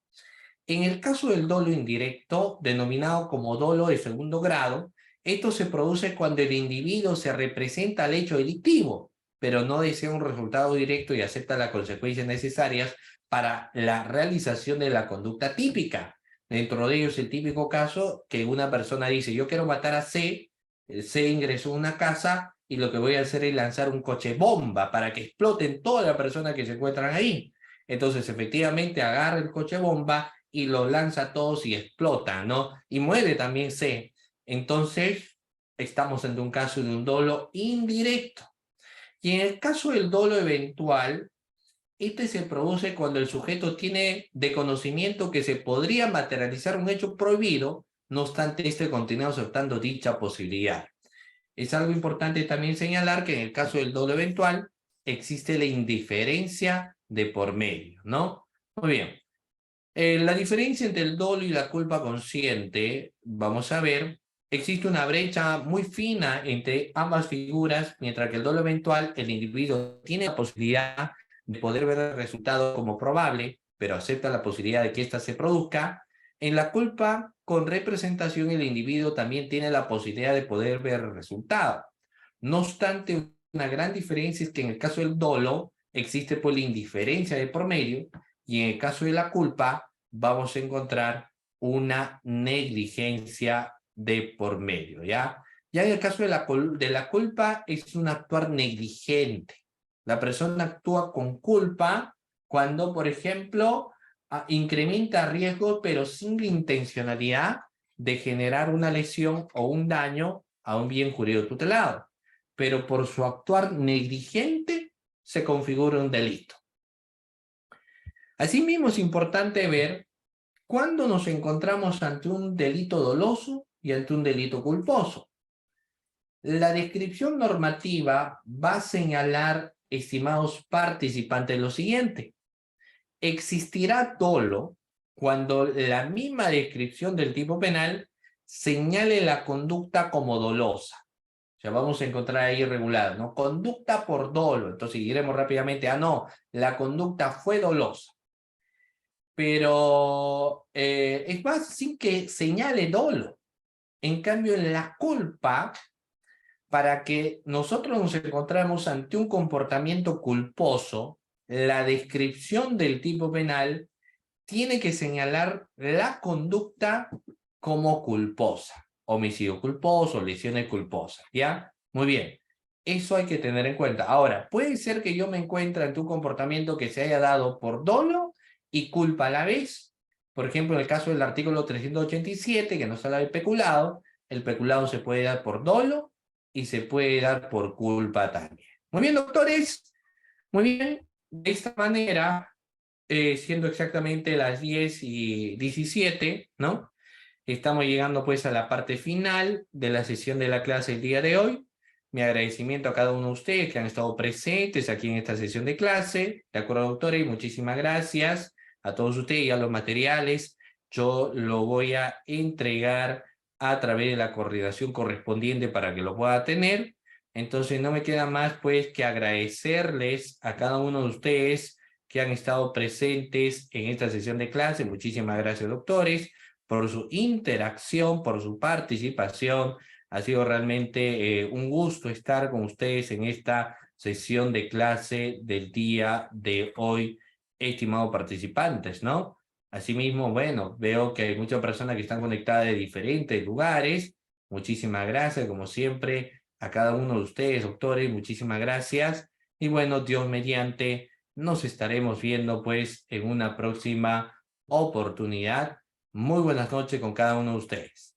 [SPEAKER 2] En el caso del dolo indirecto, denominado como dolo de segundo grado, esto se produce cuando el individuo se representa al hecho delictivo, pero no desea un resultado directo y acepta las consecuencias necesarias para la realización de la conducta típica. Dentro de ellos el típico caso que una persona dice, yo quiero matar a C, C ingresó a una casa y lo que voy a hacer es lanzar un coche bomba para que exploten todas las personas que se encuentran ahí. Entonces efectivamente agarra el coche bomba y los lanza a todos y explota, ¿no? Y muere también C. Entonces estamos ante un caso de un dolo indirecto. Y en el caso del dolo eventual, este se produce cuando el sujeto tiene de conocimiento que se podría materializar un hecho prohibido, no obstante este continúa aceptando dicha posibilidad. Es algo importante también señalar que en el caso del dolo eventual existe la indiferencia de por medio, ¿no? Muy bien. La diferencia entre el dolo y la culpa consciente, vamos a ver, existe una brecha muy fina entre ambas figuras, mientras que el dolo eventual, el individuo tiene la posibilidad de poder ver el resultado como probable, pero acepta la posibilidad de que ésta se produzca. En la culpa con representación, el individuo también tiene la posibilidad de poder ver el resultado. No obstante, una gran diferencia es que en el caso del dolo existe pues la indiferencia de por medio, y en el caso de la culpa vamos a encontrar una negligencia de por medio, ¿ya? Ya en el caso de la culpa es un actuar negligente. La persona actúa con culpa cuando, por ejemplo, incrementa riesgos, pero sin la intencionalidad de generar una lesión o un daño a un bien jurídico tutelado. Pero por su actuar negligente se configura un delito. Asimismo, es importante ver cuándo nos encontramos ante un delito doloso y ante un delito culposo. La descripción normativa va a señalar, estimados participantes, lo siguiente. Existirá dolo cuando la misma descripción del tipo penal señale la conducta como dolosa. O sea, vamos a encontrar ahí regulado, ¿no? Conducta por dolo. Entonces diremos rápidamente, no, la conducta fue dolosa. Pero es más sin que señale dolo. En cambio, en la culpa, para que nosotros nos encontremos ante un comportamiento culposo, la descripción del tipo penal tiene que señalar la conducta como culposa. Homicidio culposo, lesiones culposas, ¿ya? Muy bien. Eso hay que tener en cuenta. Ahora, puede ser que yo me encuentre ante un comportamiento que se haya dado por dolo y culpa a la vez. Por ejemplo, en el caso del artículo 387, que nos habla del peculado, el peculado se puede dar por dolo y se puede dar por culpa también. Muy bien, doctores. Muy bien. De esta manera, siendo exactamente las 10:17, ¿no? Estamos llegando pues a la parte final de la sesión de la clase el día de hoy. Mi agradecimiento a cada uno de ustedes que han estado presentes aquí en esta sesión de clase. De acuerdo, doctora, y muchísimas gracias a todos ustedes y a los materiales. Yo lo voy a entregar a través de la coordinación correspondiente para que lo pueda tener. Entonces no me queda más pues que agradecerles a cada uno de ustedes que han estado presentes en esta sesión de clase. Muchísimas gracias, doctores, por su interacción, por su participación. Ha sido realmente un gusto estar con ustedes en esta sesión de clase del día de hoy, estimados participantes, ¿no? Asimismo, bueno, veo que hay muchas personas que están conectadas de diferentes lugares. Muchísimas gracias, como siempre, a cada uno de ustedes, doctores, muchísimas gracias. Y bueno, Dios mediante, nos estaremos viendo pues en una próxima oportunidad. Muy buenas noches con cada uno de ustedes.